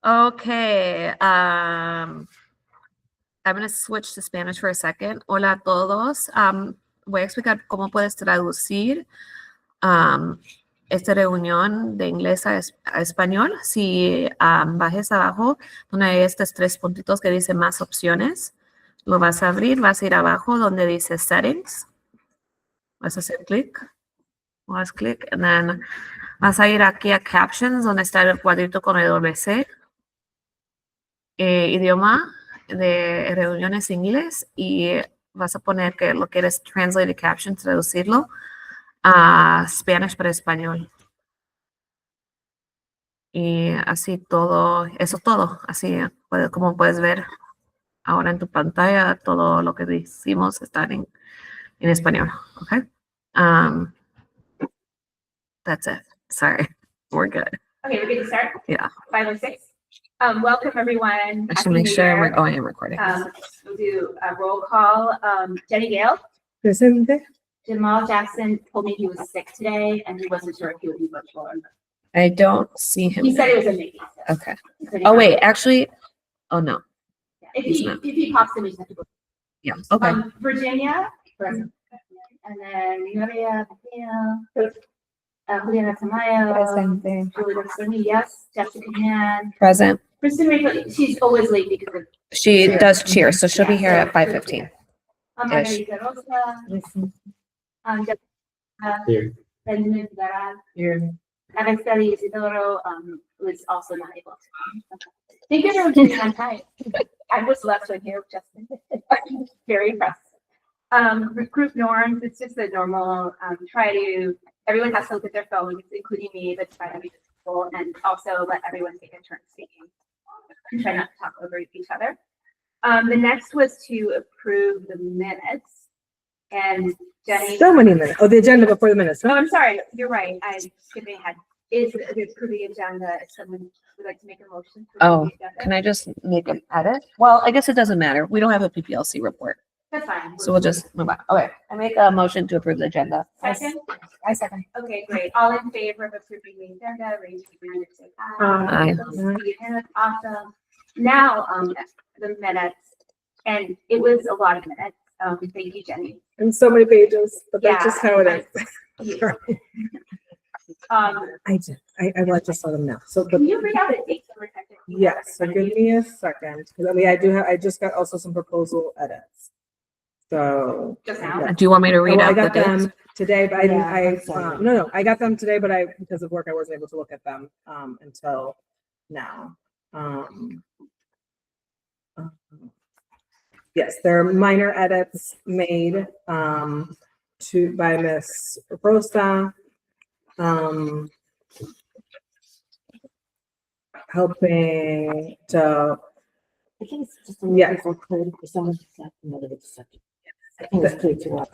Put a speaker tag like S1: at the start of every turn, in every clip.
S1: Okay. I'm going to switch to Spanish for a second. Hola a todos. Voy a explicar cómo puedes traducir esta reunión de inglés a español. Si bajes abajo, donde hay estos 3 puntitos que dice más opciones, lo vas a abrir, vas a ir abajo donde dice settings. Vas a hacer clic. Vas clic, and then vas a ir aquí a captions, donde está el cuadrito con el WC. Idioma de reuniones inglés, y vas a poner que lo quieres translate caption, traducirlo a Spanish para español. Y así todo, eso todo, así como puedes ver ahora en tu pantalla, todo lo que decimos está en español. Okay. That's it. Sorry. We're good.
S2: Okay, we're good to start?
S1: Yeah.
S2: 5:06. Welcome everyone.
S1: I should make sure I am recording.
S2: We'll do a roll call. Jenny Gale.
S3: Presente.
S2: Jamal Jackson told me he was sick today and he wasn't sure if he would be virtual or not.
S1: I don't see him.
S2: He said it was a maybe. So
S1: Okay. Oh, wait, actually, oh, no.
S2: yeah. If he pops in, we just have to go.
S1: Yeah, okay.
S2: Virginia. Present. And then Maria, Juliana Tamayo.
S3: Presente.
S2: Julia Semillas, Jessica Han.
S1: Present.
S2: Kristen Rachel, she's always late because of.
S1: She does cheer, so she'll be here at 5:15.
S2: Margarita Rosa. Jessica.
S3: Here.
S2: Benjamin Garan.
S3: Here.
S2: Araceli Isidoro was also not able to. Thank you for getting on time. I was left one here, Justin. Very impressed. Group norms, it's just a normal, everyone has to look at their phones, including me, but try to be visible and also let everyone take a turn speaking. And try not to talk over each other. The next was to approve the minutes. And Jenny.
S3: So many minutes. Oh, the agenda before the minutes.
S2: No, I'm sorry. You're right. I'm skipping ahead. Is the approving agenda, if someone would like to make a motion? To
S1: Oh,
S2: approve the agenda?
S1: can I just make an edit? Well, I guess it doesn't matter. We don't have a PPLC report,
S2: That's fine.
S1: so we'll just move on. Okay, I make a motion to approve the agenda.
S2: Second?
S3: I second.
S2: Okay, great. All in favor of approving the agenda, raise your hand and say aye.
S1: Aye.
S2: Those hands, awesome. Now, the minutes, and it was a lot of minutes. Thank you, Jenny.
S3: And so many pages, but that's
S2: Yeah.
S3: just how it is.
S2: Um,
S3: I did. I will just let them know. So,
S2: can you read out the dates that were effective?
S3: yes, so give me a second. 'Cause I mean, I just got also some proposal edits. So.
S2: Just now?
S1: Do you want me to read
S3: Well, I
S1: out the
S3: got them
S1: dates?
S3: today, but I didn't,
S2: Yeah,
S3: no, I got them today, but because of work, I wasn't able to look at them, until now. Yes, there are minor edits made, by Miss Rosa. Helping to,
S4: I think it's just a
S3: Yeah.
S4: little bit clear for someone to set another subject. I think it's clear to us.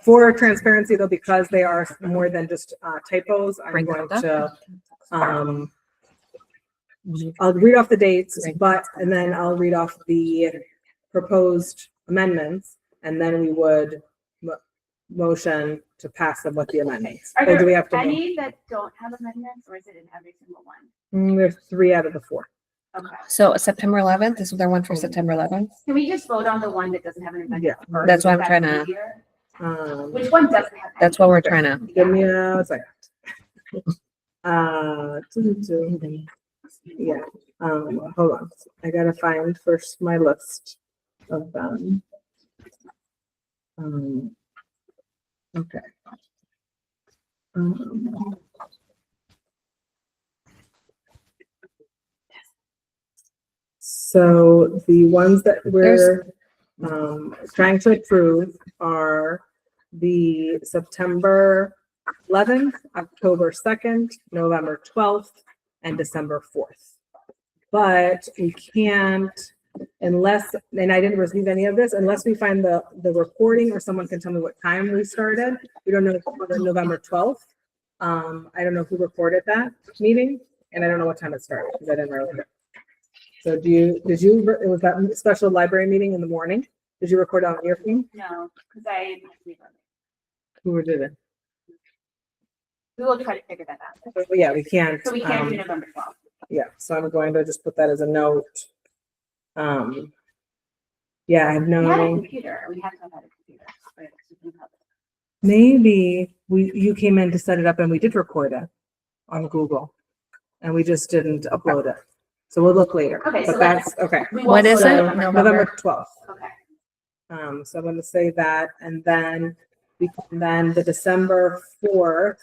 S3: for transparency though, because they are more than just typos, I'm
S1: Bring
S3: going
S1: that
S3: to, I'll read off the dates, and then I'll read off the proposed amendments, and then we would motion to pass them with the amendments.
S2: Are
S3: Or do we
S2: there
S3: have to?
S2: any that don't have amendments, or is it in every single one?
S3: There's 3 out of the 4.
S2: Okay.
S1: So September 11th, is there one for September 11th?
S2: Can we just vote on the one that doesn't have an amendment?
S3: Yeah.
S2: first?
S1: That's what I'm
S2: Is that
S1: trying to-
S2: easier? Which one doesn't have?
S1: That's what we're trying to,
S3: Give me a second. Yeah, hold on. I gotta find first my list of them. Okay. So the ones that we're trying to approve are the September 11th, October 2nd, November 12th, and December 4th. But we can't, unless, and I didn't receive any of this, unless we find the recording or someone can tell me what time we started. We don't know for November 12th. I don't know who recorded that meeting, and I don't know what time it started because I didn't really know. So it was that special library meeting in the morning? Did you record on your phone?
S2: No, because I.
S3: Who did it?
S2: We will try to figure that out.
S3: Yeah, we can't.
S2: So we can't do November 12th.
S3: Yeah, so I'm going to just put that as a note. Yeah, I have
S2: We had a
S3: no,
S2: computer, we had to have had a computer. but we didn't have it.
S3: maybe you came in to set it up and we did record it on Google. And we just didn't upload it. So we'll look later.
S2: Okay,
S3: But
S2: so
S3: that's, okay.
S2: We
S1: What
S2: won't
S1: is
S2: split
S1: it?
S2: November.
S3: November 12th.
S2: Okay.
S3: So I'm going to say that, and then the December 4th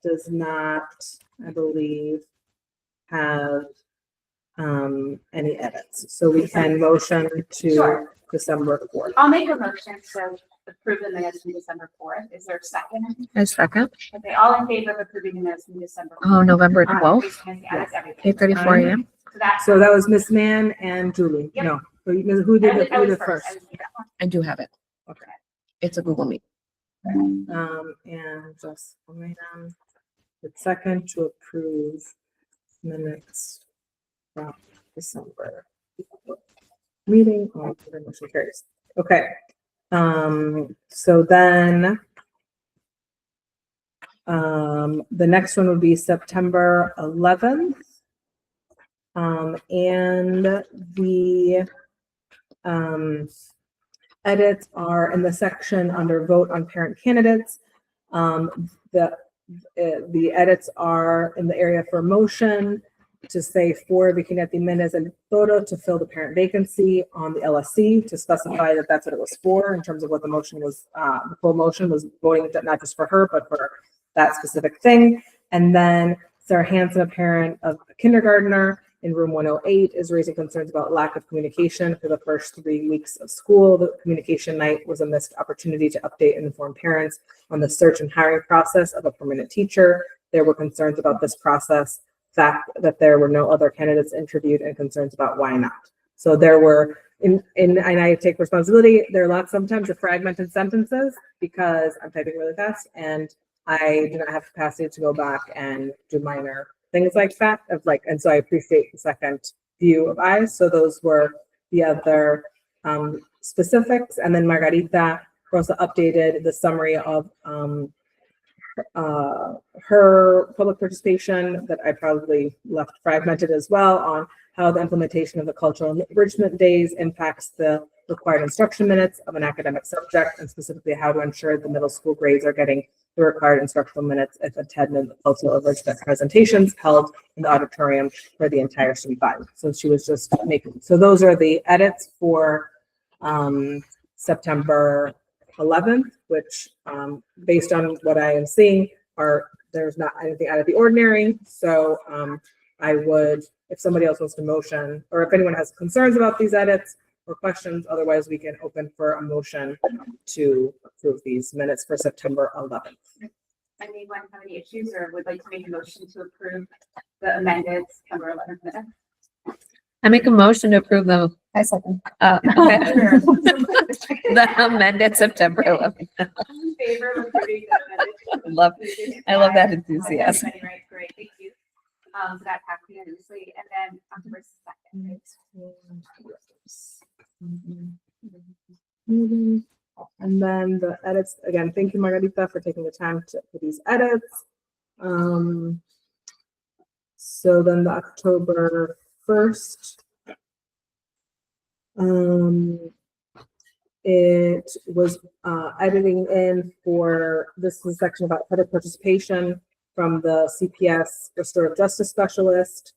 S3: does not, I believe, have any edits. So we can motion to
S2: Sure.
S3: December 4th.
S2: I'll make a motion to approve the minutes from December 4th. Is there a second?
S1: A second.
S2: Okay, all in favor of approving the minutes from December?
S1: Oh, November
S2: All right,
S1: 12th,
S2: raise your hands. Yeah, that's everything.
S1: 8:34 a.m.
S2: So that's.
S3: So that was Miss Mann and Julie.
S2: Yep.
S3: No, who did
S2: I was
S3: it
S2: first.
S3: first?
S1: I do have it.
S3: Okay.
S1: It's a Google Meet.
S3: And just the second to approve minutes from December meeting. All motion carries. Okay. So then the next one would be September 11th. And the edits are in the section under vote on parent candidates. The edits are in the area for motion to say for Vicinity Minutes and photo to fill the parent vacancy on the LSC, to specify that that's what it was for in terms of what the motion was. The full motion was voting not just for her, but for that specific thing. And then Sarah Hansen, a parent of a kindergartner in room 108, is raising concerns about lack of communication for the first 3 weeks of school. The communication night was a missed opportunity to update and inform parents on the search and hiring process of a permanent teacher. There were concerns about this process, fact that there were no other candidates interviewed, and concerns about why not. So there were, and I take responsibility, there are lots sometimes of fragmented sentences because I'm typing really fast and I do not have capacity to go back and do minor things like that and so I appreciate the second view of eyes. So those were the other specifics. And then Margarita also updated the summary of her public participation that I probably left fragmented as well, on how the implementation of the cultural enrichment days impacts the required instruction minutes of an academic subject, and specifically how to ensure the middle school grades are getting the required instructional minutes if attending the cultural enrichment presentations held in the auditorium for the entire student body. So she was just making, so those are the edits for September 11th, which based on what I am seeing there's not anything out of the ordinary. So I would, if somebody else wants to motion, or if anyone has concerns about these edits or questions, otherwise we can open for a motion to approve these minutes for September 11th.
S2: Anyone have any issues or would like to make a motion to approve the amended September 11th minutes?
S1: I make a motion to approve the the amended September 11th.
S2: In favor of approving the amended?
S1: I love that enthusiasm.
S2: Right, great, thank you. So that passed unanimously, and then October 2nd.
S3: And then the edits, again, thank you, Margarita, for taking the time for these edits. So then the October 1st, it was editing in for, this is a section about public participation from the CPS Restorative Justice Specialist,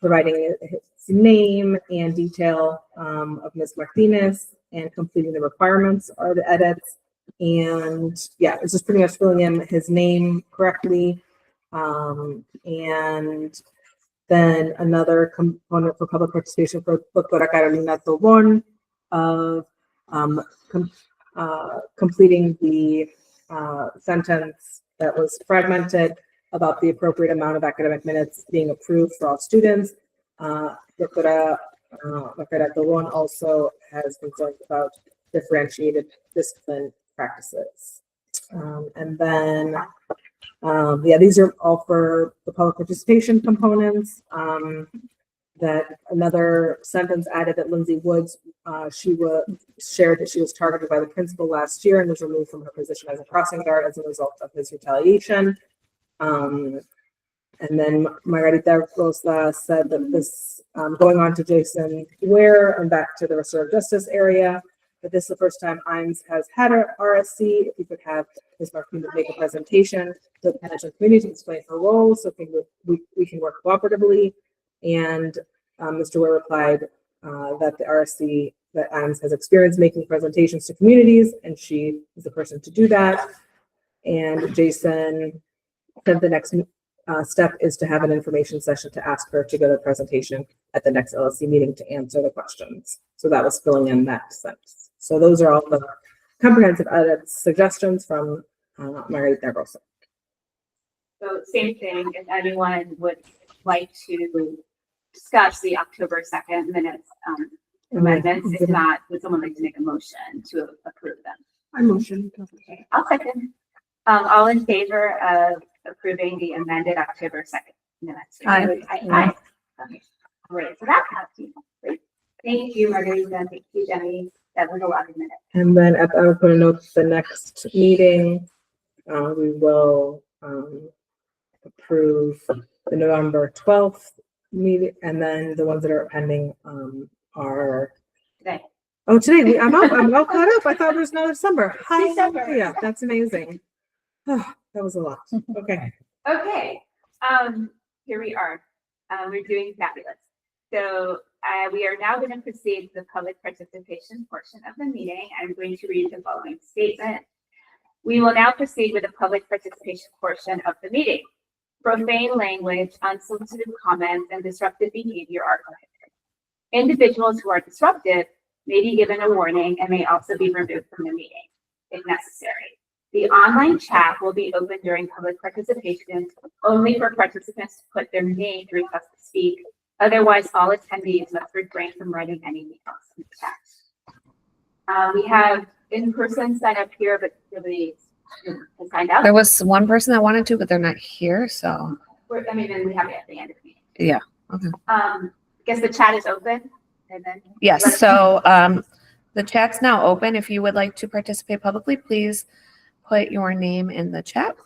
S3: providing his name and detail of Ms. Martinez and completing the requirements are the edits. And yeah, it's just pretty much filling in his name correctly. And then another component for public participation for Doctora Carolina Tobon of completing the sentence that was fragmented about the appropriate amount of academic minutes being approved for all students. Doctora Tobon also has concerns about differentiated discipline practices. And then yeah, these are all for the public participation components. That another sentence added that Lindsay Woods, she shared that she was targeted by the principal last year and was removed from her position as a crossing guard as a result of his retaliation. And And then Margarita Rosa said that this, going on to Jason Ware and back to the restorative justice area, that this is the first time IMES has had a RSC. If you could have Ms. Martinez make a presentation to the potential community to explain her role, so we can work cooperatively. And Mr. Ware replied that the RSC, that IMES has experience making presentations to communities, and she is the person to do that. And Jason said the next step is to have an information session to ask her to go to a presentation at the next LSC meeting to answer the questions. So that was filling in that sense. So those are all the comprehensive suggestions from Margarita Rosa.
S2: So same thing, if anyone would like to discuss the October 2nd minutes amendments, if not, would someone like to make a motion to approve them?
S3: I motion.
S2: Okay, I'll second. All in favor of approving the amended October 2nd minutes? Aye. Okay, great. So that passes. Great. Thank you, Margarita. Thank you, Jenny. That was a lot of minutes.
S3: And then I will put a note the next meeting, we will approve the November 12th meeting, and then the ones that are pending are
S2: Today.
S3: oh today. I'm all caught up. I thought it was another December. Hi.
S2: December.
S3: Yeah, that's amazing. Oh, that was a lot. Okay.
S2: Okay, here we are. We're doing fabulous. So we are now going to proceed to the public participation portion of the meeting. I'm going to read the following statement. We will now proceed with the public participation portion of the meeting. Profane language, unsolicited comments, and disruptive behavior are prohibited. Individuals who are disruptive may be given a warning and may also be removed from the meeting if necessary. The online chat will be open during public participation only for participants to put their name to request to speak. Otherwise, all attendees must refrain from writing anything else in the chat. We have in-person sign up here, but nobody has signed up.
S1: There was one person that wanted to, but they're not here, so.
S2: I mean, then we have it at the end of the meeting.
S1: Yeah. Okay.
S2: I guess the chat is open, and then
S1: Yes, so the chat's now open. If you would like to participate publicly, please put your name in the chat.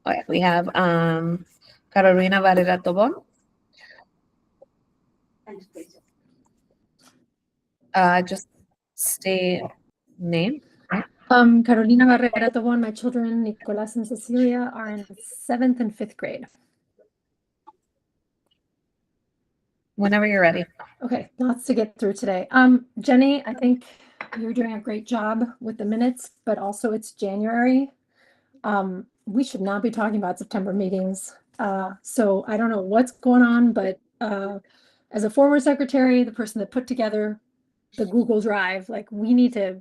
S1: Okay, we have Carolina Varela Tobon.
S2: and please.
S1: Just state name.
S5: Carolina Barrera Tobon, my children, Nicolas and Cecilia, are in 7th and 5th grade.
S1: Whenever you're ready.
S5: Okay, lots to get through today. Jenny, I think you're doing a great job with the minutes, but also it's January. We should not be talking about September meetings. So I don't know what's going on, but as a former secretary, the person that put together the Google Drive, like we need to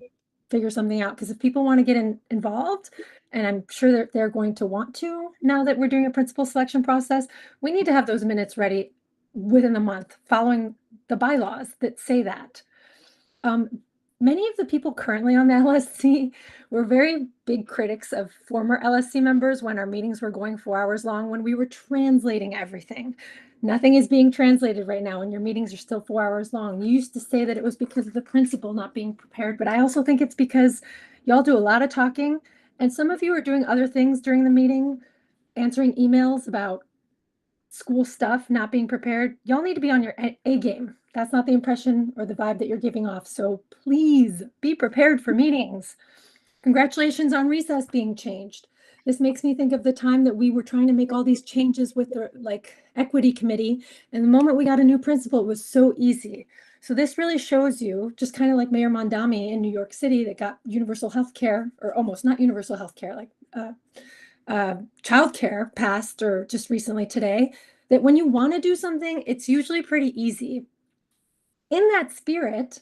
S5: figure something out, because if people want to get involved, and I'm sure that they're going to want to now that we're doing a principal selection process, we need to have those minutes ready within the month, following the bylaws that say that. Many of the people currently on the LSC were very big critics of former LSC members when our meetings were going 4 hours long, when we were translating everything. Nothing is being translated right now, and your meetings are still 4 hours long. You used to say that it was because of the principal not being prepared, but I also think it's because y'all do a lot of talking, and some of you are doing other things during the meeting, answering emails about school stuff, not being prepared. Y'all need to be on your A game. That's not the impression or the vibe that you're giving off. So please be prepared for meetings. Congratulations on recess being changed. This makes me think of the time that we were trying to make all these changes with the equity committee. And the moment we got a new principal, it was so easy. So this really shows you, just kind of like Mayor Mondami in New York City that got universal health care, or almost not universal health care, childcare passed or just recently today, that when you want to do something, it's usually pretty easy. In that spirit,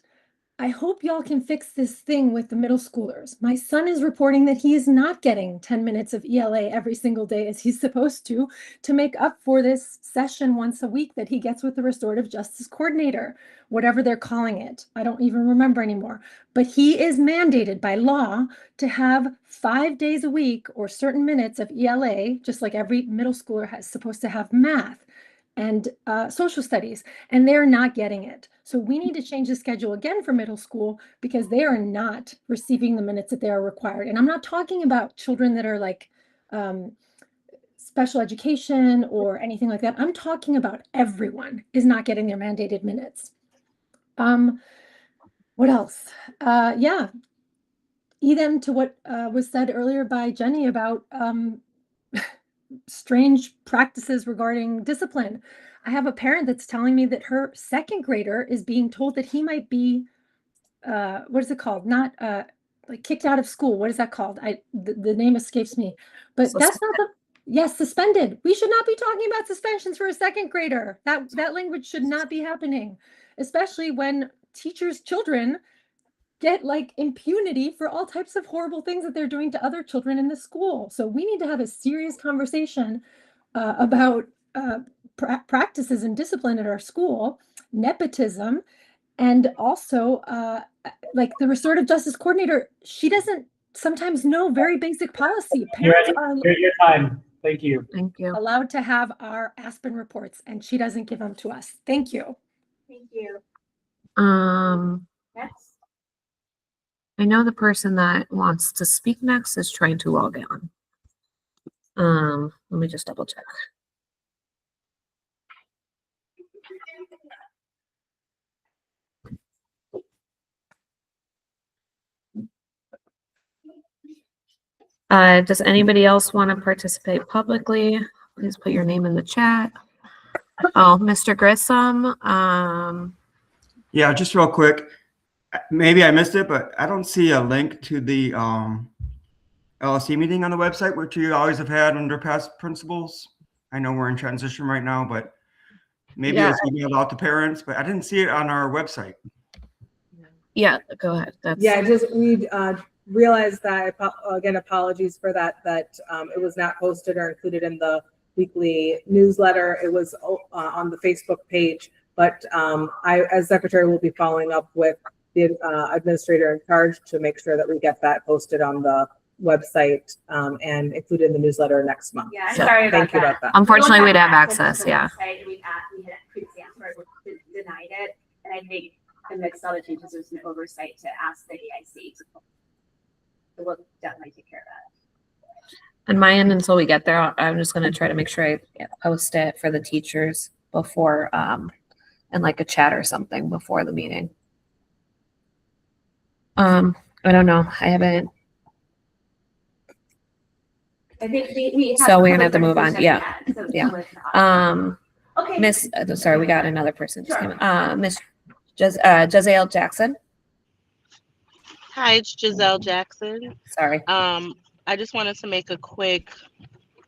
S5: I hope y'all can fix this thing with the middle schoolers. My son is reporting that he is not getting 10 minutes of ELA every single day as he's supposed to make up for this session once a week that he gets with the restorative justice coordinator, whatever they're calling it. I don't even remember anymore. But he is mandated by law to have 5 days a week or certain minutes of ELA, just like every middle schooler is supposed to have math. and social studies, and they're not getting it. So we need to change the schedule again for middle school because they are not receiving the minutes that they are required. And I'm not talking about children that are like special education or anything like that. I'm talking about everyone is not getting their mandated minutes. What else? Yeah, even to what was said earlier by Jenny about strange practices regarding discipline. I have a parent that's telling me that her second grader is being told that he might be, what is it called? Not like kicked out of school. What is that called? The name escapes me, but that's not the, yes, suspended. We should not be talking about suspensions for a second grader. That language should not be happening, especially when teachers' children get like impunity for all types of horrible things that they're doing to other children in the school. So we need to have a serious conversation about practices and discipline at our school, nepotism, and also like the restorative justice coordinator, she doesn't sometimes know very basic policy. Parents are
S6: Your time. Thank you.
S1: Thank you.
S5: allowed to have our Aspen reports, and she doesn't give them to us. Thank you.
S2: Thank you. Next.
S1: I know the person that wants to speak next is trying to log in. Let me just double check. Does anybody else want to participate publicly? Please put your name in the chat. Oh, Mr. Grissom.
S7: Yeah, just real quick. Maybe I missed it, but I don't see a link to the LSC meeting on the website, which you always have had under past principals. I know we're in transition right now, but maybe it was emailed out to parents, but I didn't see it on our website.
S1: Yeah, go ahead. That's
S3: Yeah, just we realized that, again, apologies for that, it was not posted or included in the weekly newsletter. It was on the Facebook page, but I, as secretary, will be following up with the administrator in charge to make sure that we get that posted on the website and included in the newsletter next month.
S2: Yeah, I'm
S1: So,
S2: sorry about
S3: thank you
S2: that.
S3: about that.
S1: Unfortunately,
S2: We
S1: we'd
S2: don't
S1: have access.
S2: to the
S1: Yeah.
S2: website. We had previously asked for it, we denied it, and I think amidst all the changes, there's an oversight to ask the EIC to. So we'll definitely take care of that.
S1: On my end, until we get there, I'm just going to try to make sure I post it for the teachers before, and like a chat or something before the meeting. I don't know. I haven't.
S2: I think we have
S1: So we're gonna have to
S2: public
S1: move on.
S2: participation,
S1: Yeah.
S2: so it's not- Okay.
S1: Miss, sorry, we got another person. Just
S2: Sure.
S1: came in. Miss Jazale Jackson.
S8: Hi, it's Giselle Jackson.
S1: Sorry.
S8: I just wanted to make a quick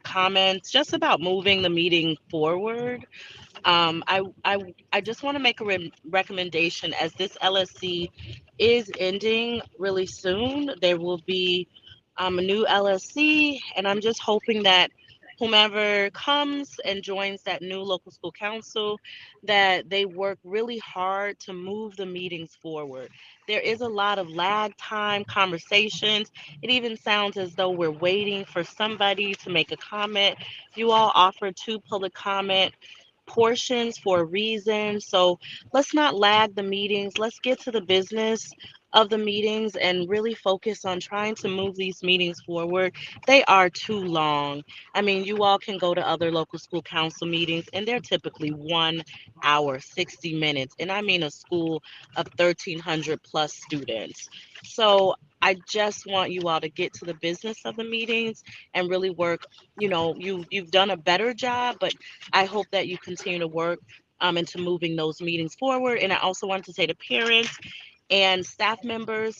S8: comment just about moving the meeting forward. I just want to make a recommendation as this LSC is ending really soon. There will be a new LSC, and I'm just hoping that whomever comes and joins that new local school council, that they work really hard to move the meetings forward. There is a lot of lag time, conversations. It even sounds as though we're waiting for somebody to make a comment. You all offered 2 public comment portions for a reason. So let's not lag the meetings. Let's get to the business of the meetings and really focus on trying to move these meetings forward. They are too long. I mean, you all can go to other local school council meetings and they're typically 1 hour, 60 minutes. And I mean a school of 1,300 plus students. So I just want you all to get to the business of the meetings and really work. You know, you've done a better job, but I hope that you continue to work into moving those meetings forward. And I also wanted to say to parents and staff members,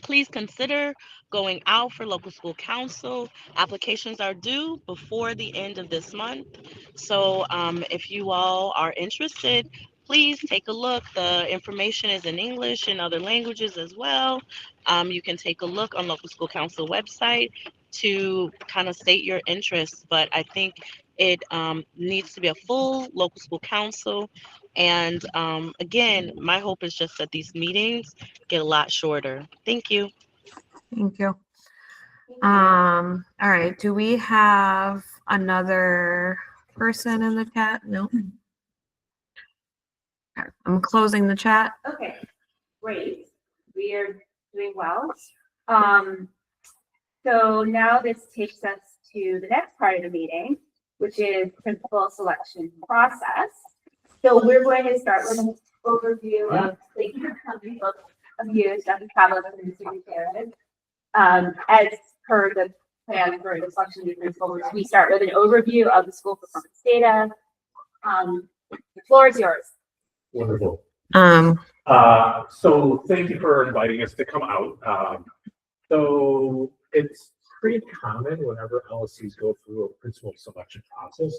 S8: please consider going out for local school council. Applications are due before the end of this month. So if you all are interested, please take a look. The information is in English and other languages as well. You can take a look on local school council website to kind of state your interests. But I think it needs to be a full local school council. And again, my hope is just that these meetings get a lot shorter. Thank you.
S1: Thank you. All right. Do we have another person in the chat? No. Okay, I'm closing the chat.
S2: Okay, great. We are doing well. So now this takes us to the next part of the meeting, which is principal selection process. So we're going to start with an overview of, thank you for coming, both of you, Dr. Travis and Mr. Jared. As per the plan for the selection of principals, we start with an overview of the school performance data. The floor is yours.
S9: Wonderful.
S1: Um,
S9: So thank you for inviting us to come out. So it's pretty common whenever LSCs go through a principal selection process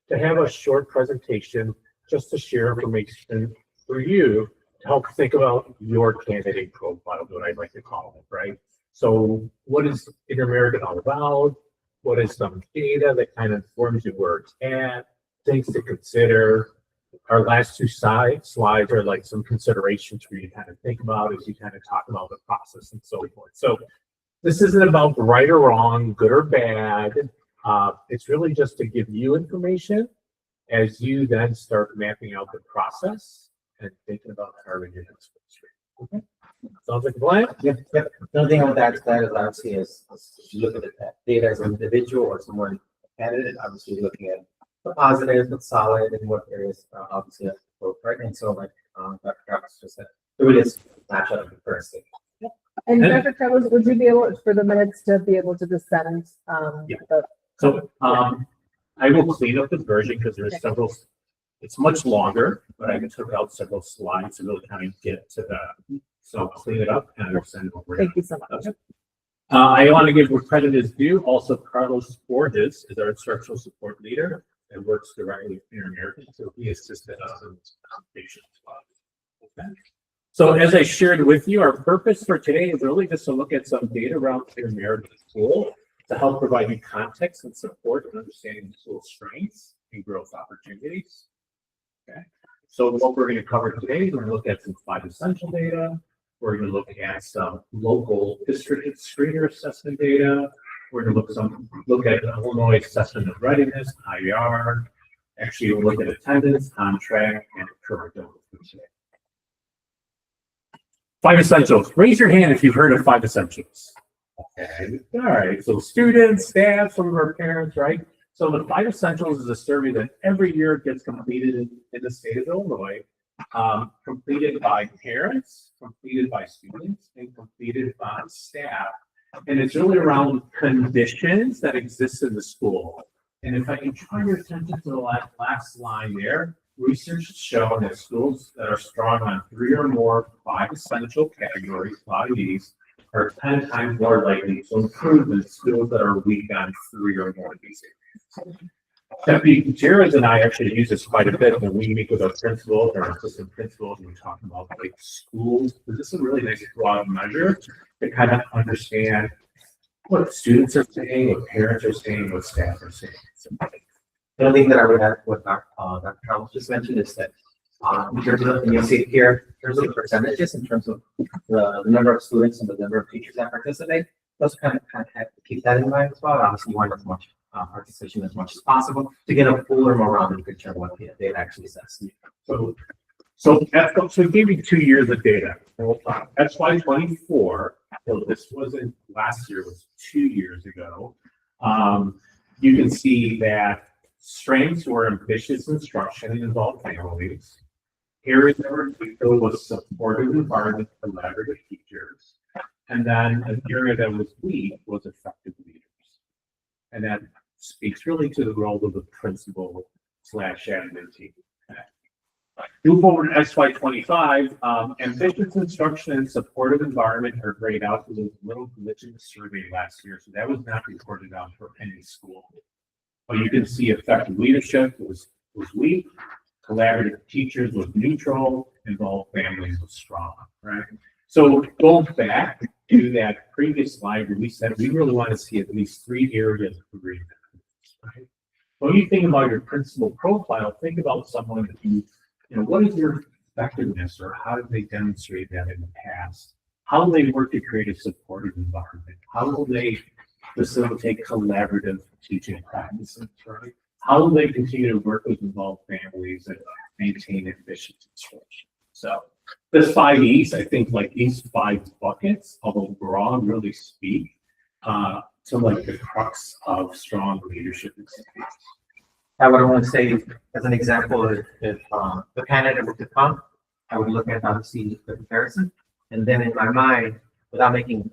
S9: to have a short presentation just to share information for you to help think about your candidate profile, what I'd like to call it, right? So what is Inter-American all about? What is some data that kind of informs you where it's at, things to consider. Our last two slides are like some considerations for you to kind of think about as you kind of talk about the process and so forth. So this isn't about right or wrong, good or bad. It's really just to give you information as you then start mapping out the process and thinking about carving your next one. Okay. Sounds like a plan?
S10: Yep. The only thing I would add to that is obviously is if you look at the data as an individual or someone candidate, obviously looking at the positives, what's solid, and what areas obviously have growth, right? And so like Dr. Travis just said, it really is a snapshot of the current state.
S3: And Dr. Travis, would you be able, for the minutes, to be able to just send,
S9: Yeah.
S3: the,
S9: So I will clean up this version because there's several, it's much longer, but I took out several slides to really kind of get to the, so I'll clean it up and I'll send it over.
S3: thank you so much.
S9: I want to give credit is due. Also, Carlos Borges is our instructional support leader and works directly with Inter-American, so he assisted us in this conversation as well. Okay. So as I shared with you, our purpose for today is really just to look at some data around Inter-American School to help provide you context and support and understanding the school's strengths and growth opportunities. Okay. So what we're going to cover today is we're going to look at some 5 essential data. We're going to look at some local district screener assessment data. We're going to look at Illinois assessment of readiness, IR. Actually, we'll look at attendance, on track, and curriculum. 5 essentials. Raise your hand if you've heard of 5 essentials. Okay. All right. So students, staff, some of our parents, right? So the 5 essentials is a survey that every year gets completed in the state of Illinois. Completed by parents, completed by students, and completed by staff. And it's really around conditions that exist in the school. And if I can draw your attention to the last line there, research has shown that schools that are strong on 3 or more 5 essential categories, 5 of these, are 10 times more likely to improve than schools that are weak on 3 or more of these areas. Deputy Jared and I actually use this quite a bit when we meet with our principals or our assistant principals and we're talking about like schools. This is a really nice broad measure to kind of understand what students are saying, what parents are saying, what staff are saying.
S10: The only thing that I would add, what Dr. Travis just mentioned is that in terms of, and you'll see it here, in terms of the percentages, in terms of the number of students and the number of teachers that participate, those kind of have to keep that in mind as well. Obviously, you want as much participation as much as possible to get a fuller, more rounded picture of what they actually says.
S9: So we gave you 2 years of data. FY24, so this wasn't last year, it was 2 years ago. You can see that strengths were ambitious instruction and involved families. Areas that were critical was supportive environment, collaborative teachers. And then an area that was weak was effective leaders. And that speaks really to the role of the principal / admin team. Move forward to FY25, ambitious instruction and supportive environment are grayed out because there was a little glitch in the survey last year, so that was not reported out for any school. But you can see effective leadership was weak, collaborative teachers was neutral, involved families was strong, right? So going back to that previous slide where we said we really want to see at least 3 areas of agreement, right? When you think about your principal profile, think about someone that you know, what is their effectiveness or how did they demonstrate that in the past? How will they work to create a supportive environment? How will they facilitate collaborative teaching practices, right? how will they continue to work with involved families and maintain efficient instruction? So this 5 E's, I think like these 5 buckets of overall really speak to like the crux of strong leadership experience.
S10: I would want to say, as an example, if the candidate were to come, I would look at obviously the comparison, and then in my mind, without making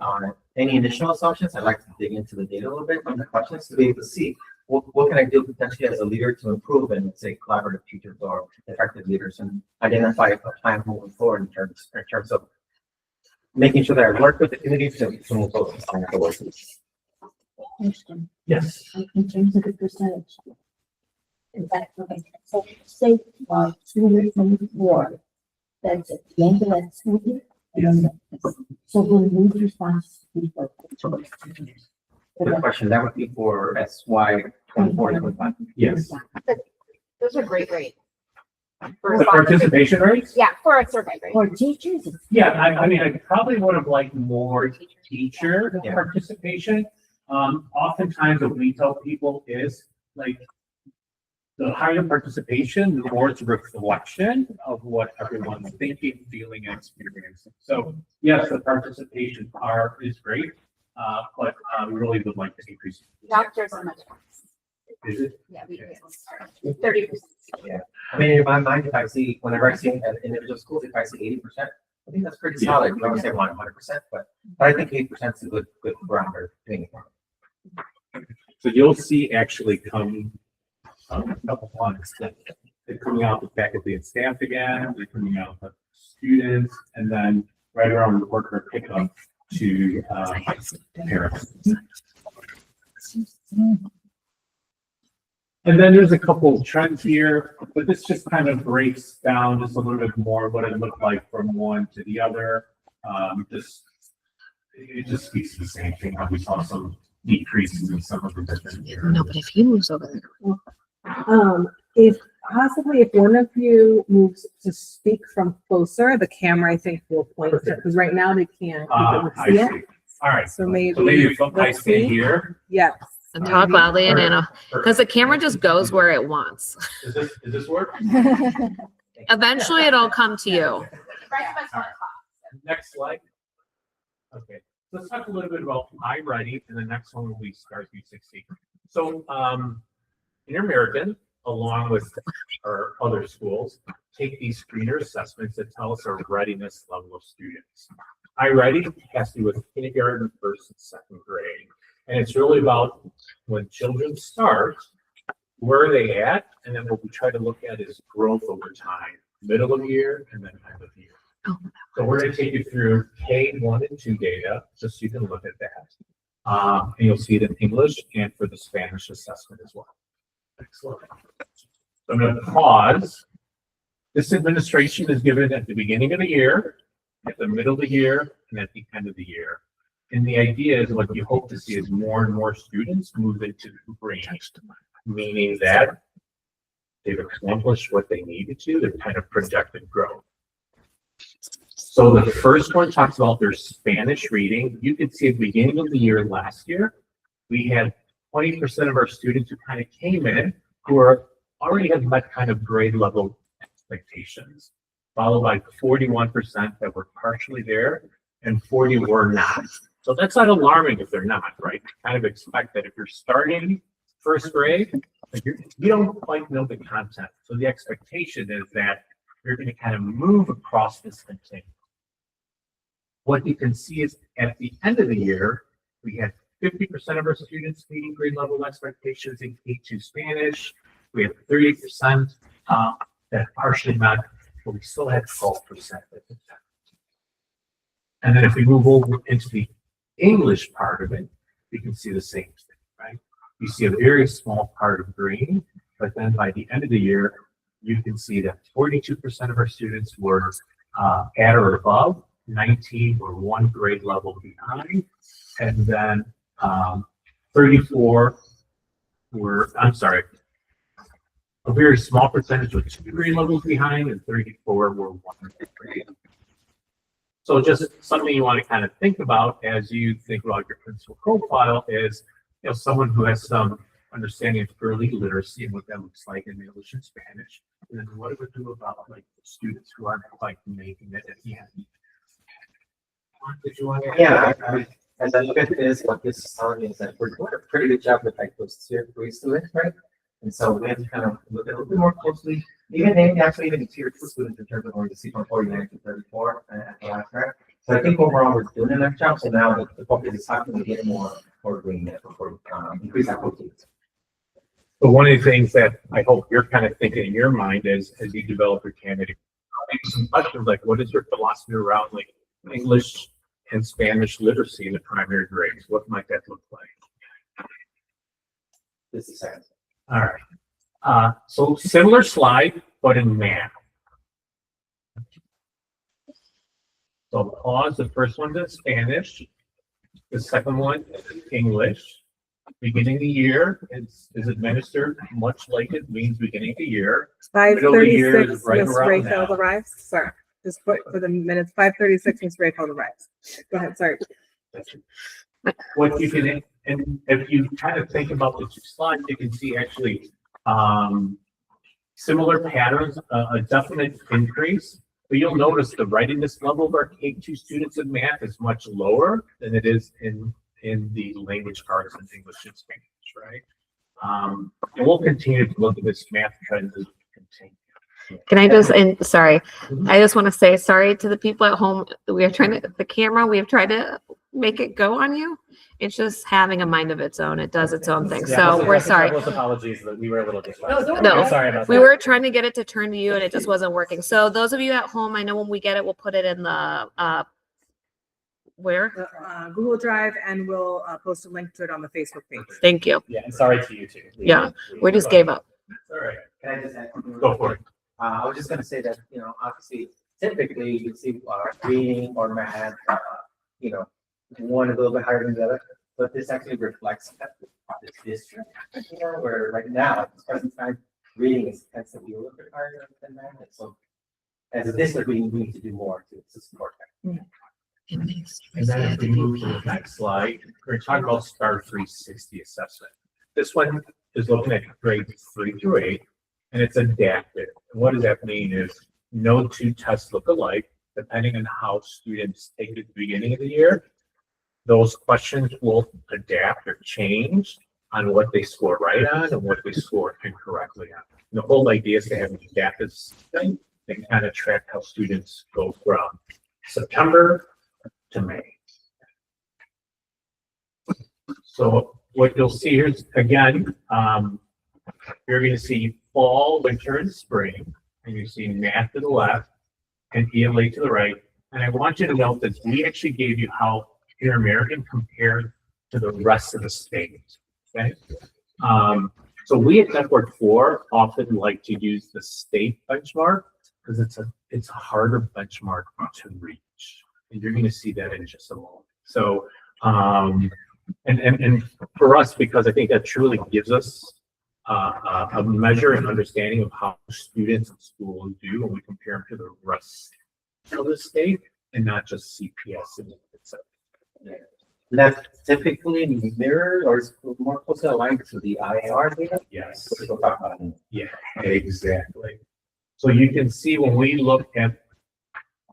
S10: any additional assumptions, I'd like to dig into the data a little bit on the questions to be able to see what can I do potentially as a leader to improve and say collaborative teachers or effective leaders, and identify a plan moving forward in terms of making sure that I work with the community to move forward.
S4: Question.
S9: Yes.
S4: In terms of the percentage. Is that okay? So say 224, that's at the end of that school year. And then so will we response be for
S10: Good question. That would be for SY 24-25.
S9: Yes.
S2: Those are great rates.
S9: The participation rates?
S2: Yeah, for a survey rate.
S4: for teachers? It's-
S9: Yeah, I mean, I probably would have liked more teacher
S10: Yeah.
S9: participation. Oftentimes what we tell people is like, the higher participation, the more it's a reflection of what everyone's thinking, feeling, and experiencing. So yes, the participation part is great, but we really would like to increase.
S2: Doctors are much more.
S9: Is it?
S2: Yeah, 30%.
S10: I mean, in my mind, if I see, whenever I see at individual schools, if I see 80%, I think that's pretty
S9: Yeah.
S10: solid. We always say 100%, but I think 8% is a good barometer.
S9: So you'll see actually come a couple ones that they're coming out with faculty and staff again, they're coming out with students, and then right around the worker pickup to parents. And then there's a couple of trends here, but this just kind of breaks down just a little bit more what it looked like from one to the other. It just speaks to the same thing. How we saw some decreases in some of the different areas.
S1: No, but if you lose over there.
S3: If possibly, if one of you moves to speak from closer, the camera, I think, will point it, because right now they can't.
S9: I
S3: see
S9: see.
S3: it.
S9: All right.
S3: So maybe,
S9: So maybe if I
S3: let's
S9: stay
S3: see.
S9: here.
S3: Yes.
S1: And talk loudly and in a, because the camera just goes where it wants.
S9: Is this work?
S1: Eventually it'll come to you.
S9: Next slide. Okay, let's talk a little bit about iWriting, and the next one will be Start U60. So, Inter-American, along with our other schools, take these screener assessments that tell us our readiness level of students. iWriting has to do with kindergarten, first and second grade. And it's really about when children start, where are they at? And then what we try to look at is growth over time, middle of the year and then end of the year.
S1: Oh.
S9: So we're going to take you through K1 and 2 data, just so you can look at that. And you'll see it in English and for the Spanish assessment as well. Excellent. So I'm going to pause. This administration is given at the beginning of the year, at the middle of the year, and at the end of the year. And the idea is what you hope to see is more and more students move into the green, meaning that they've accomplished what they needed to, they're kind of projected growth. So the first one talks about their Spanish reading. You can see at the beginning of the year last year, we had 20% of our students who kind of came in who already had met kind of grade level expectations, followed by 41% that were partially there and 40 were not. So that's not alarming if they're not, right? You kind of expect that if you're starting first grade, like you don't quite know the content. So the expectation is that you're going to kind of move across this continuum. What you can see is at the end of the year, we had 50% of our students meeting grade level expectations in K2 Spanish. We had 38% that partially met, but we still had 12% that did not. And then if we move over into the English part of it, you can see the same thing, right? You see a very small part of green, but then by the end of the year, you can see that 42% of our students were at or above, 19 were one grade level behind, and then 34 were, I'm sorry, a very small percentage were 2 grade levels behind, and 34 were 1 grade. So just something you want to kind of think about as you think about your principal profile is, you know, someone who has some understanding of early literacy and what that looks like in English and Spanish. And then what do we do about like students who aren't quite making it at the end? Did you want to?
S10: Yeah, as I look at this, what this is telling me is that we're doing a pretty good job with like those tier 3 students, right? And so we have to kind of look at it a little bit more closely, even maybe actually even tier 2 students in terms of going to see from 49 to 34 at the last track. So I think overall we're doing a nice job. So now the focus is how can we get more green net before increase our proteins.
S9: But one of the things that I hope you're kind of thinking in your mind is as you develop your candidate, maybe some questions like what is your philosophy around like English and Spanish literacy in the primary grades? What might that look like?
S10: This is second.
S9: All right. So similar slide, but in math. So pause. The first one's in Spanish. The second one is English. Beginning of the year is administered much like it means beginning of the year.
S3: 5:36,
S9: is right
S3: Miss
S9: around
S3: Rachel
S9: now.
S3: arrives. Sorry, just put for the minutes. 5:36, Miss Rachel arrives. Go ahead. Sorry.
S9: What you can, and if you kind of think about the two slides, you can see actually similar patterns, a definite increase. But you'll notice the readiness level of our K2 students in math is much lower than it is in the language arts and English and Spanish, right? And we'll continue to look at this math trend as we continue.
S1: Can I just, and sorry, I just want to say sorry to the people at home. We are trying to, the camera, we have tried to make it go on you. It's just having a mind of its own. It does its own thing. So we're sorry.
S11: Apologies that we were a little distracted.
S1: No,
S11: Sorry about
S1: we
S11: that.
S1: were trying to get it to turn to you and it just wasn't working. So those of you at home, I know when we get it, we'll put it in the, where?
S3: Google Drive, and we'll post a link to it on the Facebook page.
S1: Thank you.
S11: Yeah, and sorry to you too.
S1: Yeah, we just gave up.
S9: All right,
S10: Can I just add something?
S9: go for it.
S10: I was just gonna say that, obviously, typically you see reading or math, one a little bit higher than the other, but this actually reflects that this district, where right now, at this present time, reading tends to be a little bit higher than math. So as a district, we need to do more to support that.
S9: And then if we move to the next slide, we're going to talk about STAR 360 assessment. This one is looking at grades 3 through 8, and it's adaptive. And what does that mean is no two tests look alike, depending on how students take it at the beginning of the year. Those questions will adapt or change on what they score right on and what they score incorrectly on. And the whole idea is to have an adaptive system that kind of track how students go from September to May. So what you'll see here is, again, you're going to see fall, winter, and spring, and you see math to the left and ELA to the right. And I want you to note that we actually gave you how Inter-American compared to the rest of the state. Okay. So we at Network 4 often like to use the state benchmark because it's a harder benchmark to reach. And you're going to see that in just a moment. So, and for us, because I think that truly gives us a measure and understanding of how students in school do when we compare them to the rest of the state and not just CPS and etc.
S10: That's typically mirrored or is more closely aligned to the IAR data.
S9: Yes.
S10: We'll talk about it.
S9: Yeah, exactly. So you can see when we look at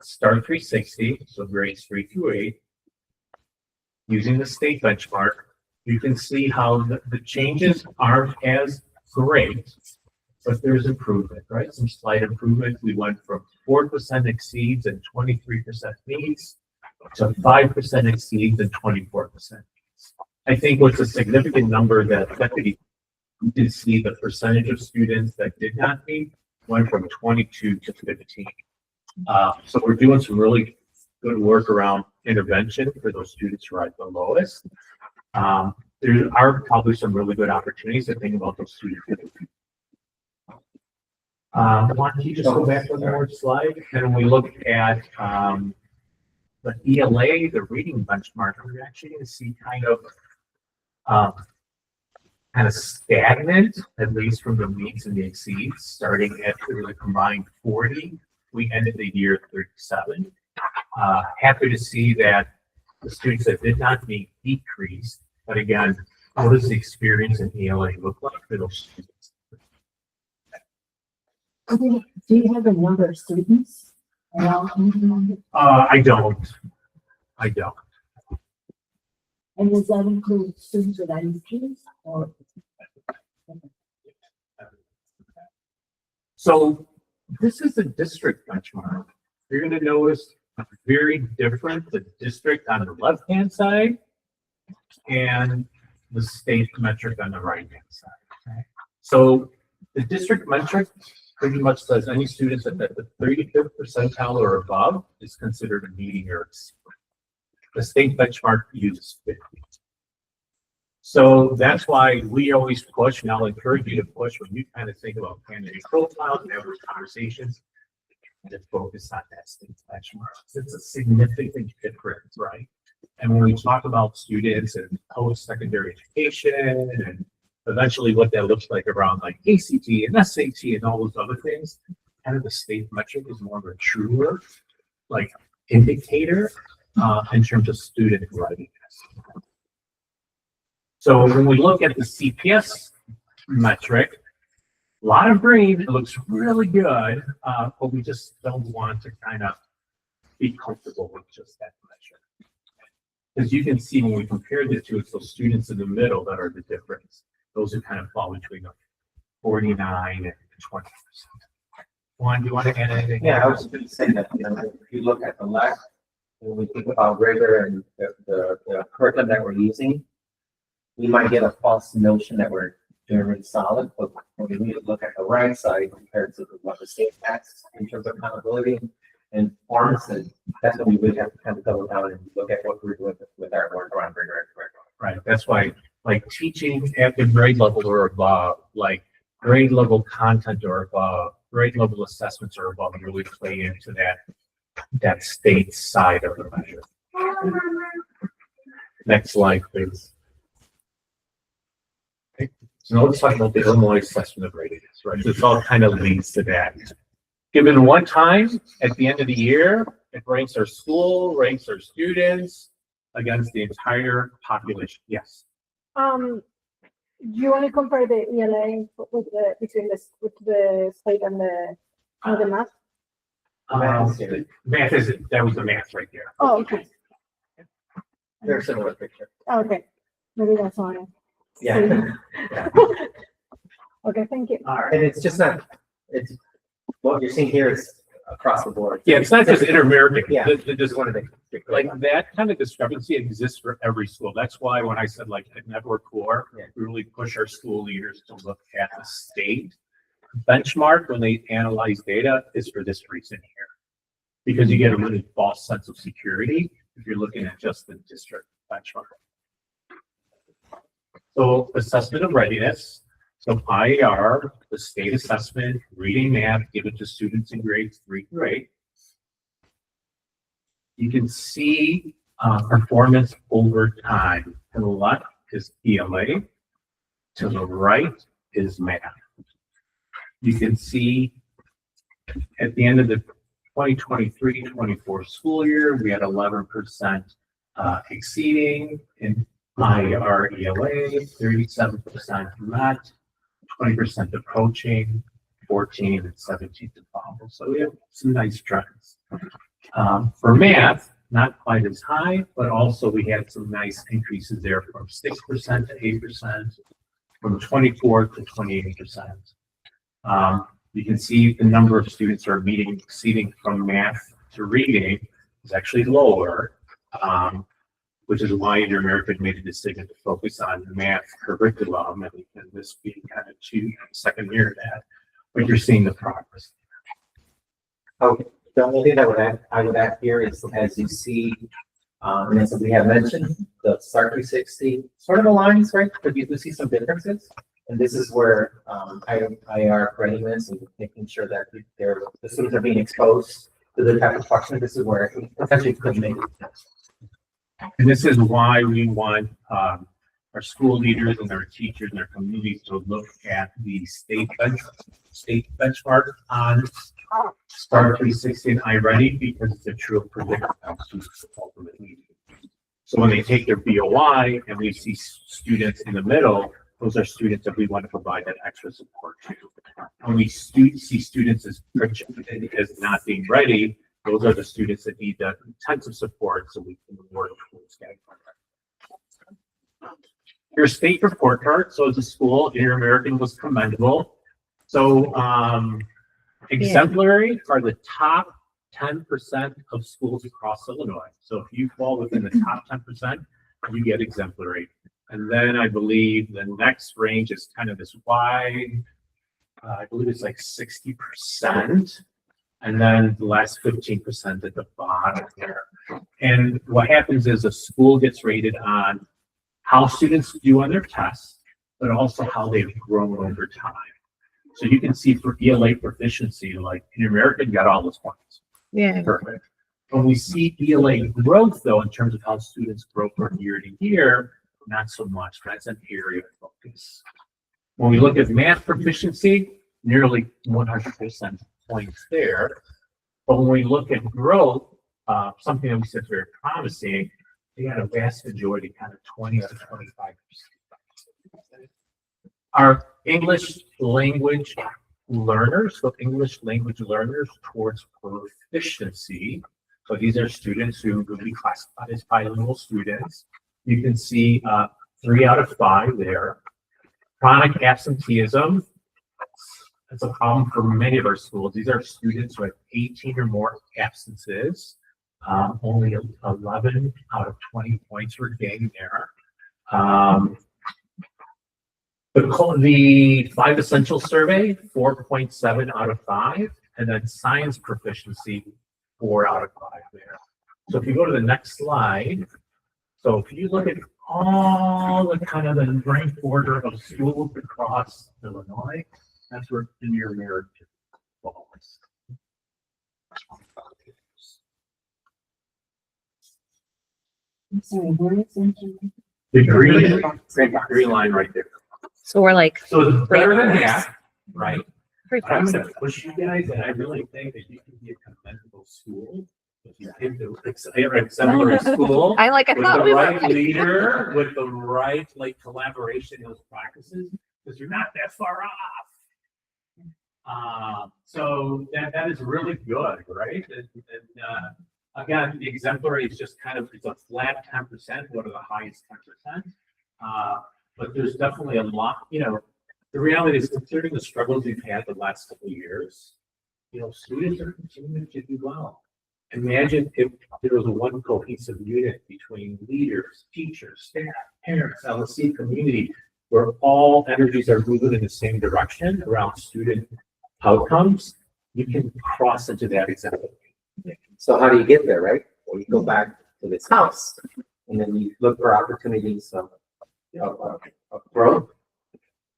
S9: STAR 360, so grades 3 through 8, using the state benchmark, you can see how the changes aren't as great, but there's improvement, right? Some slight improvement. We went from 4% exceeds and 23% meets to 5% exceeds and 24% meets. I think what's a significant number that Deputy did see the percentage of students that did not meet went from 22 to 15. So we're doing some really good work around intervention for those students who are at the lowest. There are probably some really good opportunities to think about those students. Why don't you just go back to one more slide? And when we look at the ELA, the reading benchmark, we're actually going to see kind of stagnant, at least from the meets and the exceeds, starting at the combined 40. We ended the year 37. Happy to see that the students that did not meet decreased, but again, what does the experience in ELA look like for those students?
S4: Do you have a number of students?
S9: I don't.
S4: And does that include students with IEPs or?
S9: So this is a district benchmark. You're going to notice very different, the district on the left-hand side and the state metric on the right-hand side. Okay? So the district metric pretty much says any students at the 35th percentile or above is considered a meeting or exceed. The state benchmark uses 50. So that's why we always push, and I'll encourage you to push when you kind of think about candidate profiles and have those conversations, to focus on that state benchmark. It's a significant difference, right? And when we talk about students and post-secondary education and eventually what that looks like around like ACT and SAT and all those other things, kind of the state metric is more of a truer like indicator in terms of student readiness. So when we look at the CPS metric, a lot of green, it looks really good, but we just don't want to kind of be comfortable with just that measure. As you can see, when we compare the two, it's those students in the middle that are the difference. Those who kind of fall between 49 and 20%. Juan, do you want to add anything?
S10: Yeah, I was going to say that, if you look at the left, when we think about rigor and the curriculum that we're using, we might get a false notion that we're doing really solid, but when we look at the right side compared to what the state asks in terms of accountability and performance, and that's when we would have to kind of double down and look at what we're doing with our work around rigor and curriculum.
S9: Right. That's why, like, teaching at the grade level or above, like grade level content or above, grade level assessments or above, really play into that state side of the measure. Next slide, please. Okay. So now let's talk about the Illinois assessment of readiness, right? This all kind of leads to that. Given one time at the end of the year, it ranks our school, ranks our students against the entire population. Yes.
S5: Do you want to compare the ELA with the state and the math?
S9: Math is, that was the math right there.
S5: Oh, okay.
S10: Very similar picture.
S5: Okay. Maybe that's on it.
S10: Yeah.
S5: Okay, thank you.
S10: All right. And it's just not, it's, what you're seeing here is across the board.
S9: Yeah, it's not just inter-American.
S10: Yeah.
S9: Just one of the, like, that kind of discrepancy exists for every school. That's why when I said, like, at Network 4, we really push our school leaders to look at the state benchmark when they analyze data is for this reason here. Because you get a really false sense of security if you're looking at just the district benchmark. So assessment of readiness. So IER, the state assessment, reading, math, given to students in grades 3 through 8. You can see performance over time. To the left is ELA. To the right is math. You can see at the end of the 2023-24 school year, we had 11% exceeding in IER ELA, 37% met, 20% approaching, 14 and 17 to follow. So we have some nice trends. For math, not quite as high, but also we had some nice increases there from 6% to 8%, from 24 to 28%. You can see the number of students who are exceeding from math to reading is actually lower, which is why Inter-American made a decision to focus on math curriculum, and this being kind of second year of that, but you're seeing the progress.
S10: Okay, the only thing that I would add here is, as you see, and as we have mentioned, the STAR 360 sort of aligns, right? But you do see some differences. And this is where IR readiness and making sure that the students are being exposed to the type of question. This is where it potentially could make it.
S9: And this is why we want our school leaders and our teachers and our communities to look at the state benchmark on STAR 360 and iReady, because it's a true predictor of students ultimately. So when they take their BOI and we see students in the middle, those are students that we want to provide that extra support to. When we see students as not being ready, those are the students that need the intensive support so we can work towards getting better. Your state report card. So as a school, Inter-American was commendable. So exemplary are the top 10% of schools across Illinois. So if you fall within the top 10%, you get exemplary. And then I believe the next range is kind of this wide, I believe it's like 60%. And then the last 15% at the bottom there. And what happens is a school gets rated on how students do on their tests, but also how they've grown over time. So you can see for ELA proficiency, like Inter-American got all those points.
S1: Yeah.
S9: Perfect. When we see ELA growth, though, in terms of how students grow from year to year, not so much. That's an area of focus. When we look at math proficiency, nearly 100% points there. But when we look at growth, something that we said is very promising, they had a vast majority, kind of 20 to 25%. Our English language learners, so English language learners towards proficiency. So these are students who will be classified as bilingual students. You can see 3 out of 5 there. Chronic absenteeism, that's a problem for many of our schools. These are students with 18 or more absences. Only 11 out of 20 points were gained there. The 5 essential survey, 4.7 out of 5. And then science proficiency, 4 out of 5 there. So if you go to the next slide, so if you look at all the kind of the rank order of schools across Illinois, that's where Inter-American falls.
S4: I'm sorry, where is it?
S9: The green line right there.
S1: So we're like,
S9: So it's better than half, right?
S1: pretty
S9: But I'm
S1: close.
S9: gonna push you guys, and I really think that you can be a commendable school. If you give the exemplary school.
S1: I like, I
S9: With
S1: thought
S9: the
S1: we were.
S9: right leader, with the right like collaboration in those practices, because you're not that far off. So that is really good, right? And again, the exemplary is just kind of, it's a flat 10%, one of the highest 10%. But there's definitely a lot, the reality is considering the struggles we've had the last couple of years, students are continuing to do well. Imagine if there was one cohesive unit between leaders, teachers, staff, parents, LSC community, where all energies are moving in the same direction around student outcomes, you can cross into that example.
S10: So how do you get there, right? Well, you go back to this house and then you look for opportunities of growth.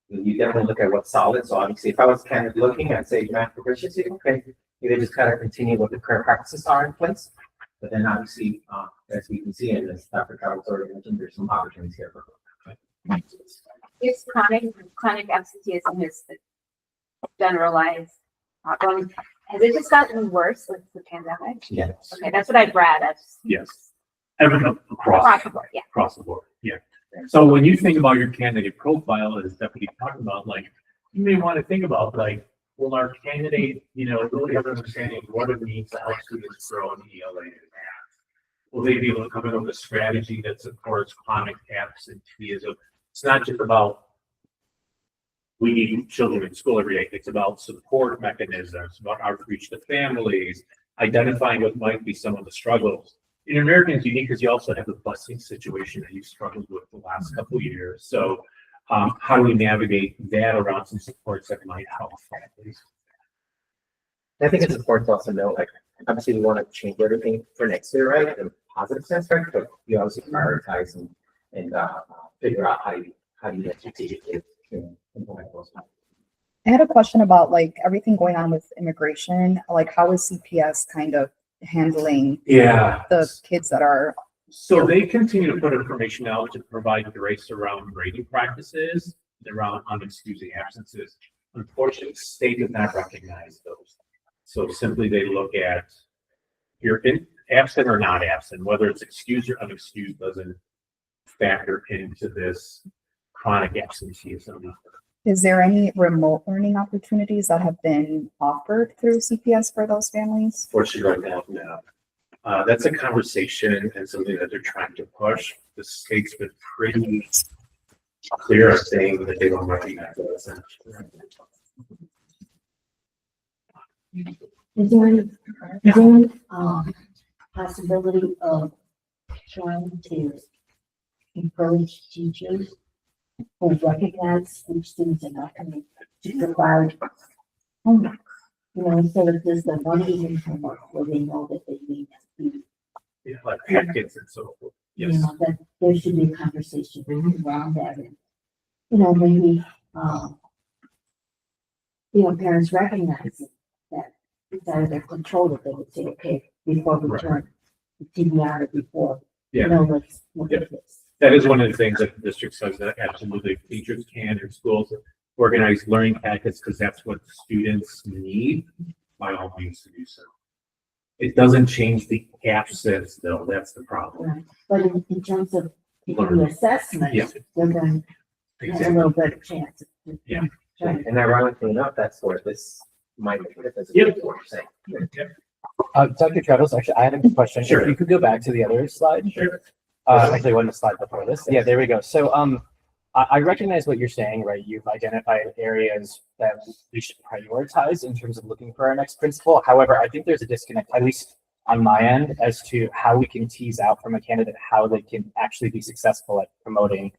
S10: You definitely look at what's solid. So obviously if I was kind of looking at say math proficiency, okay, you just kind of continue what the current practices are in place. But then obviously, as we can see, and as Dr. Carl's already mentioned, there's some opportunities here for growth.
S2: It's chronic absenteeism is the generalized problem. Has it just gotten worse with the pandemic?
S10: Yes.
S2: Okay, that's what I've read.
S9: Yes. Everything
S2: Across the board, yeah.
S9: across the board, yeah. So when you think about your candidate profile, as Deputy talked about, like, you may want to think about, like, will our candidate, really have an understanding of what it means to help students grow in ELA and math? Will they be able to come in with a strategy that supports chronic absenteeism? It's not just about we need children in school every day. It's about support mechanisms, about outreach to families, identifying what might be some of the struggles. Inter-American is unique because you also have the busing situation that you've struggled with the last couple of years. So how do we navigate that around some supports that might help families?
S10: I think it's important to also know, like, obviously we want to change everything for next year, right? In a positive sense, right? But you obviously prioritize and figure out how you get strategically to implement those.
S12: I had a question about like everything going on with immigration. Like, how is CPS kind of handling the kids that are?
S9: So they continue to put information out to provide grace around grading practices, around unexcused absences. Unfortunately, state does not recognize those. So simply they look at absent or not absent, whether it's excused or unexcused doesn't factor into this chronic absenteeism.
S12: Is there any remote learning opportunities that have been offered through CPS for those families?
S9: Fortunately, right now, no. That's a conversation and something that they're trying to push. The state's been pretty clear of saying that they don't recognize it as an
S4: Is there any possibility of trying to encourage teachers who recognize which students are not coming to provide homework? You know, instead of just the one evening homework where they know that they need to be,
S9: like packets and so forth.
S4: you
S9: Yes.
S4: know, that there should be a conversation around that. And, you know, maybe, you know, parents recognize that it's out of their control that they would say, okay, before we turn the TBR, before, you
S9: Yeah.
S4: know, let's look at this.
S9: That is one of the things that the district says that absolutely teachers can or schools organize learning packets because that's what students need, by all means to do so. It doesn't change the absence though, that's the problem.
S4: Right. But in terms of the assessment,
S9: Yeah.
S4: they're going to have a little better chance. Of
S9: Yeah.
S4: trying to-
S10: And ironically enough, that's where this might make a difference.
S9: Yep.
S10: What you're saying.
S11: Dr. Travis, actually, I had a question.
S9: Sure.
S11: If you could go back to the other slide.
S9: Sure.
S11: Actually, one slide before this. Yeah, there we go. So, I recognize what you're saying, right? You've identified areas that we should prioritize in terms of looking for our next principal. However, I think there's a disconnect, at least on my end, as to how we can tease out from a candidate how they can actually be successful at promoting,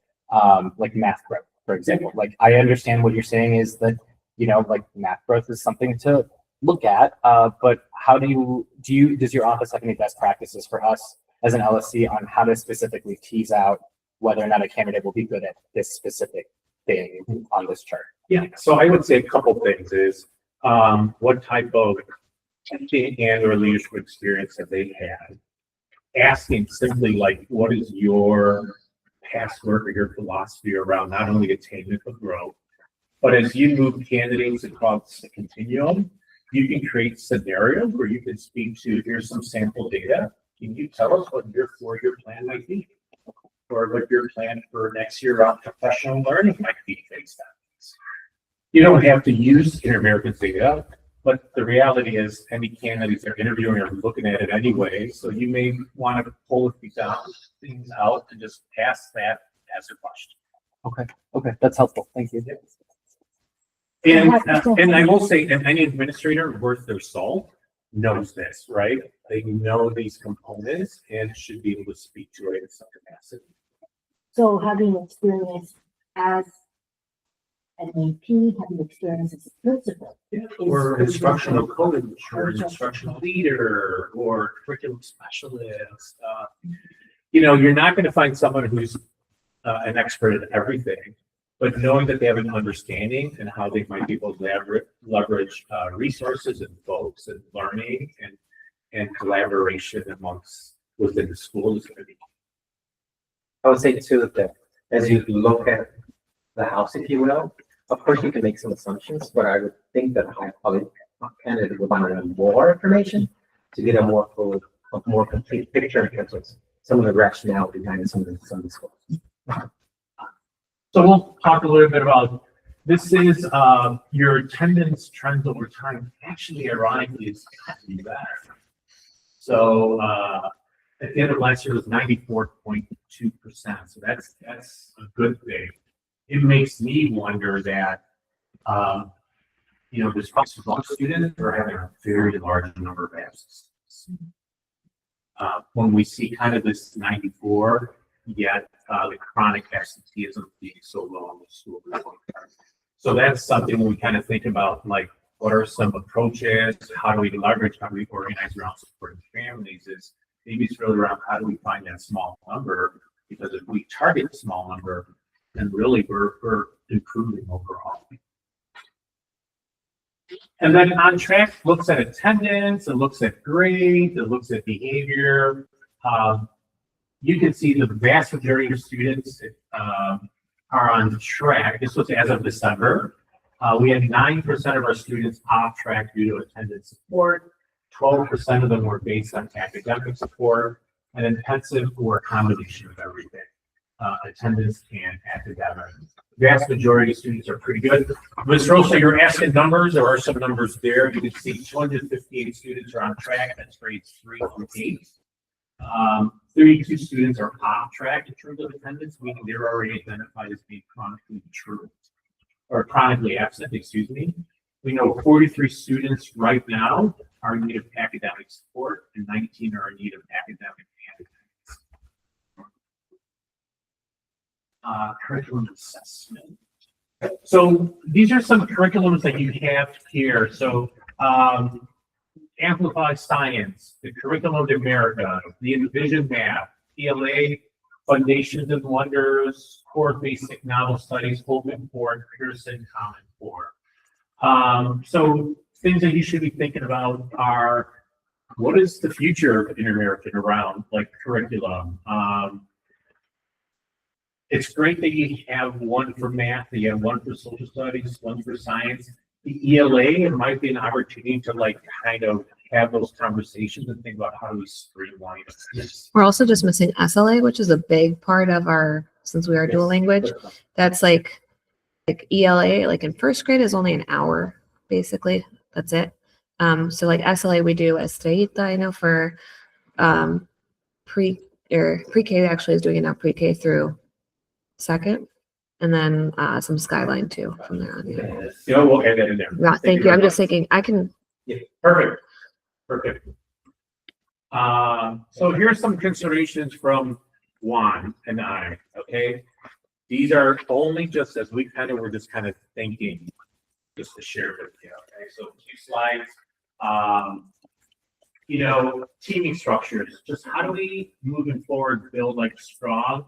S11: like math growth, for example. Like, I understand what you're saying is that, you know, like math growth is something to look at, but how does your office have any best practices for us as an LSC on how to specifically tease out whether or not a candidate will be good at this specific thing on this chart?
S9: Yeah, so I would say a couple things is, what type of teaching and or leadership experience have they had? Asking simply like, what is your past work or your philosophy around not only attainment but growth? But as you move candidates across the continuum, you can create scenarios where you can speak to, here's some sample data. Can you tell us what your 4-year plan might be? Or what your plan for next year on professional learning might be based on this? You don't have to use Inter-American's data, but the reality is any candidates they're interviewing are looking at it anyway. So you may want to pull things out and just ask that as a question.
S11: Okay, that's helpful. Thank you.
S9: And I will say, and any administrator worth their salt knows this, right? They know these components and should be able to speak to it in some capacity.
S4: So having experience as an AP, having experience as a principal.
S9: Or instructional coach, or instructional leader, or curriculum specialist. You know, you're not going to find someone who's an expert at everything, but knowing that they have an understanding and how they might be able to leverage resources and folks and learning and collaboration within the school is going to be.
S10: I would say too that as you look at the house, if you will, of course you can make some assumptions, but I would think that a candidate would want to know more information to get a more complete picture in terms of some of the rationale behind some of the schools.
S9: So we'll talk a little bit about, this is your attendance trends over time. Actually, ironically, it's gotten better. So at the end of last year, it was 94.2%. So that's a good thing. It makes me wonder that, you know, there's probably some students who are having a very large number of absences. When we see kind of this 94, yet the chronic absenteeism being so low in the school. So that's something we kind of think about, like, what are some approaches? How do we leverage, how do we organize around supporting families? Is maybe it's really around how do we find that small number? Because if we target a small number, then really we're improving overall. And then on track looks at attendance, it looks at grades, it looks at behavior. You can see the vast majority of students are on track. This was as of December. We had 9% of our students off track due to attendance support. 12% of them were based on academic support, and intensive were a combination of everything, attendance and academic. The vast majority of students are pretty good. Ms. Rosa, you're asking numbers. There are some numbers there. You can see 258 students are on track. That's grades 3 through 8. 32 students are off track in terms of attendance, meaning they're already identified as being chronically true or chronically absent, excuse me. We know 43 students right now are in need of academic support and 19 are in need of academic and curriculum assessment. So these are some curriculums that you have here. So Amplify Science, the Curriculum of America, the Envision Math, ELA, Foundations and Wonders, Core Basic Novel Studies, Open Core, Pearson Common Core. So things that you should be thinking about are, what is the future of Inter-American around like curriculum? It's great that you have one for math, that you have one for social studies, one for science. The ELA, it might be an opportunity to like kind of have those conversations and think about how do we streamline this.
S13: We're also just missing SLA, which is a big part of our, since we are dual language, that's like ELA, like in first grade is only an hour, basically. That's it. So like SLA we do as state, I know for pre-K actually is doing it now, pre-K through second. And then some Skyline too from there on.
S9: Yeah, we'll add that in there.
S13: Yeah, thank you. I'm just thinking I can.
S9: Yeah, perfect. Perfect. So here's some considerations from Juan and I, okay? These are only just as we kind of were just kind of thinking, just to share with you, okay? So 2 slides. You know, teaming structures, just how do we moving forward build like a strong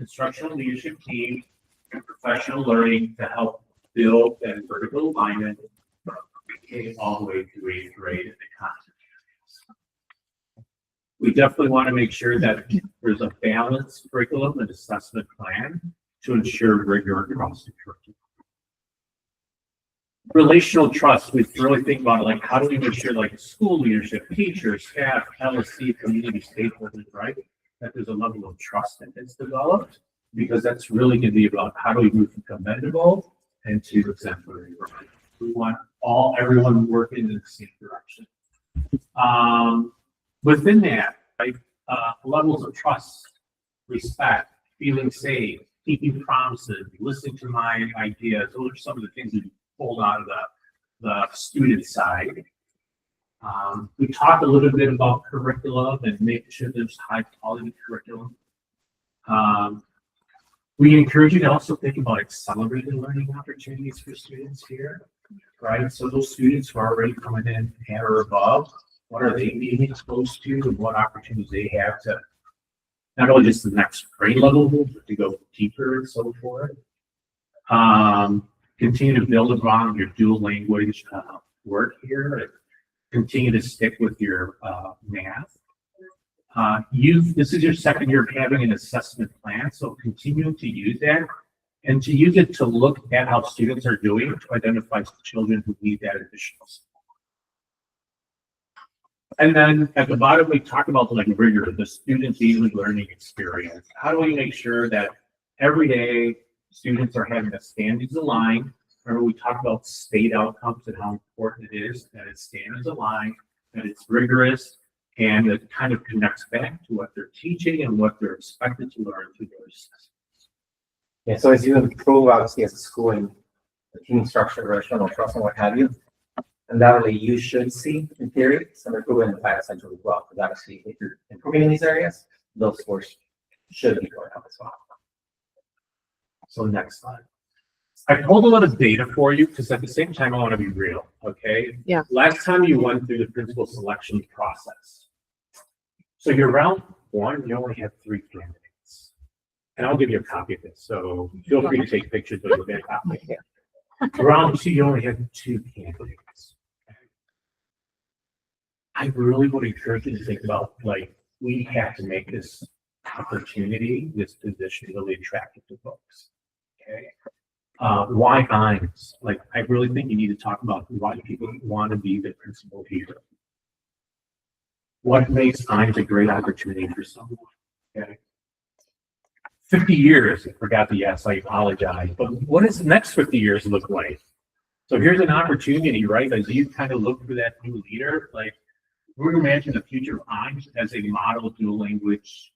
S9: instructional leadership team and professional learning to help build that vertical alignment from pre-K all the way through 8th grade in the content areas. We definitely want to make sure that there's a balanced curriculum and assessment plan to ensure rigor across the curriculum. Relational trust, we really think about like how do we make sure like school leadership, teachers, staff, LSC, community stakeholders, right? That there's a level of trust that is developed, because that's really going to be about how do we move from commendable and to exemplary. Right? We want everyone working in the same direction. Within that, right, levels of trust, respect, feeling safe, keeping promises, listening to my ideas. Those are some of the things we pulled out of the student side. We talked a little bit about curriculum and making sure there's high quality curriculum. We encourage you to also think about accelerated learning opportunities for students here, right? So those students who are already coming in at or above, what are they being exposed to and what opportunities they have to not only just the next grade level, but to go deeper and so forth. Continue to build upon your dual language work here and continue to stick with your math. This is your second year of having an assessment plan, so continue to use that and to use it to look at how students are doing to identify children who need that additional support. And then at the bottom, we talk about like rigor, the student daily learning experience. How do we make sure that every day students are having the standards aligned? Remember, we talked about state outcomes and how important it is that it's standards aligned, that it's rigorous, and it kind of connects back to what they're teaching and what they're expected to learn through their assessments.
S10: Yeah, so as you improve, obviously, as a school and the team structure, relational trust, and what have you, undoubtedly you should see, in theory, some improvement in the class essentially as well. Because obviously, if you're improving in these areas, those scores should be going up as well.
S9: So next slide. I pulled a lot of data for you because at the same time, I want to be real, okay?
S13: Yeah.
S9: Last time you went through the principal selection process. So your round 1, you only had 3 candidates. And I'll give you a copy of this, so feel free to take pictures of your copy. Round 2, you only had 2 candidates. I really would encourage you to think about, like, we have to make this opportunity, this position really attractive to folks, okay? Why IMES? Like, I really think you need to talk about why people want to be the principal here. what makes times a great opportunity for someone? Okay. 50 years, I forgot the yes, I apologize. But what does the next 50 years look like? So here's an opportunity, right? As you kind of look for that new leader, like we're imagining the future of Times as a model dual language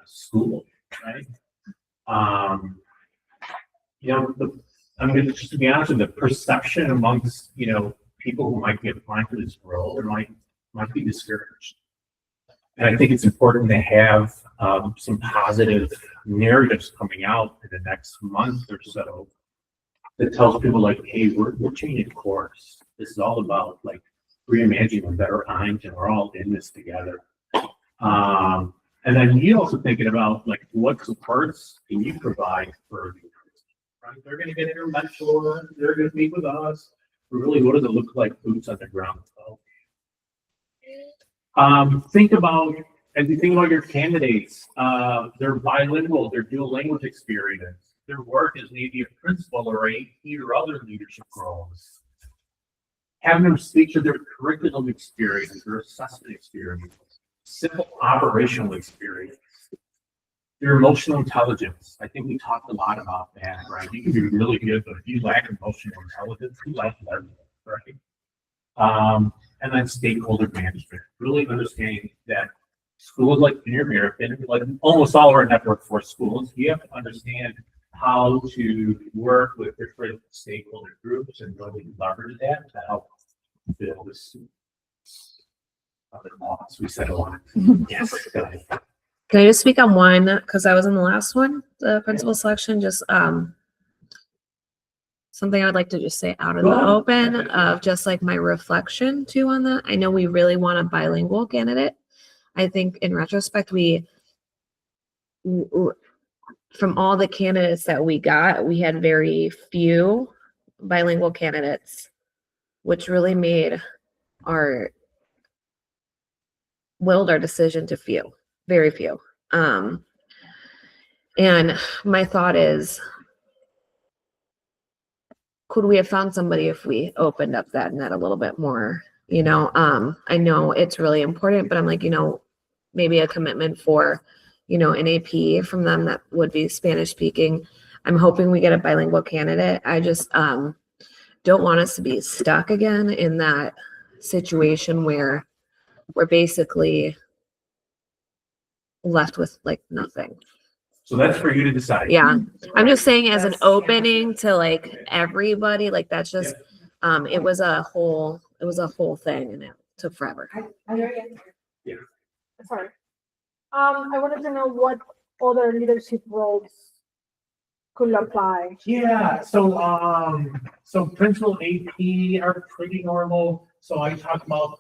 S9: school, right? I'm going to just to be honest with you, the perception amongst people who might be applying for this role or might be discouraged. And I think it's important to have some positive narratives coming out in the next month or so that tells people like, hey, we're changing course. This is all about like reimagining a better Times, and we're all in this together. And then you also thinking about like what supports can you provide for the right? They're going to get their mentor. They're going to meet with us. But really, what does it look like? Boots on the ground. Think about as you think about your candidates. They're bilingual. They're dual language experience. Their work is maybe a principal or a or other leadership roles. Having them speak to their curriculum experience, their assessment experience, simple operational experience, their emotional intelligence. I think we talked a lot about that, right? You can be really good, but if you lack emotional intelligence, you lack learning, right? And then stakeholder management, really understanding that schools like Junior American, like almost all of our network for schools, you have to understand how to work with different stakeholder groups and really leverage that to help build this. Other laws, we said a lot. Yes. Go ahead.
S13: Can I just speak on one, because I was in the last one, the principal selection, just something I'd like to just say out in the open of just like my reflection too on that. I know we really want a bilingual candidate. I think in retrospect, from all the candidates that we got, we had very few bilingual candidates, which really willed our decision to few, very few. And my thought is, could we have found somebody if we opened up that net a little bit more? I know it's really important, but I'm like, maybe a commitment for, an AP from them that would be Spanish speaking. I'm hoping we get a bilingual candidate. I just don't want us to be stuck again in that situation where we're basically left with like nothing.
S9: So that's for you to decide.
S13: Yeah. I'm just saying as an opening to like everybody, like that's just, it was a whole thing and it took forever.
S9: Yeah.
S5: Sorry. I wanted to know what other leadership roles could apply.
S9: Yeah. So principal AP are pretty normal. So I talk about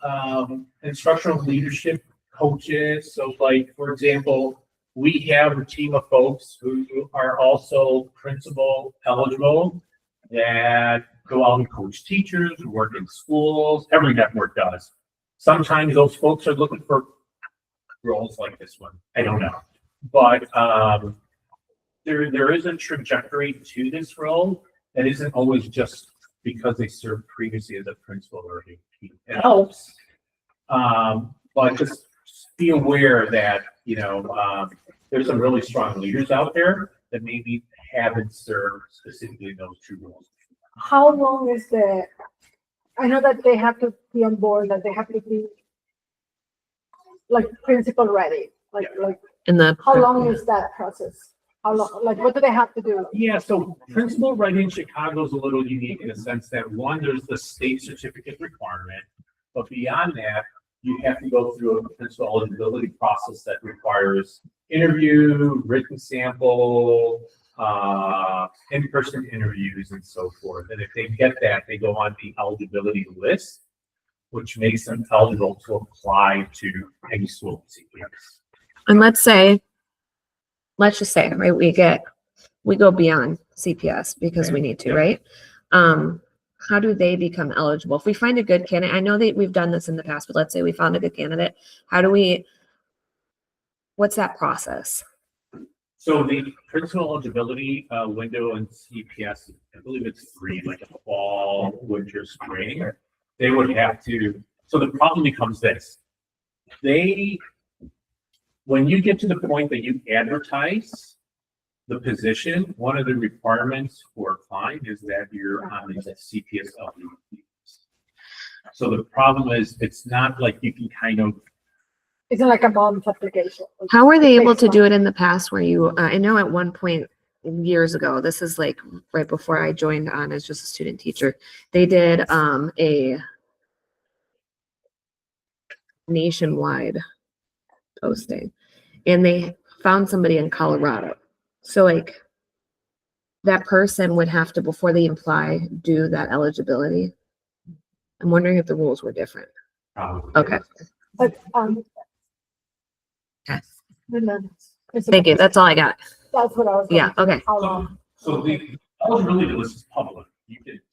S9: instructional leadership coaches. So like, for example, we have a team of folks who are also principal eligible that go out and coach teachers, work in schools. Every network does. Sometimes those folks are looking for roles like this one. I don't know. But there is a trajectory to this role that isn't always just because they served previously as a principal or AP. It helps. But just be aware that, there's some really strong leaders out there that maybe haven't served specifically those two roles.
S5: How long is I know that they have to be on board, that they have to be like principal ready, how long is that process? How long, what do they have to do?
S9: Yeah, so principal ready in Chicago is a little unique in the sense that one, there's the state certificate requirement, but beyond that, you have to go through a principal eligibility process that requires interview, written sample, in-person interviews, and so forth. And if they get that, they go on the eligibility list, which makes them eligible to apply to any school CPS.
S13: And let's just say, right, we go beyond CPS because we need to, right? How do they become eligible? If we find a good candidate, I know that we've done this in the past, but let's say we found a good candidate. What's that process?
S9: So the principal eligibility window in CPS, I believe it's 3, like a fall, winter, spring. They would have to, so the problem becomes this. when you get to the point that you advertise the position, one of the requirements for applying is that you're on the CPSW. So the problem is, it's not like you can kind of.
S14: It's like a mom's application.
S13: How were they able to do it in the past where you, I know at one point years ago, this is like right before I joined on as just a student teacher, they did a nationwide posting and they found somebody in Colorado. So like that person would have to, before they apply, do that eligibility. I'm wondering if the rules were different. Okay.
S14: But,
S13: Okay.
S14: it's
S13: Thank you. That's all I got.
S14: That's what I was.
S13: Yeah,
S14: going to-
S13: okay.
S14: How long?
S9: So the eligibility list is public.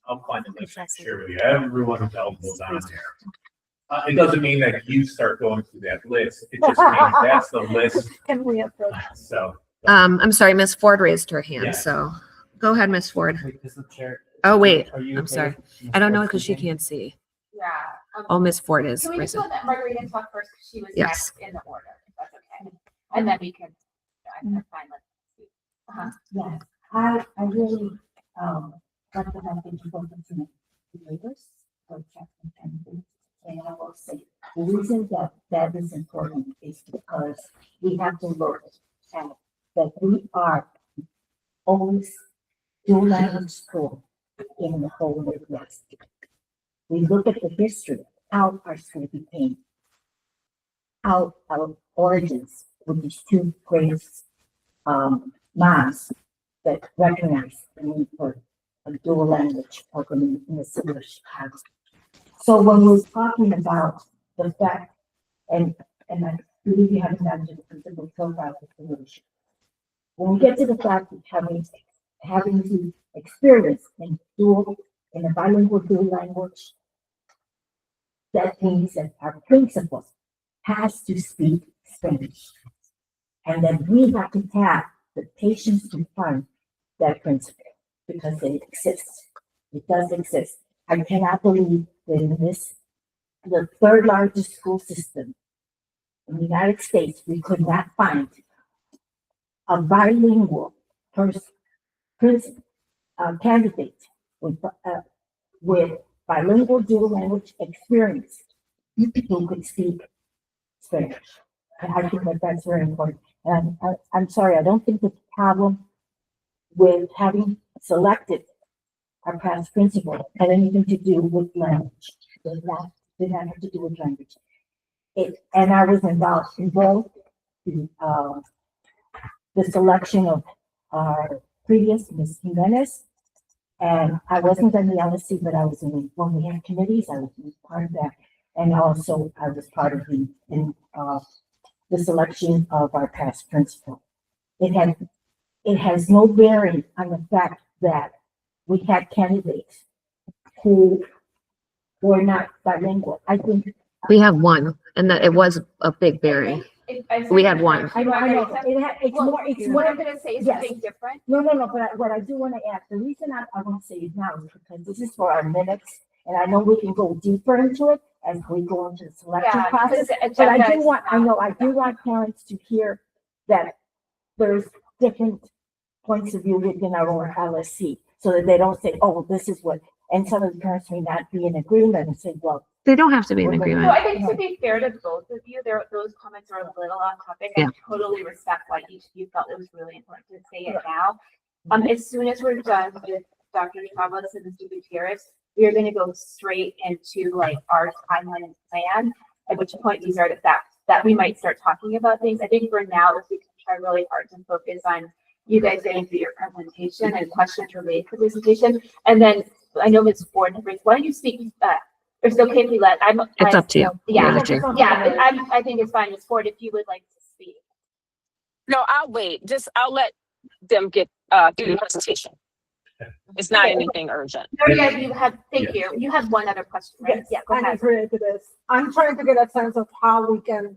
S9: I'll find the list and share with you. Everyone who's eligible is on there. It doesn't mean that you start going through that list. It just means that's the list.
S14: Can we approach?
S9: So.
S13: I'm sorry, Miss Ford raised her hand,
S9: Yeah.
S13: so go ahead, Miss Ford.
S11: Wait, is the chair?
S13: Oh, wait,
S11: Are you
S13: I'm
S11: okay
S13: sorry.
S11: with Ms.
S13: I don't know
S11: Ford
S13: because she
S11: speaking?
S13: can't see.
S2: Yeah.
S13: Oh, Miss Ford is.
S2: Can we just
S13: raising-
S2: go that Margarita talk first, because she was
S13: Yes.
S2: next in the order, if that's okay? And then we can, I'm fine with. Uh-huh.
S4: Yeah, I really, got the message from the leaders, for chapter 10. And I will say, the reason that that is important is because we have to look at that we are always dual language school in the whole Midwest. We look at the history, how our school became, how our origins with these two great moms that recognize the need for a dual language program in the city of Chicago. So when we're talking about the fact, and I believe you haven't done the principal profile of the solution. When we get to the fact of having to experience in a bilingual dual language, that means that our principal has to speak Spanish. And then we have to have the patience to find that principle because it exists. It does exist. I cannot believe that in the third largest school system in the United States, we could not find a bilingual candidate with bilingual dual language experience who could speak Spanish. And I think that that's very important. And I'm sorry, I don't think the problem with having selected our past principal had anything to do with language. Did not have to do with language. And I was involved in both the selection of our previous Ms. Jimenez. And I wasn't in the LSC, but I was in when we had committees, I was part of that. And also I was part of the selection of our past principal. It has no bearing on the fact that we had candidates who were not bilingual. I think
S13: We have one, and that it was a big bearing. We had one.
S4: I know. It's
S2: Well,
S4: more, it's
S2: what
S4: more.
S2: I'm gonna say is
S4: Yes.
S2: something different.
S4: No, but what I do want to add, the reason I want to say it now is because this is for our minutes, and I know we can go deeper into it as we go into the selection
S2: Yeah,
S4: process.
S2: because the
S4: But I
S2: agenda
S4: do
S2: is
S4: want, I
S2: not-
S4: know, I do want parents to hear that there's different points of view within our own LSC, so that they don't say, oh, this is what, and some of the parents may not be in agreement and say, well.
S13: They don't have to be in
S4: we're gonna-
S13: agreement.
S2: No, I think to be fair to both of you, those comments are a little off topic. I
S13: Yeah.
S2: totally respect why each of you felt it was really important to say it now. As soon as we're done with Dr. Chavez and Mr. Gutierrez, we are gonna go straight into like our timeline and plan, at which point these are the facts that we might start talking about things. I think for now, if we can try really hard to focus on you guys getting through your presentation and questions related to the presentation. And then I know Ms. Ford, why don't you speak, if it's okay if we let,
S13: It's up to you.
S2: Yeah,
S13: You're the chair.
S2: yeah, I think it's fine, Ms. Ford, if you would like to speak.
S15: No, I'll wait. I'll let them get through the presentation. It's not
S2: Okay.
S15: anything urgent.
S2: Maria, thank you. You have one other question, right?
S14: Yes,
S2: Yeah, go
S14: and
S2: ahead.
S14: it's related to this. I'm trying to get a sense of how we can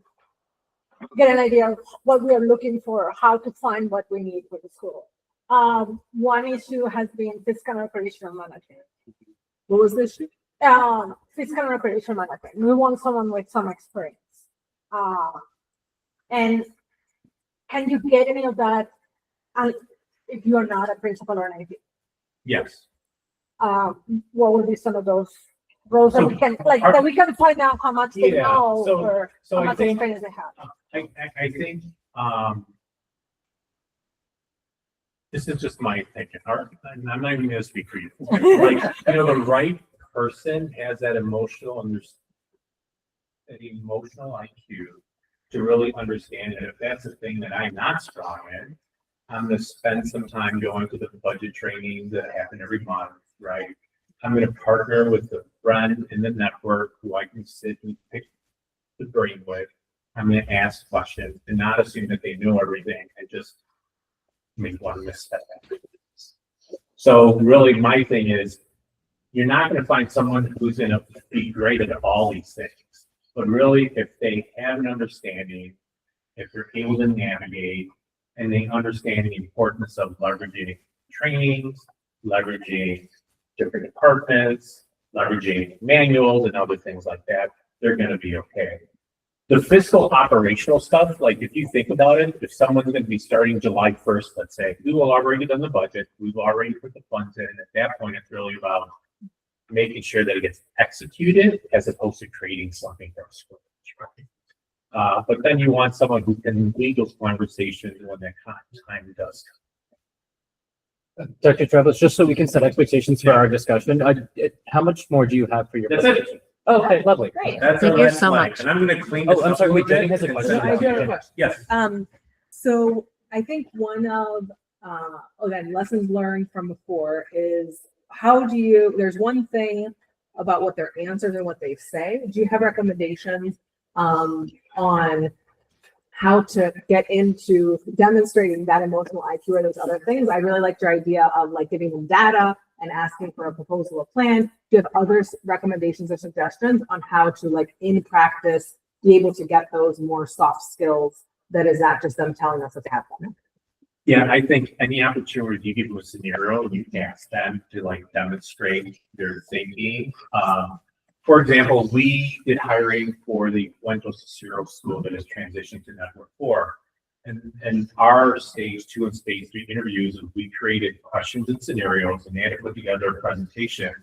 S14: get an idea of what we are looking for, how to find what we need for the school. One issue has been fiscal and operational management.
S3: What was the issue?
S14: Fiscal and operational management. We want someone with some experience. And can you get any of that if you're not a principal or an AP?
S9: Yes.
S14: What would be some of those roles that we can, like, that we can find out how much they
S9: Yeah,
S14: know
S9: so-
S14: or
S9: so
S14: how
S9: I
S14: much
S9: think-
S14: experience they have?
S9: I think, this is just my opinion. I'm not even gonna speak for you. Like, the right person has that emotional IQ to really understand it. If that's a thing that I'm not strong in, I'm gonna spend some time going to the budget trainings that happen every month, right? I'm gonna partner with a friend in the network who I can sit and pick the brain with. I'm gonna ask questions and not assume that they know everything and just make one misstep. So really, my thing is, you're not gonna find someone who's gonna be great at all these things. But really, if they have an understanding, if they're able to navigate, and they understand the importance of leveraging trainings, leveraging different departments, leveraging manuals and other things like that, they're gonna be okay. The fiscal operational stuff, like if you think about it, if someone's gonna be starting July 1st, let's say, we will already done the budget, we've already put the funds in, at that point, it's really about making sure that it gets executed as opposed to creating something from scratch. But then you want someone who can lead those conversations when that time does come.
S11: Dr. Travis, just so we can set expectations for our discussion, how much more do you have for your
S9: That's it.
S11: presentation? Oh, okay, lovely.
S2: Great.
S9: That's
S13: Thank
S9: our
S13: you
S9: last
S13: so
S9: slide,
S13: much.
S9: and I'm gonna clean
S11: Oh,
S9: this
S11: I'm
S9: up
S11: sorry,
S9: a
S11: wait,
S9: little
S11: Jenny
S9: bit.
S11: has a question.
S3: So I do have a
S11: Okay.
S3: question.
S9: Yes.
S3: So I think one of, again, lessons learned from before is there's one thing about what their answers and what they say. Do you have recommendations, on how to get into demonstrating that emotional IQ or those other things? I really liked your idea of like giving them data and asking for a proposal or plan. Do you have other recommendations or suggestions on how to, like, in practice, be able to get those more soft skills that is not just them telling us what to have them?
S9: Yeah, I think any opportunity you give them a scenario, you ask them to like demonstrate their thinking. For example, we did hiring for the Fuentes Cicero school that has transitioned to Network 4. And our stage 2 and stage 3 interviews, we created questions and scenarios, and they had to put together a presentation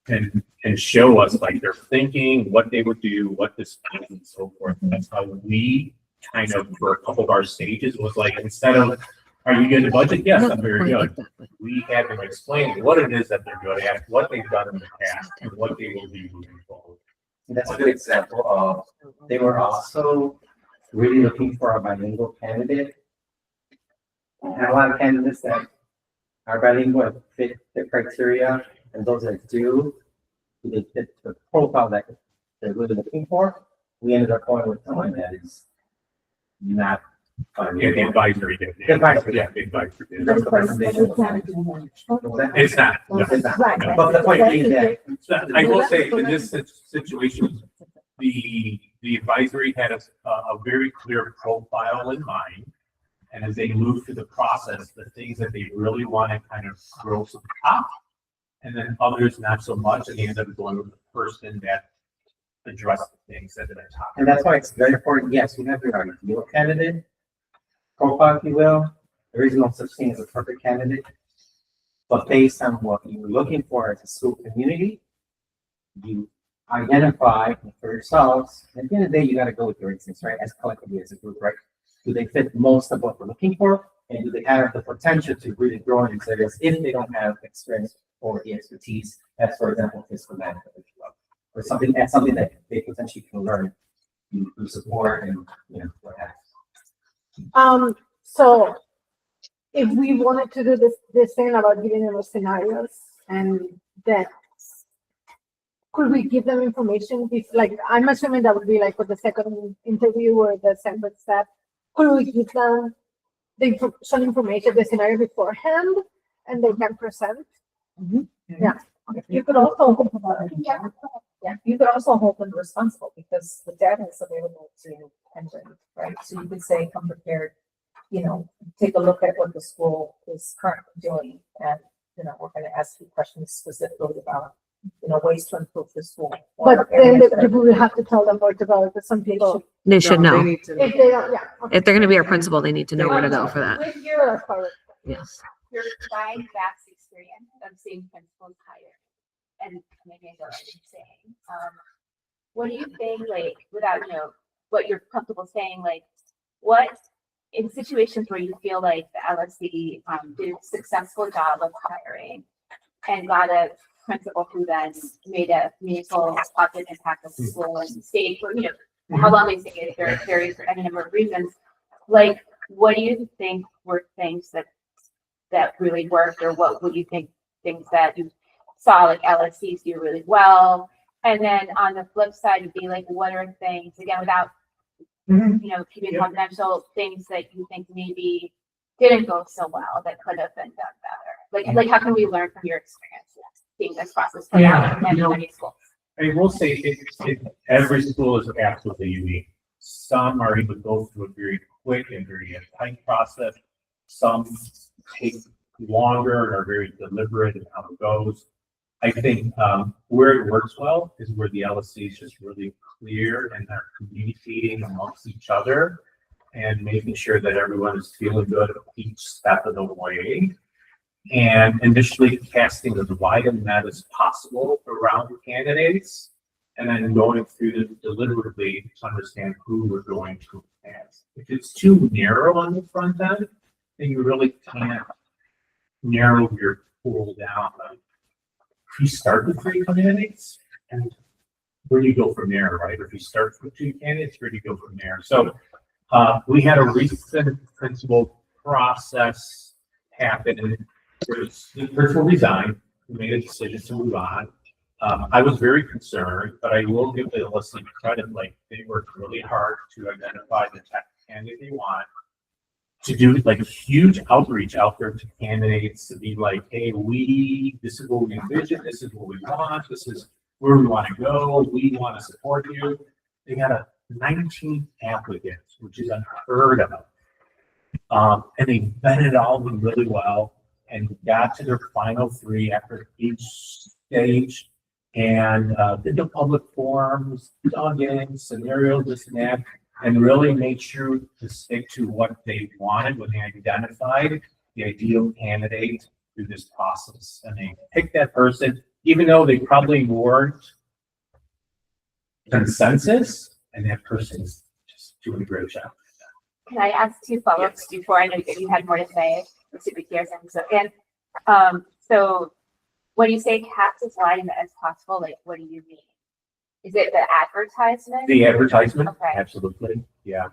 S9: and show us like their thinking, what they would do, what this means, and so forth. And that's how we kind of, for a couple of our stages, was like, instead of, are you good at budget? Yes, I'm very good. We had them explain what it is that they're good at, what they've done in the past, and what they will do moving forward.
S10: That's a good example of, they were also really looking for a bilingual candidate. We have a lot of candidates that are bilingual and fit the criteria, and those that do, they fit the profile that they're really looking for. We ended up going with someone that is not.
S9: Yeah, the advisory did.
S10: The advisory.
S9: Yeah, the advisory did.
S10: That's the recommendation.
S9: It's not. No.
S10: It's not.
S14: Right.
S10: But the point being that,
S9: I will say, in this situation, the advisory had a very clear profile in mind. And as they move through the process, the things that they really want to kind of grow some top, and then others not so much, and they end up going with the person that addressed the things that are top.
S10: and that's why it's very important. Yes, we have your ideal candidate profile, if you will. There is no such thing as a perfect candidate. But based on what you're looking for as a school community, you identify for yourselves. At the end of the day, you got to go with your instincts, right? As collectively, as a group, right? Do they fit most of what we're looking for? And do they have the potential to really grow in these areas if they don't have experience or the expertise, as for example, fiscal management, or something that they potentially can learn through support and, what have you.
S14: So if we wanted to do this thing about giving them scenarios, and then could we give them information? Like, I'm assuming that would be like for the second interview or the second step. Could we give them some information, the scenario beforehand, and they can present? Yeah.
S4: You could also hold them, you could also hold them responsible because the data is available to enter, right? So you could say, come prepared, take a look at what the school is currently doing, and we're going to ask you questions specifically about, ways to improve the school.
S14: But then we will have to tell them where to go, because some people,
S13: They should
S3: No,
S13: know.
S3: They need to know.
S14: if they don't, yeah. okay.
S13: If they're gonna be our principal, they need to know where to go for that.
S2: With your,
S14: That's part of it.
S13: Yes.
S2: your combined vast experience of seeing principals hire, and maybe I know what I'm saying, what do you think, like, without, what you're comfortable saying, like, what, in situations where you feel like the LSC did a successful job of hiring and got a principal who then made a meaningful positive impact on the school and stayed for, how long they stayed, there varies for any number of reasons. Like, what do you think were things that really worked, or what would you think things that you saw like LSCs do really well? And then on the flip side would be like, what are things, again, without keeping confidential, things that you think maybe didn't go so well that could have been done better? Like how can we learn from your experience seeing this process play out in many schools?
S9: I will say every school is absolutely unique. Some are able to go through a very quick and very tight process. Some take longer and are very deliberate in how it goes. I think where it works well is where the LSC is just really clear and they're communicating amongst each other and making sure that everyone is feeling good each step of the way. And initially casting as wide a net as possible around the candidates, and then going through them deliberately to understand who we're going to ask. If it's too narrow on the front end, then you really can't narrow your pool down. If you start with 3 candidates, and where do you go from there, right? If you start with 2 candidates, where do you go from there? So we had a recent principal process happen where the principal resigned, who made a decision to move on. I was very concerned, but I will give the LSC credit, like they worked really hard to identify the type of candidate they want, to do like a huge outreach out there to candidates to be like, hey, this is what we envision, this is what we want, this is where we want to go, we want to support you. They got 19 applicants, which is unheard of. And they vetted all of them really well and got to their final 3 after each stage, and did the public forums, dug in, scenarios, this and that, and really made sure to stick to what they wanted when they identified the ideal candidate through this process. And they picked that person, even though they probably weren't consensus, and that person is just doing a great job.
S2: Can I ask 2 follow-ups before? I know that you had more to say. I'm super curious. So when you say cast as wide as possible, like what do you mean? Is it the advertisement?
S9: The advertisement,
S2: Okay.
S9: absolutely, yeah.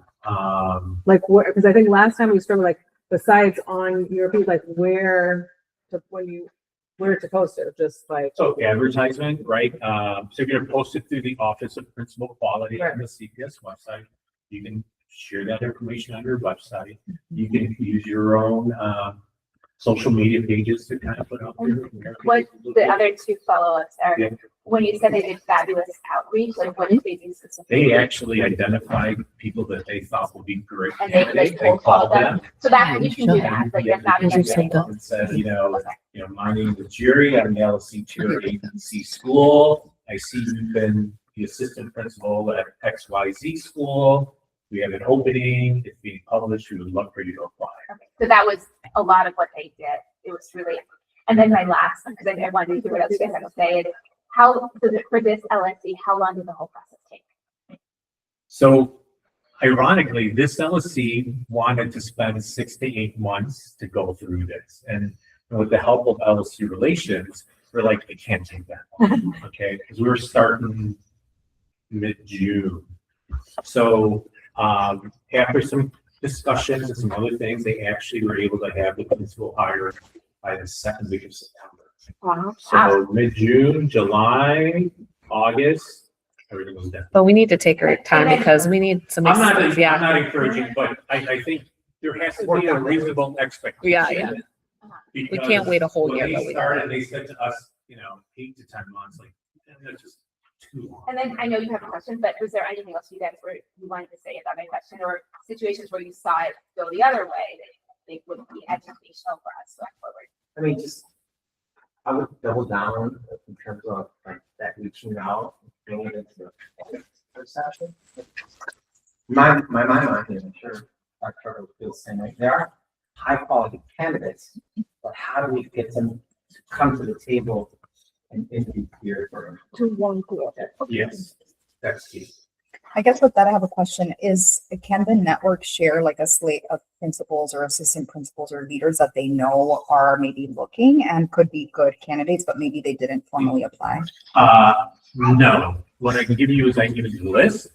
S3: Like where, because I think last time we started like, besides on your page, like where to post it, just like.
S9: So advertisement, right? So you're gonna post it through the Office of Principal Quality on the CPS website. You can share that information on your website. You can use your own social media pages to kind of put out there.
S2: What the other 2 follow-ups are,
S9: Yeah.
S2: when you said they did fabulous outreach, like what did they do specifically?
S9: They actually identified people that they thought would be great
S2: And they
S9: candidates.
S2: cold called them. So that you can do that, like that's not.
S9: And said, my name is Jerry, I'm the LSC Tier ABC school. I see you've been the assistant principal at XYZ school. We have an opening, it's being published, we would love for you to apply.
S2: Okay. So that was a lot of what they did. It was really, and then my last, because I wanted to hear what else you guys have to say, is for this LSC, how long did the whole process take?
S9: So ironically, this LSC wanted to spend 6 to 8 months to go through this. And with the help of LSC relations, we're like, it can't take that long, okay? Because we were starting mid-June. So after some discussions and some other things, they actually were able to have the principal hire by the 2nd week of September.
S14: Wow.
S9: So mid-June, July, August, everything was done.
S13: But we need to take our time because we need some.
S9: I'm not encouraging, but I think there has to be a reasonable expectation.
S13: Yeah. We can't wait a whole year.
S9: When
S13: But
S9: they
S13: we
S9: started, they said to us, 8 to 10 months, like, that's just too long.
S2: And then I know you have a question, but was there anything else you guys you wanted to say about my question, or situations where you saw it go the other way that you think would be educational for us going forward?
S10: I mean, just I would double down in terms of like that reaching out, bringing it into the session. My mind is, I'm sure Dr. Trevor would feel the same way. There are high quality candidates, but how do we get them to come to the table and interview here for?
S14: To one group.
S9: Yes, that's key.
S12: I guess with that, I have a question is, can the network share like a slate of principals or assistant principals or leaders that they know are maybe looking and could be good candidates, but maybe they didn't formally apply?
S9: No, what I can give you is I can give you the list,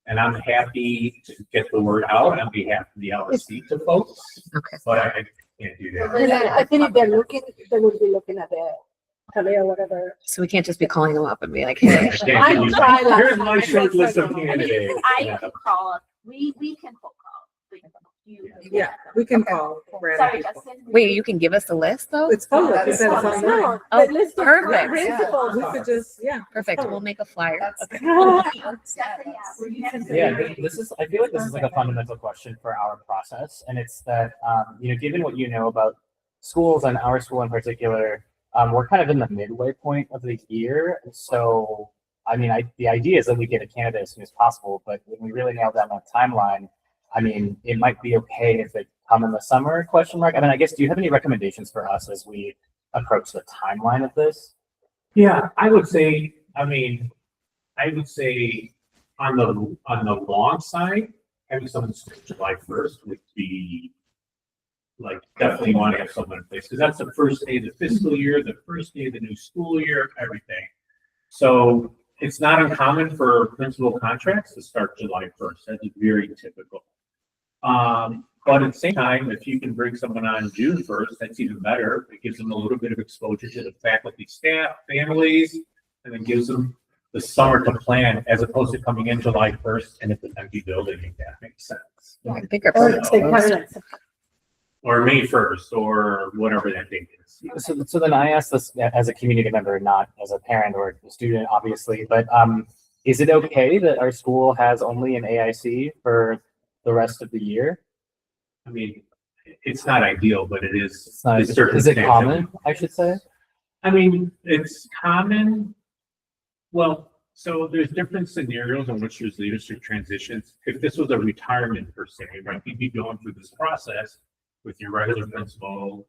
S9: and I'm happy to get the word out on behalf of the LSC to folks.
S13: Okay.
S9: But I can't do that.
S14: And I think if they're looking, they would be looking at the tele or whatever.
S13: So we can't just be calling them up and be like, hey.
S14: I tried last
S9: Here's my
S14: time.
S9: short list of candidates.
S2: I
S9: Yeah.
S2: can call, we can phone call.
S3: Yeah, we can call random
S2: Sorry,
S3: people.
S2: Justin.
S13: Wait, you can give us the list though?
S3: It's public. It's
S14: No,
S3: online.
S13: Oh,
S14: the list of
S13: perfect.
S14: principals.
S3: We could just, yeah.
S13: Perfect. We'll make a flyer. Okay.
S11: Yeah, this is, I feel like this is like a fundamental question for our process. And it's that, given what you know about schools and our school in particular, we're kind of in the midway point of the year. So, the idea is that we get a candidate as soon as possible, but when we really nail down that timeline, it might be okay if they come in the summer, ? I guess, do you have any recommendations for us as we approach the timeline of this?
S9: Yeah, I would say on the long side, having someone start July 1st would be like, definitely want to have someone in place, because that's the first day of the fiscal year, the first day of the new school year, everything. So it's not uncommon for principal contracts to start July 1st. That's very typical. But at the same time, if you can bring someone on June 1st, that's even better. It gives them a little bit of exposure to the faculty, staff, families, and then gives them the summer to plan, as opposed to coming in July 1st and it's an empty building, if that makes sense.
S13: Bigger
S14: Or
S13: projects.
S14: take part
S9: Or May 1st, or whatever that date is.
S11: So then I ask this as a community member, not as a parent or a student, obviously, but is it okay that our school has only an AIC for the rest of the year?
S9: It's not ideal, but it is.
S11: It's not, is it common, I should say?
S9: It's common. Well, so there's different scenarios in which there's leadership transitions. If this was a retirement per se, right, you'd be going through this process with your regular principal.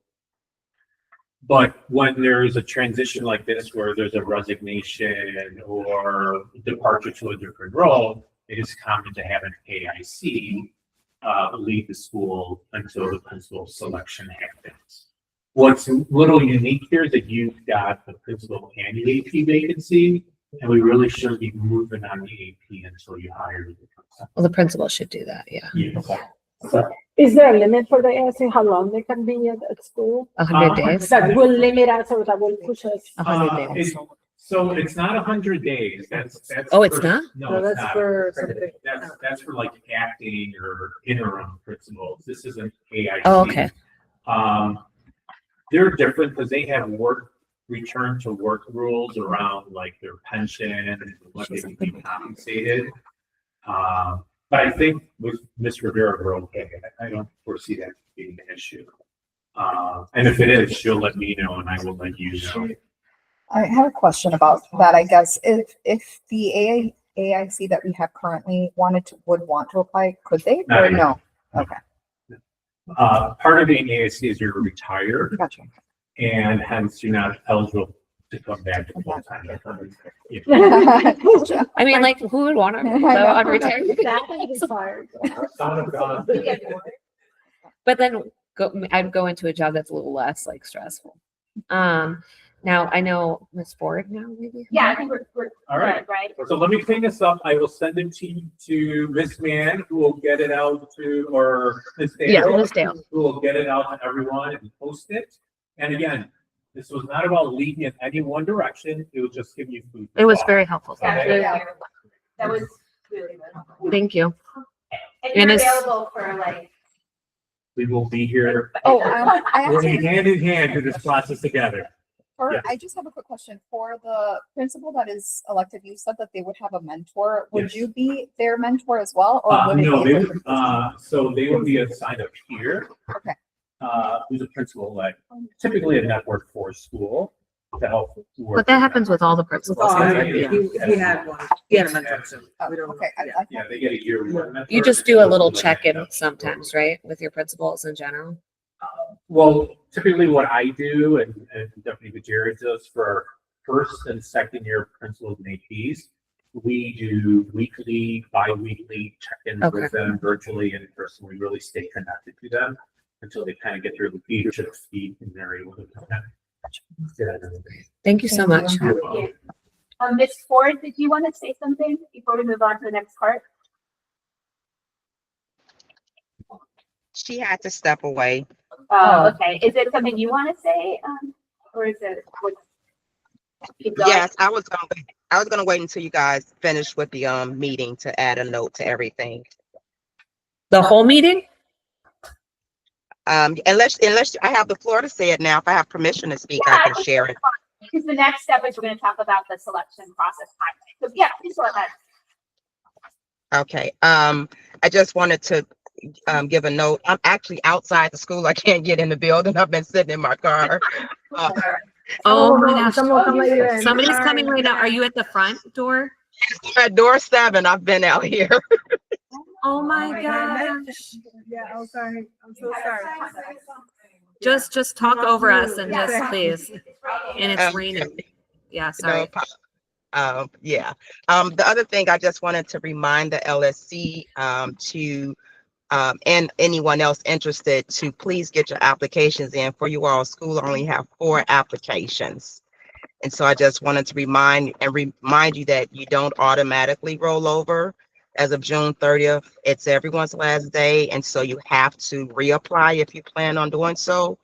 S9: But when there is a transition like this, where there's a resignation or departure to a different role, it is common to have an AIC lead the school until the principal selection happens. What's a little unique here is that you've got the principal and the AP vacancy, and we really shouldn't be moving on the AP until you hire the principal.
S13: Well, the principal should do that. Yeah.
S9: Okay.
S14: Is there a limit for the ASC, how long they can be at school?
S13: 100 days.
S14: That will limit us or that will push us?
S13: 100 days.
S9: So it's not 100 days. That's
S13: Oh, it's
S9: for-
S13: not?
S9: No,
S3: No,
S9: it's
S3: that's
S9: not.
S3: for something.
S9: That's for like acting or interim principals. This isn't AIC.
S13: Oh, okay.
S9: They're different because they have return to work rules around like their pension and what they can be compensated. But I think with Ms. Rivera, we're okay. I don't foresee that being an issue. And if it is, she'll let me know and I will let you know.
S12: I have a question about that, I guess. If the AIC that we have currently would want to apply, could they
S9: Not
S12: or
S9: yet.
S12: no? Okay,
S9: Part of being AIC is you're retired
S12: gotcha.
S9: and hence you're not eligible to come back to full time.
S12: Gotcha.
S13: I mean, like, who would want to
S12: I
S13: go
S12: know.
S13: on retirement? But then I'd go into a job that's a little less like stressful. Now I know Miss Ford now, maybe.
S2: Yeah, I think we're
S9: All right.
S2: good, right?
S9: So let me clean this up. I will send it to Miss Mann, who will get it out to, or Miss Dale.
S13: Yeah, Miss Dale.
S9: Who will get it out to everyone and post it. And again, this was not about leading in any one direction. It was just giving you food. for
S13: It was
S9: thought.
S13: very helpful.
S9: Okay.
S2: Yeah, that was really good.
S13: Thank you.
S2: And
S13: And
S2: you're
S13: it's-
S2: available for like.
S9: We will be here
S12: Oh, I
S9: working
S12: actually,
S9: hand in hand through this process together. Yeah.
S12: I just have a quick question. For the principal that is elected, you said that they would have a mentor. Would
S9: Yes.
S12: you be their mentor as well? Or would it
S9: No,
S12: be
S9: they
S12: a
S9: would,
S12: different
S9: so they would be assigned a peer.
S12: Okay.
S9: Who's a principal at typically a network 4 school. to help. work
S13: But that
S9: with
S13: happens
S9: them.
S13: with all the principals.
S3: Oh,
S9: Yeah,
S3: he had one. He had a mentor.
S12: Oh,
S3: We don't know.
S12: okay,
S3: Yeah.
S9: Yeah, they get a yearly one.
S13: You just do a little check-in sometimes, right, with your principals in general?
S9: Well, typically what I do and Deputy Jared does for our first and second year principals and APs, we do weekly, bi-weekly check-ins
S13: Okay.
S9: with them virtually and in person. We really stay connected to them until they kind of get their leadership speed and they're able to kind of get out of it.
S13: Thank you so much.
S2: Ms. Ford, did you want to say something before we move on to the next part?
S16: She had to step away.
S2: Okay. Is it something you want to say? Or is it? Keep going?
S16: Yes, I was gonna wait until you guys finished with the meeting to add a note to everything.
S13: The whole meeting?
S16: Unless I have the floor to say it now. If I have permission to speak,
S2: Yeah,
S16: I can share it.
S2: Because the next step is we're going to talk about the selection process timeline. So yeah, please go ahead.
S16: Okay. I just wanted to give a note. I'm actually outside the school. I can't get in the building. I've been sitting in my car.
S13: Oh my gosh.
S14: Someone will come let you in.
S13: Somebody's
S14: Sorry.
S13: coming right now. Are you at the front door?
S16: At door 7, I've been out here.
S13: Oh my gosh.
S3: Yeah, I'm sorry. I'm so sorry.
S13: Just talk over us and
S3: Yeah.
S13: just please. And it's raining. Yeah, sorry.
S16: Yeah. The other thing I just wanted to remind the LSC and anyone else interested to please get your applications in. For you all, school only have 4 applications. And so I just wanted to remind you that you don't automatically roll over as of June 30th. It's everyone's last day. And so you have to reapply if you plan on doing so,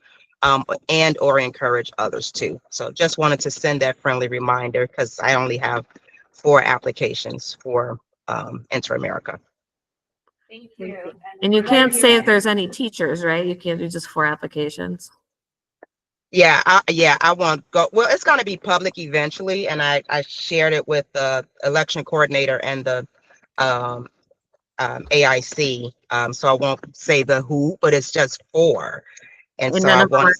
S16: and or encourage others to. So just wanted to send that friendly reminder because I only have 4 applications for Inter-America.
S2: Thank you.
S1: And you can't say if there's any teachers, right? You can't do just 4 applications.
S16: Yeah, I won't go. Well, it's going to be public eventually, and I shared it with the election coordinator and the AIC. So I won't say the who, but it's just 4, and so
S1: none
S16: I
S1: of them
S16: want.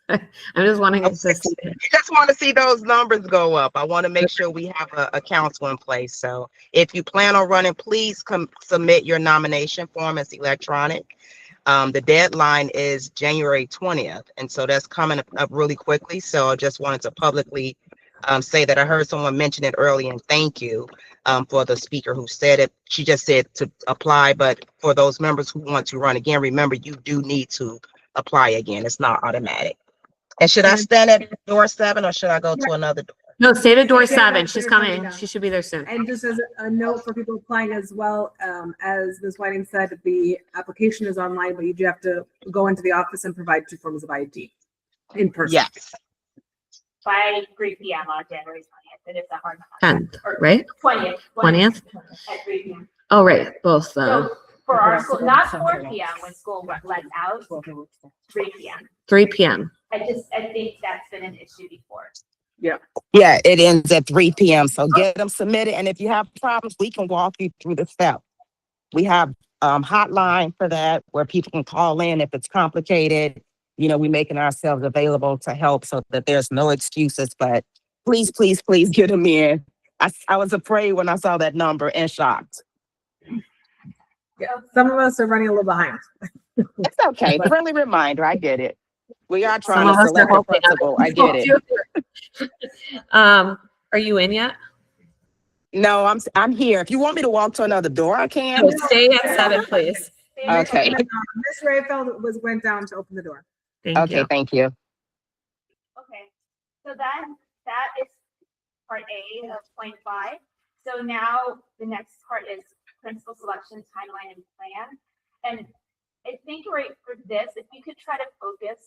S1: I'm just wanting to see.
S16: I just want to see those numbers go up. I want to make sure we have a council in place. So if you plan on running, please submit your nomination form as electronic. The deadline is January 20th. And so that's coming up really quickly. So I just wanted to publicly say that I heard someone mention it earlier, and thank you for the speaker who said it. She just said to apply, but for those members who want to run again, remember you do need to apply again. It's not automatic. And should I stand at door 7 or should I go to another door?
S1: No, stay to door
S3: Yeah,
S1: 7.
S3: that's
S1: She's
S3: what you're
S1: coming.
S3: down.
S1: She should be there soon.
S3: And just as a note for people applying as well, as Ms. Whiting said, the application is online, but you do have to go into the office and provide 2 forms of ID in person.
S16: Yes.
S2: By 3 p.m. on January 20th. It is a hard
S1: 10th,
S2: or
S1: right?
S2: 20th.
S1: 20th?
S2: At 3 p.m.
S1: Oh, right. Both.
S2: So for our school, not 4 p.m. when school lets out, 3 p.m.
S1: 3 p.m.
S2: I think that's been an issue before.
S3: Yeah.
S16: Yeah, it ends at 3 p.m. So get them submitted. And if you have problems, we can walk you through the steps. We have hotline for that where people can call in if it's complicated. You know, we're making ourselves available to help so that there's no excuses. But please, please, please get them in. I was afraid when I saw that number and shocked.
S3: Yeah. Some of us are running a little behind.
S16: It's okay. Friendly reminder. I get it. We are trying
S1: Some of
S16: to
S1: us are
S16: select a
S1: hoping.
S16: principal. I get it.
S1: Are you in yet?
S16: No, I'm here. If you want me to walk to another door, I can.
S1: Stay at 7, please.
S16: Okay.
S3: Ms. Rayfeld went down to open the door.
S1: Thank you.
S16: Thank you.
S2: Okay, so then that is part A of point 5. So now the next part is principal selection timeline and plan. And I think right for this, if you could try to focus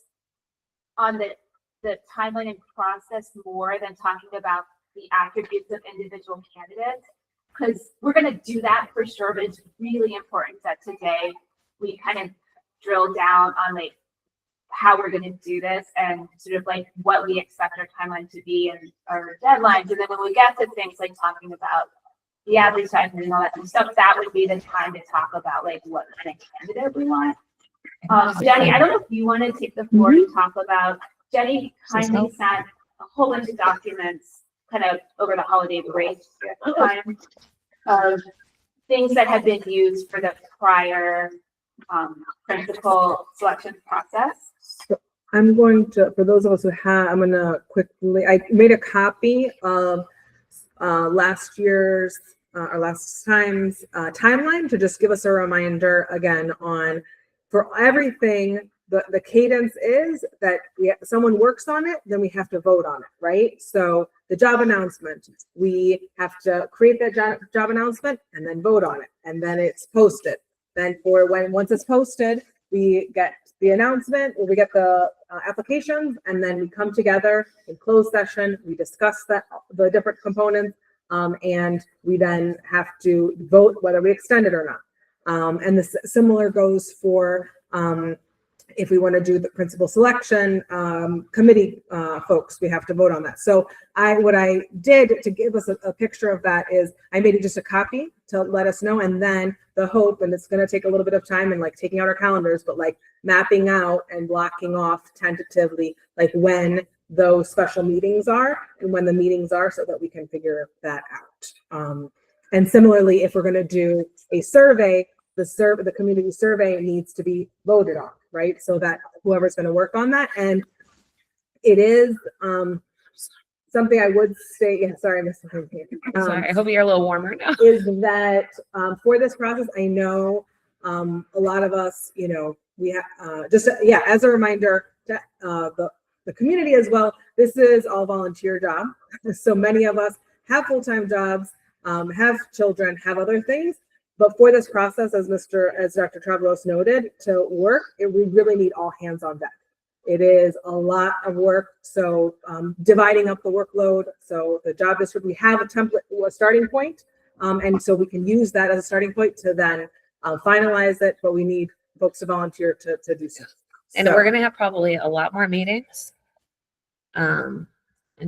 S2: on the timeline and process more than talking about the attributes of individual candidates, because we're going to do that for sure, but it's really important that today we kind of drill down on like how we're going to do this and sort of like what we expect our timeline to be and our deadlines. And then when we get to things like talking about the advertising and all that stuff, that would be the time to talk about like what kind of candidate we want. Jenny, I don't know if you want to take the floor to talk about. Jenny kindly sent a whole bunch of documents kind of over the holiday break time of things that have been used for the prior principal selection process.
S3: I'm going to, for those of us who have, I'm gonna quickly, I made a copy of last year's or last time's timeline to just give us a reminder again on, for everything, the cadence is that someone works on it, then we have to vote on it, right? So the job announcement, we have to create that job announcement and then vote on it, and then it's posted. Then once it's posted, we get the announcement, or we get the applications, and then we come together in closed session, we discuss the different components, and we then have to vote whether we extend it or not. And the similar goes for if we want to do the principal selection committee folks, we have to vote on that. So what I did to give us a picture of that is I made it just a copy to let us know, and then the hope, and it's going to take a little bit of time and like taking out our calendars, but like mapping out and blocking off tentatively like when those special meetings are and when the meetings are, so that we can figure that out. And similarly, if we're going to do a survey, the community survey needs to be voted on, right? So that whoever's going to work on that, and it is something I would say. Yeah, sorry, Miss.
S13: Sorry, I hope you're a little warmer now.
S3: Is that for this process? I know a lot of us, you know, we have as a reminder to the community as well. This is all volunteer job. So many of us have full-time jobs, have children, have other things. But for this process, as Dr. Travalos noted, to work, we really need all hands on deck. It is a lot of work. So dividing up the workload. So the job description, we have a template, a starting point. And so we can use that as a starting point to then finalize it, but we need folks to volunteer to do so.
S13: And we're going to have probably a lot more meetings. And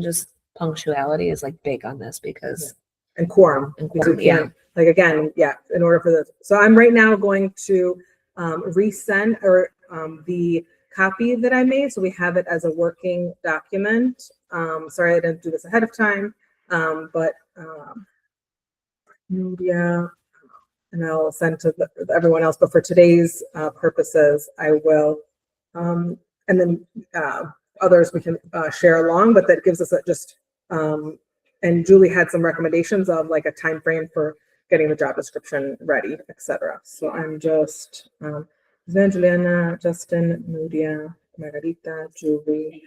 S13: just punctuality is like big on this because.
S3: And quorum.
S13: Yeah.
S3: Like again, in order for this. So I'm right now going to resend the copy that I made. So we have it as a working document. Sorry, I didn't do this ahead of time, but media, and I'll send to everyone else. But for today's purposes, I will, and then others we can share along, but that gives us and Julie had some recommendations of like a time frame for getting the job description ready, etc. So I'm just Evangelina, Justin, Nudia, Margarita, Julie,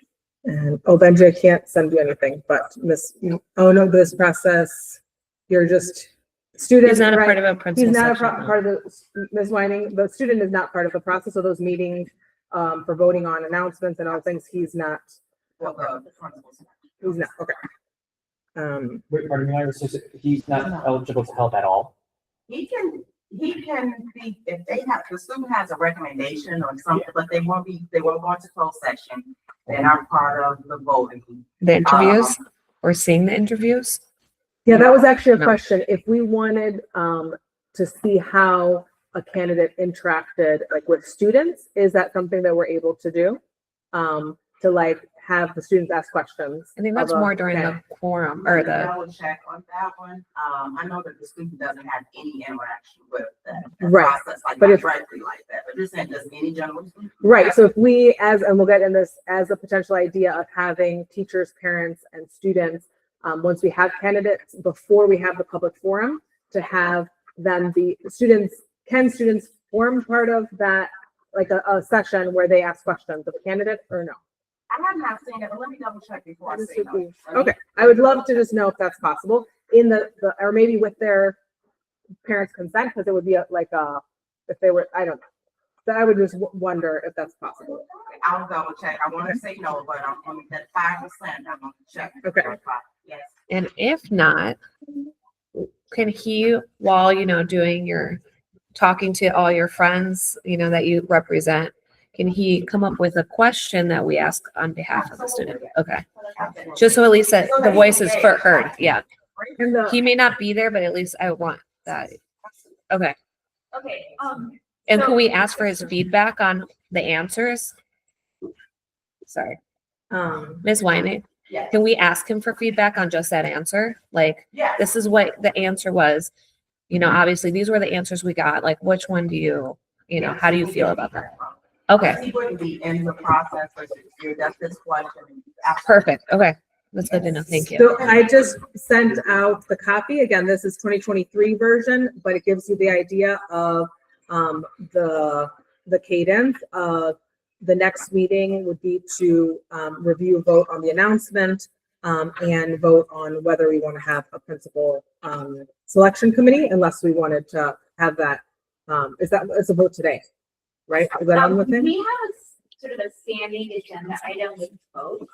S3: and Benji, I can't send you anything, but this process, you're just student.
S13: He's not a part of a principal.
S3: He's not
S13: section,
S3: part of the Ms. Whining. The student is not part of the process. So those meetings for voting on announcements and all things, he's not. He's not okay.
S11: Wait, pardon me, Iris, he's not eligible to help at all.
S16: He can be, if the student has a recommendation or something, but they won't go into closed session. They're not part of the voting.
S13: The interviews or seeing the interviews?
S3: Yeah, that was actually a question. If we wanted to see how a candidate interacted like with students, is that something that we're able to do? To like have the students ask questions.
S13: I think that's more during the quorum or the.
S16: I will check on that one. I know that the student doesn't have any interaction with the
S3: Right.
S16: process, like
S3: But
S16: not
S3: if-
S16: directly like that, but just saying, does any general student?
S3: Right. So if we, and we'll get in this as a potential idea of having teachers, parents, and students, once we have candidates, before we have the public forum, to have them students form part of that, like a session where they ask questions of a candidate or no?
S16: I have not seen it, but let me double check before I say no.
S3: Okay. I would love to just know if that's possible in the or maybe with their parents' consent, because it would be if they were, I don't know. So I would just wonder if that's possible.
S16: I'll double check. I want to say no, but I'm at 5%. I'm gonna check.
S3: Okay.
S16: Yes.
S13: And if not, can he, while, doing your, talking to all your friends, that you represent, can he come up with a question that we ask on behalf of the student? Okay. Just so at least that the voice is heard. Yeah. He may not be there, but at least I want that. Okay.
S2: Okay.
S13: And can we ask for his feedback on the answers? Sorry. Ms. Whining.
S2: Yes.
S13: Can we ask him for feedback on just that answer? Like,
S2: Yes.
S13: this is what the answer was. You know, obviously these were the answers we got. Like, which one do you, how do you feel about that? Okay,
S16: He wouldn't be in the process, but that's this question.
S13: perfect. Okay. That's good to know. Thank you.
S3: So I just sent out the copy. Again, this is 2023 version, but it gives you the idea of the cadence of the next meeting would be to review, vote on the announcement, and vote on whether we want to have a principal selection committee, unless we wanted to have that. It's a vote today, right? Is that on with it?
S2: We have a sort of a standing agenda item with votes,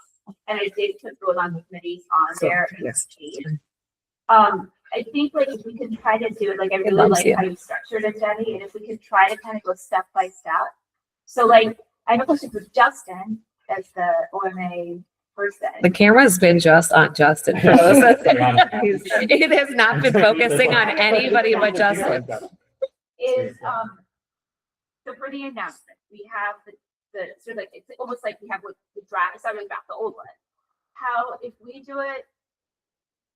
S2: and I did put vote on the committees on
S3: So,
S2: there.
S3: yes.
S2: I think like if we can try to do it, like I really
S13: loves
S2: like
S13: you.
S2: how you structured it, Jenny, and if we can try to kind of go step by step. So like I know question for Justin as the OMA person.
S13: The camera's been just on Justin for those. It has not been focusing on anybody but Justin.
S2: Is so for the announcement, we have the sort of like it's almost like we have what the draft. It's not really about the old one. How if we do it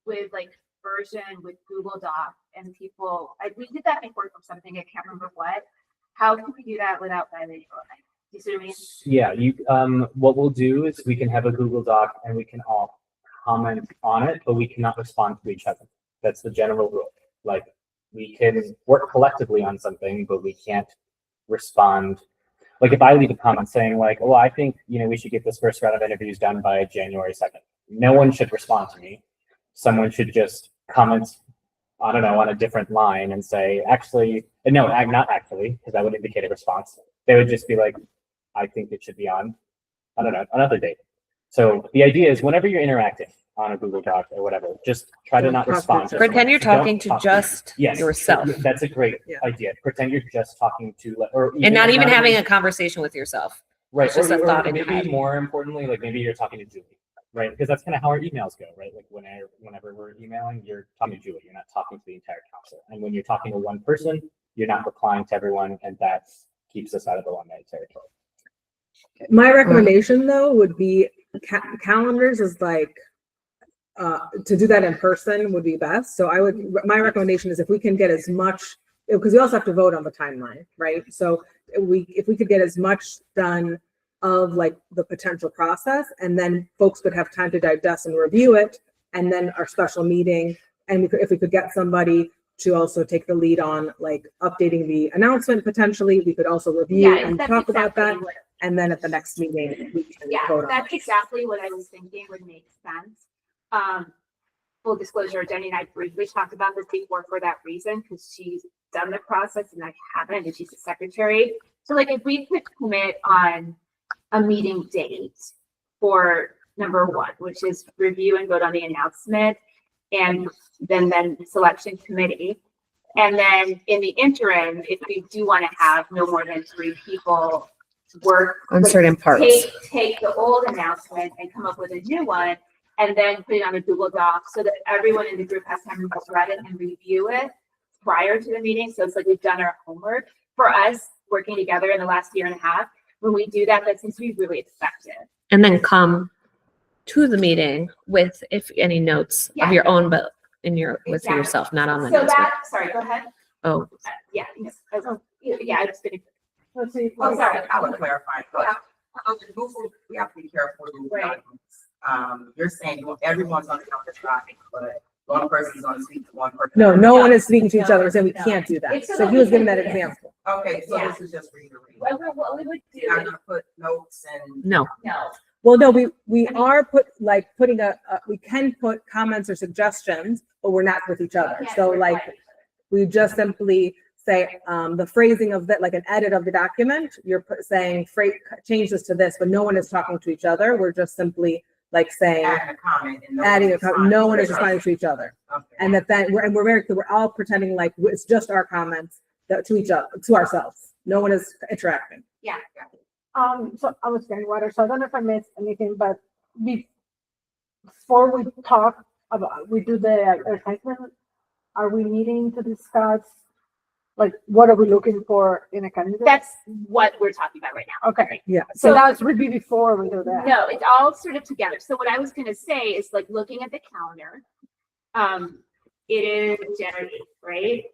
S2: with like version with Google Doc and people, we did that before for something I can't remember what. How can we do that without violating OMA? You see what I mean?
S11: Yeah, what we'll do is we can have a Google Doc and we can all comment on it, but we cannot respond to each other. That's the general rule. Like, we can work collectively on something, but we can't respond. Like, if I leave a comment saying like, oh, I think, we should get this first round of interviews done by January 2nd. No one should respond to me. Someone should just comment, I don't know, on a different line and say, actually, no, not actually, because that would indicate a response. They would just be like, I think it should be on, I don't know, another date. So the idea is whenever you're interacting on a Google Doc or whatever, just try to not respond.
S13: Pretend you're talking to
S11: Don't talk.
S13: just
S11: Yes,
S13: yourself.
S11: That's a great idea. Pretend you're just talking to, or
S13: And not even having a conversation with yourself.
S11: right.
S13: It's just a
S11: or
S13: thought in your
S11: maybe
S13: head.
S11: more importantly, like maybe you're talking to Julie, right? Because that's kind of how our emails go, right? Like whenever we're emailing, you're talking to Julie. You're not talking to the entire council. And when you're talking to one person, you're not replying to everyone, and that keeps us out of the one-man territory.
S3: My recommendation though would be calendars is like to do that in person would be best. So my recommendation is if we can get as much, because we also have to vote on the timeline, right? So if we could get as much done of like the potential process, and then folks could have time to digest and review it, and then our special meeting, and if we could get somebody to also take the lead on like updating the announcement potentially, we could also review and talk about that. And then at the next meeting, we can vote on
S2: that's
S3: it.
S2: exactly what I was thinking would make sense. Full disclosure, Jenny and I briefly talked about this before for that reason, because she's done the process and I haven't, and she's the secretary. So like if we could commit on a meeting date for number one, which is review and vote on the announcement, and then selection committee. And then in the interim, if we do want to have no more than 3 people work
S13: On certain parts.
S2: take the old announcement and come up with a new one, and then put it on a Google Doc so that everyone in the group has time to read it and review it prior to the meeting. So it's like we've done our homework. For us, working together in the last year and a half, when we do that, that seems to be really effective.
S13: And then come to the meeting with, if any notes of your own, but with yourself, not on the
S2: So
S13: notes.
S2: sorry, go ahead.
S13: Oh,
S2: Yeah, I just didn't.
S14: Let's see.
S16: I'm sorry, I want to clarify. We have to be careful with these documents. You're saying everyone's on the conference document, but one person's on the speak to one person.
S3: No one is speaking to each other, saying we can't do that. So he was giving that example.
S16: Okay, so this is just reading.
S2: What we would do.
S16: You're not gonna put notes and.
S13: no.
S2: No.
S3: Well, no, we are putting we can put comments or suggestions, but we're not with each other. So like, we just simply say, the phrasing of that, like an edit of the document, you're saying, change this to this, but no one is talking to each other. We're just simply like saying, adding a comment. No one is responding to each other.
S16: Okay.
S3: And we're very clear, we're all pretending like it's just our comments to each other, to ourselves. No one is interacting.
S2: Yeah.
S14: So I was getting water, so I don't know if I missed anything, but before we do the advertisement, are we needing to discuss Like, what are we looking for in a candidate?
S2: That's what we're talking about right now.
S14: Okay,
S3: Yeah.
S14: so that's would be before we do that.
S2: No, it's all sort of together. So what I was gonna say is like looking at the calendar. It is January 8th, right?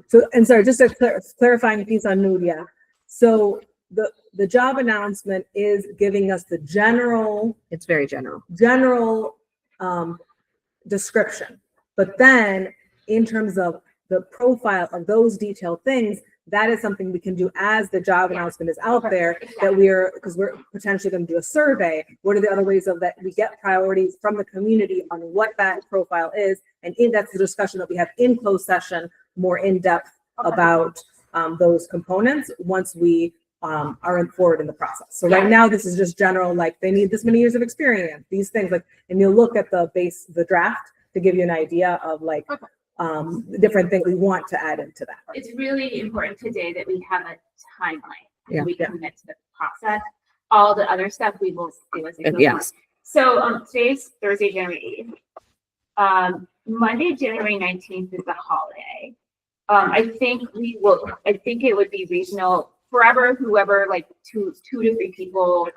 S3: So, and sorry, just a clarifying piece on Nudia. So the job announcement is giving us the general,
S1: It's very general.
S3: description. But then in terms of the profile of those detailed things, that is something we can do as the job announcement is out there, that because we're potentially going to do a survey. What are the other ways of that we get priorities from the community on what that profile is? And that's the discussion that we have in closed session, more in depth about those components once we are forward in the process. So right now, this is just general, like they need this many years of experience, these things like, and you'll look at the draft to give you an idea of like, the different things we want to add into that.
S2: It's really important today that we have a timeline.
S1: Yeah.
S2: We commit to the process. All the other stuff we will do as we go
S1: Yes.
S2: along. So today's Thursday, January 8th. Monday, January 19th is the holiday. I think it would be reasonable forever, whoever, like two to three people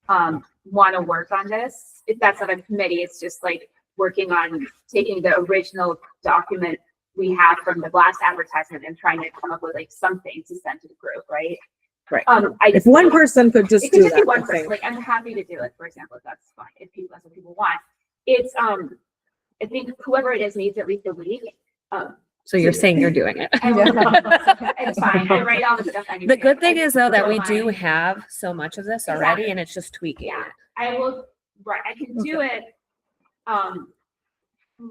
S2: want to work on this. If that's not a committee, it's just like working on taking the original document we have from the last advertisement and trying to come up with like something to send to the group, right?
S3: Right.
S2: If
S3: one person could just
S2: it could
S3: do
S2: just be
S3: that,
S2: one
S3: I
S2: person.
S3: think.
S2: Like I'm happy to do it, for example, if that's fine. If that's what people want. It's I think whoever it is needs at least a week.
S1: So you're saying you're doing it.
S2: It's fine. I write all the stuff I need
S1: The
S2: to.
S1: good thing is though that we
S2: Fine.
S1: do have so much of this already and it's just tweaking
S2: Yeah,
S1: it.
S2: I will, right, I can do it,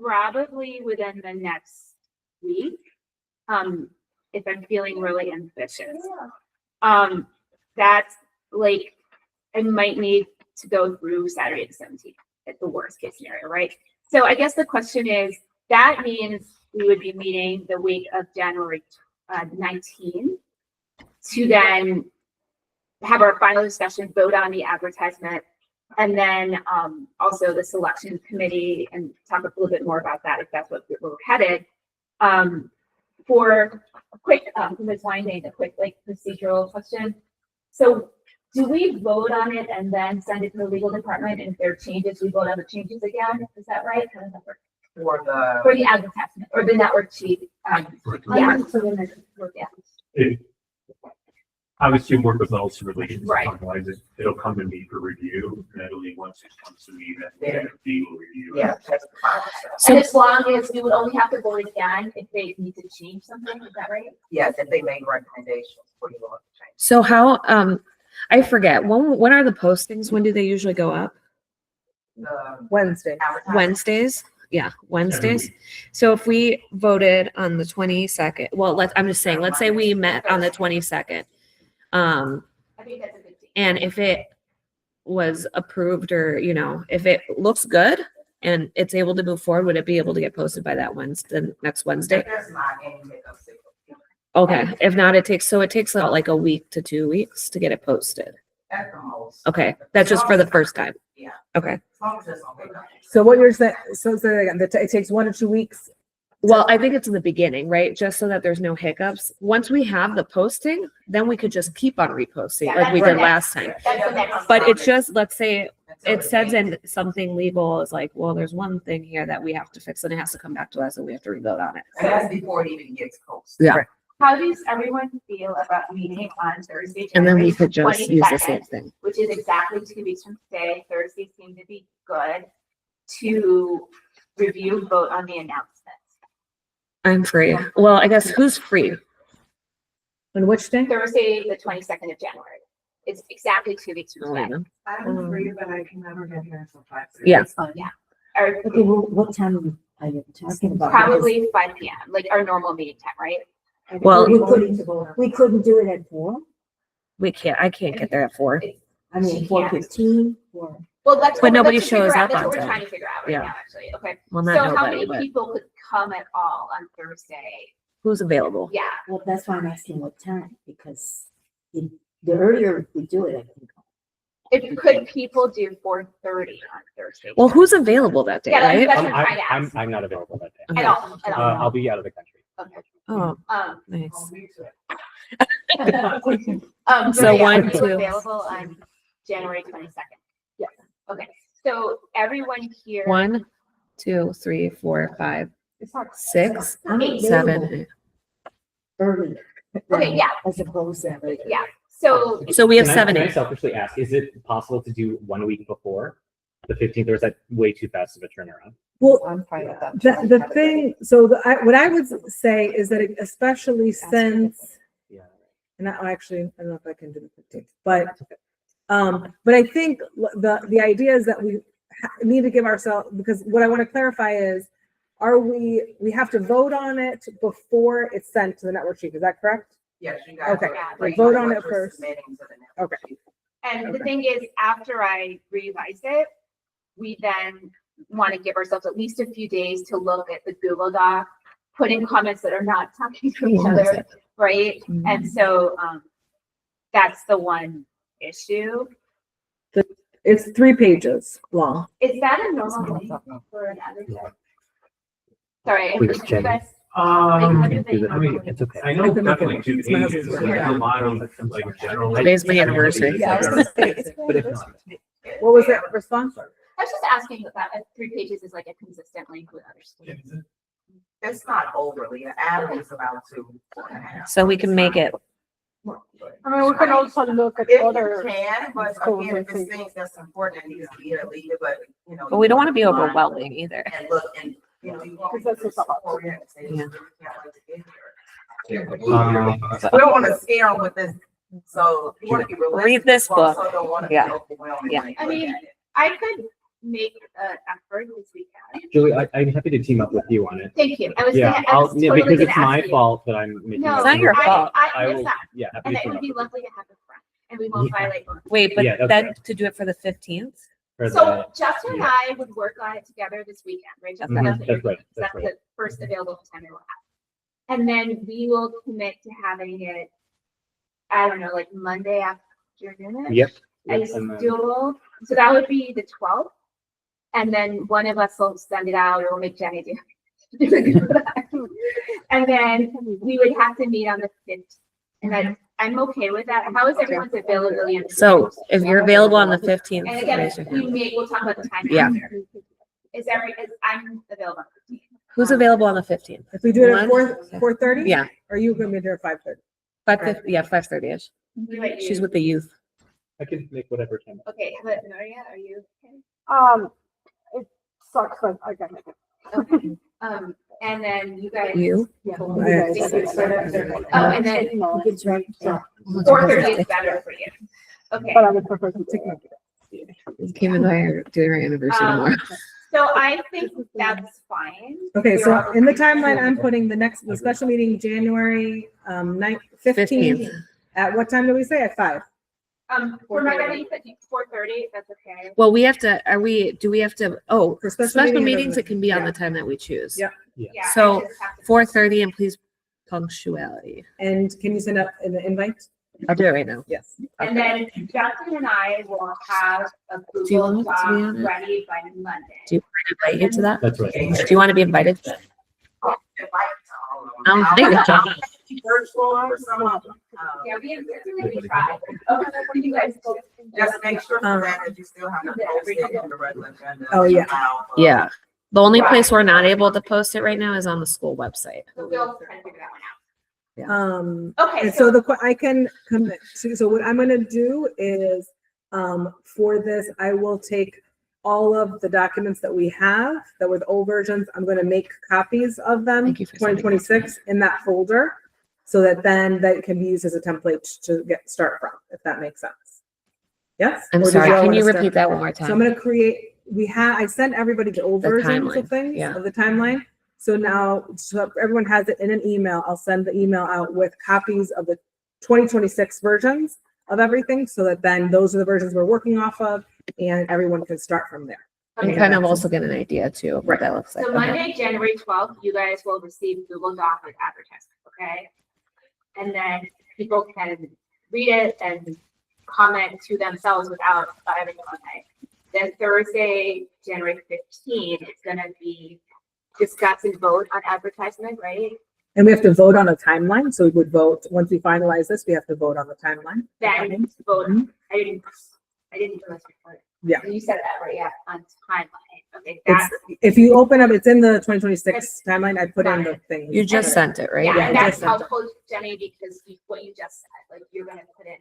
S2: probably within the next week. If I'm feeling really ambitious. That's like, I might need to go through Saturday the 17th at the worst case scenario, right? So I guess the question is, that means we would be meeting the week of January 19 to then have our final discussion, vote on the advertisement, and then also the selection committee, and talk a little bit more about that if that's what we're headed. For a quick, Ms. Weinstein, a quick like procedural question. So do we vote on it and then send it to the legal department? And if there are changes, we vote on the changes again? Is that right? How does that work? For the advertisement or the network sheet.
S9: Obviously, work with those relations.
S2: Right.
S9: Otherwise, it'll come to me for review. And only once it comes to me, then we will review.
S16: Yeah.
S2: So as long as we would only have to vote again if they need to change something, is that right?
S16: Yes, if they make recommendations for you to change.
S1: So how, I forget, when are the postings? When do they usually go up?
S3: Wednesday.
S1: Wednesdays? Yeah, Wednesdays. So if we voted on the 22nd, well, I'm just saying, let's say we met on the 22nd.
S2: I think that's a good thing.
S1: And if it was approved or, if it looks good and it's able to move forward, would it be able to get posted by that Wednesday, next Wednesday?
S16: There's not any hiccups.
S1: Okay. If not, it takes about like a week to 2 weeks to get it posted.
S16: At the most.
S1: Okay. That's just for the first time.
S16: Yeah.
S1: Okay.
S16: As long as it's on the-
S3: So what you're saying, so again, it takes 1 to 2 weeks.
S1: Well, I think it's in the beginning, right? Just so that there's no hiccups. Once we have the posting, then we could just keep on reposting
S2: Yeah,
S1: like we
S2: that's
S1: did
S2: the
S1: last time.
S2: That's the next.
S1: But it's just, let's say it says in something legal is like, well, there's one thing here that we have to fix and it has to come back to us and we have to revote on it.
S16: And that's before it even gets posted.
S1: Yeah.
S2: How does everyone feel about meeting on Thursday?
S1: And then we
S2: January
S1: could just use the
S2: 22nd,
S1: same thing.
S2: Which is exactly 2 weeks from today. Thursday seemed to be good to review, vote on the announcements.
S1: I'm free. Well, I guess who's free?
S3: On which day?
S2: Thursday, the 22nd of January. It's exactly 2 weeks from today.
S16: I'm free, but I can never get here until 5:30.
S1: Yeah.
S4: That's fine.
S2: Yeah. Or
S4: Okay, well, what time are you talking about?
S2: probably 5 p.m., like our normal meeting time, right?
S4: Because
S1: Well-
S4: we couldn't do it at 4?
S1: I can't get there at 4.
S4: I mean,
S2: She
S4: 4:15 or?
S2: Well, that's.
S1: But nobody
S2: that's what we're
S1: shows
S2: figure out.
S1: up
S2: That's
S1: on
S2: what we're
S1: time.
S2: trying to figure out right
S1: Yeah.
S2: now, actually. Okay.
S1: Well,
S2: So
S1: not
S2: how
S1: nobody,
S2: many
S1: but
S2: people could come at all on Thursday?
S1: who's available?
S2: Yeah.
S4: Well, that's why I'm asking what time, because the earlier we do it, I think.
S2: If could people do 4:30 on Thursday?
S1: Well, who's available that day,
S2: Yeah,
S1: right?
S2: that's what I'm trying to
S11: I'm
S2: ask.
S11: not available that day.
S2: At all, at all.
S11: I'll be out of the country.
S2: Okay.
S1: Oh,
S2: Um,
S1: nice.
S2: So
S1: So
S2: yeah,
S1: one,
S2: are you
S1: two.
S2: available on January 22nd? Yes. Okay, so everyone here.
S1: 1, 2, 3, 4, 5,
S14: It's not
S1: 6,
S2: Eight.
S1: 7.
S14: early.
S2: Okay, yeah,
S14: I suppose that.
S2: yeah. So
S1: So we have
S11: Can
S1: 7.
S11: I selfishly ask, is it possible to do 1 week before the 15th, or is that way too fast of a turnaround?
S3: Well,
S12: I'm fine with that.
S3: the thing, so what I would say is that especially since,
S11: Yeah.
S3: and actually, I don't know if I can do the 15th, but I think the idea is that we need to give ourselves, because what I want to clarify is, we have to vote on it before it's sent to the network chief, is that correct?
S16: Yes, you guys.
S3: Okay,
S2: Yeah,
S3: we
S2: like
S3: vote on
S16: what
S3: it
S16: you're
S3: first.
S16: submitting to the network
S3: Okay.
S16: chief.
S2: And the
S3: Okay.
S2: thing is, after I revise it, we then want to give ourselves at least a few days to look at the Google Doc, put in comments that are not talking to each other, right? And so that's the one issue.
S3: It's 3 pages long.
S2: Is that a normal thing for an advertisement? Sorry,
S11: Please,
S2: you
S11: Jenny.
S2: guys.
S11: It's okay.
S9: I know definitely 2 pages, there's a lot of like general.
S1: Today's my anniversary.
S12: Yeah, I was gonna say, it's
S11: But if not,
S3: What was that response?
S2: I was just asking if that 3 pages is like a consistent link with other students.
S16: It's not overly, an average is about 2.5.
S1: So we can make it.
S14: I mean, we can also look at
S16: If you
S14: other.
S16: can, but
S14: schools
S16: again,
S14: and
S16: if it's
S14: things.
S16: things that's important, it needs to be deleted, but, you know.
S1: But we don't want to be
S16: you want
S1: overwhelming either.
S16: And look, and, you know, you want
S14: Because that's
S16: to
S14: just a lot.
S16: support it, say,
S1: Yeah.
S16: "We can't wait to get here."
S11: Um,
S16: We don't want to scare them with this, so you want to be realistic.
S1: Read this
S16: but also
S1: book.
S16: don't want to be
S1: Yeah.
S16: overwhelming,
S1: Yeah.
S16: like,
S2: I
S16: look
S2: mean,
S16: at it.
S2: I could make an effort this weekend.
S11: Julie, I'm happy to team up with you on it.
S2: Thank you. I was
S11: Yeah,
S2: gonna, I was
S11: yeah,
S2: totally
S11: because
S2: gonna
S11: it's my
S2: ask you.
S11: fault that I'm making.
S2: No,
S11: that
S1: It's not your
S11: move.
S1: fault.
S11: I
S2: I
S11: will,
S2: miss that.
S11: yeah, happy
S2: And
S11: to
S2: it
S11: team
S2: would
S11: up
S2: be
S11: with you.
S2: lovely to have a friend, and we won't
S11: Yeah.
S2: violate. one.
S1: Wait, but
S11: Yeah, that's
S1: that
S11: right.
S1: to do it for the 15th?
S11: For
S2: So
S11: the-
S2: Justin and I would work on it together this weekend, right? Justin,
S11: Mhm,
S2: that's what
S11: that's
S2: you're-
S11: right, that's right.
S2: the first available time we will have. And then we will commit to having it, I don't know, like Monday afternoon.
S11: Yep.
S2: Is
S11: And then-
S2: doable. So that would be the 12th. And then one of us will send it out, or we'll make Jenny do it. And then we would have to meet on the 5th. And I'm okay with that. How is everyone's availability? on the
S1: So
S2: 15th?
S1: if you're available on the 15th,
S2: And again,
S1: raise your hand.
S2: we'll talk about the time.
S1: Yeah.
S2: after. I'm available on the 15th.
S1: Who's available on the 15th?
S3: If we do it at
S1: One?
S3: 4:30?
S1: Yeah,
S3: Are you going to be there at 5:30?
S1: 5:50, yeah, 5:30ish.
S2: What about
S1: She's
S2: you?
S1: with the youth.
S11: I can make whatever time.
S2: Okay, how about Maria? Are you
S14: It sucks, but I can make it.
S2: okay? Okay. And then you guys.
S1: You?
S14: Yeah.
S2: Oh, and then 4:30 is better for you. Okay.
S14: But I would prefer to take it.
S1: Kim and I are doing our anniversary tomorrow.
S2: So I think that's fine.
S3: Okay,
S2: You're
S3: so
S2: all-
S3: in the timeline, I'm putting the special meeting January 15th. At what time do we say? At 5?
S2: For my wedding, 4:30, that's okay.
S1: Well, we have to, do we have to,
S3: For
S1: special meetings, it can be on the time that we choose.
S3: Yep.
S2: Yeah, I
S1: So
S2: just have to-
S1: 4:30 and please punctuality.
S3: And can you send out an invite?
S1: I'll do it right now.
S3: Yes.
S2: And then Justin and I will have a
S1: Do you
S2: Google
S1: want to be on
S2: Doc
S1: it?
S2: ready by Monday.
S1: Do you want to invite you to that?
S11: That's right.
S1: Do you want to be invited? I don't think so.
S16: Virtual or some,
S2: Yeah, we try. Okay, what do you guys do?
S16: just make sure that you still have to post it in the regular agenda.
S3: Oh, yeah.
S1: Yeah. The only place we're not able to post it right now is on the school website.
S2: So we'll try to figure that one out.
S3: Okay,
S2: Okay,
S3: so I can commit to, so what I'm gonna do is, for this, I will take all of the documents that we have, that with old versions, I'm gonna make copies of them,
S1: Thank you for sending that.
S3: 2026, in that folder, so that then that can be used as a template to start from, if that makes sense. Yes?
S1: I'm
S3: Or did
S1: sorry,
S3: y'all
S1: can
S3: wanna
S1: you
S3: start-
S1: repeat that one more
S3: So I'm
S1: time?
S3: gonna create, I sent everybody the old
S1: The
S3: versions
S1: timeline,
S3: of things,
S1: yeah.
S3: of the timeline. So now, so everyone has it in an email. I'll send the email out with copies of the 2026 versions of everything, so that then those are the versions we're working off of, and everyone can start from there.
S1: And kind of also get an idea too of what that looks like.
S2: So
S1: Okay.
S2: Monday, January 12th, you guys will receive Google Doc with advertisement, okay? And then people can read it and comment to themselves without having to comment. Then Thursday, January 15th, it's gonna be discuss and vote on advertisement, right?
S3: And we have to vote on a timeline, so we would vote, once we finalize this, we have to vote on the timeline.
S2: Then vote. I didn't do this report.
S3: Yeah.
S2: You said that, right? Yeah, on timeline. Okay,
S3: It's,
S2: that's,
S3: if you open up, it's in the 2026 timeline, I put in the thing.
S1: You just sent it, right?
S2: yeah,
S3: Yeah,
S2: and
S3: I
S2: that's
S3: just sent it.
S2: helpful, Jenny, because what you just said, like, you're gonna put in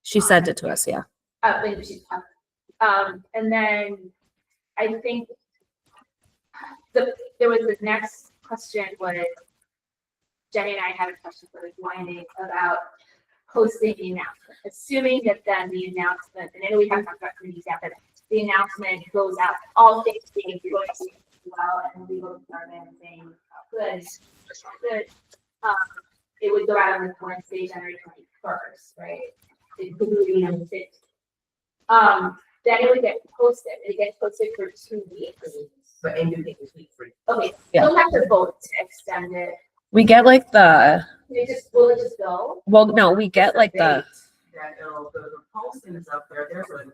S1: She sent it to us, yeah.
S2: and then I think there was the next question was, Jenny and I had a question for the morning about posting the announcement, assuming that then the announcement, and I know we haven't talked about communities yet, but the announcement goes out, all things being going well, and legal department saying, good, it would go out on the Wednesday, January 21st, right? Including on the 5th. Then it would get posted. It gets posted for 2 weeks.
S16: But and you think it's week free.
S2: Okay,
S1: Yeah.
S2: you'll have to vote to extend it.
S1: We get like
S2: Will it just go?
S1: well, no, we get like the,
S16: That the posting is up there, there's an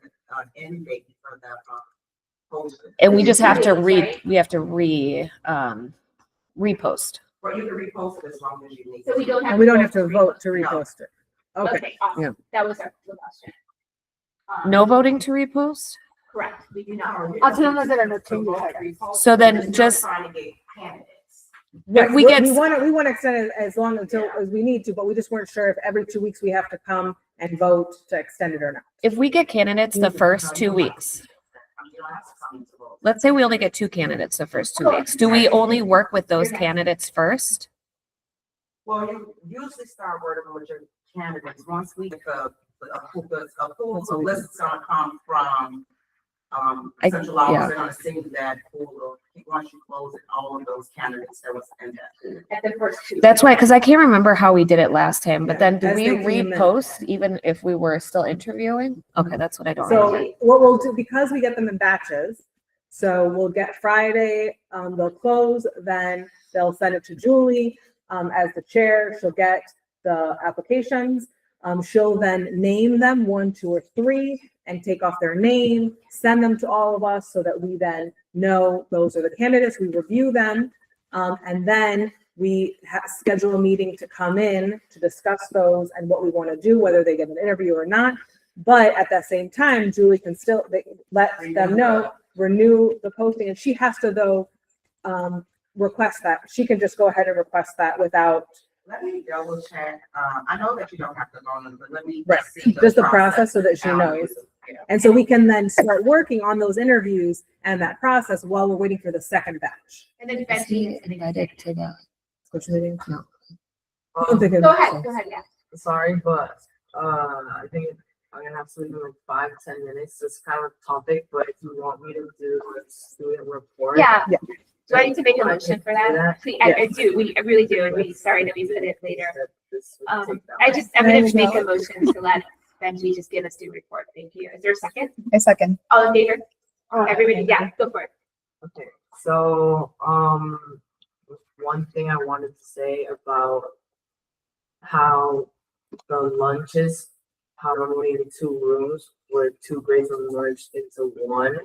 S16: end date for that posting.
S1: and we just have to
S2: Right.
S1: we have to repost.
S16: Or you can repost it as long as you need.
S2: So we don't have.
S3: And we don't have to vote to repost it. Okay.
S2: Okay, awesome.
S1: Yeah.
S2: That was our question.
S1: No voting to repost?
S2: Correct, we do not.
S14: As long as there are no changes.
S1: So then just,
S16: Trying to get candidates.
S3: Right,
S1: we get-
S3: we want to extend it as long until as we need to, but we just weren't sure if every 2 weeks we have to come and vote to extend it or not.
S1: if we get candidates the first 2 weeks,
S16: You don't have to come to vote.
S1: let's say we only get 2 candidates the first 2 weeks, do we only work with those candidates first?
S16: Well, you usually start working with your candidates once we get a full list is gonna come from central office.
S1: yeah.
S16: They're gonna send that pool. Once you close it, all of those candidates that was in that.
S2: At the first 2.
S1: That's why, because I can't remember how we did it last time, but then do
S3: As
S1: we
S3: they came in.
S1: repost even if we were still interviewing? Okay, that's what I don't
S3: So
S1: remember.
S3: what we'll do, because we get them in batches, so we'll get Friday, they'll close, then they'll send it to Julie, as the chair, she'll get the applications. She'll then name them 1, 2, or 3 and take off their name, send them to all of us so that we then know those are the candidates, we review them. And then we schedule a meeting to come in to discuss those and what we want to do, whether they get an interview or not. But at that same time, Julie can still let them know, renew the posting, and she has to though request that. She can just go ahead and request that without.
S16: Let me double check. I know that you don't have to go on, but let me.
S3: Right,
S16: see
S3: just the process so that she
S16: How
S3: knows.
S16: it is. Yeah.
S3: And so we can then start working on those interviews and that process while we're waiting for the second batch.
S2: And then
S13: Is
S2: Betsy.
S13: he invited to the?
S3: Which meeting?
S13: No.
S3: I don't think it-
S2: Go ahead, yeah.
S17: Sorry, but I think I'm gonna have to leave in like 5-10 minutes. This kind of topic, but if you want me to do a student report.
S2: Yeah.
S3: Yeah.
S2: Do I need to make a
S17: I
S2: motion
S17: can
S2: for
S17: do
S2: that?
S17: that.
S2: Please, I do, I really do, and we, sorry that we put it later.
S17: This would take that
S2: I'm
S3: There
S2: gonna
S3: you
S2: make
S3: go.
S2: a motion to let Benji just give us the report. Thank you. Is there a second?
S12: A second.
S2: All in favor? Everybody, yeah, go for it.
S17: Okay, so, one thing I wanted to say about how the lunches, how normally in 2 rooms where 2 grades are merged into 1.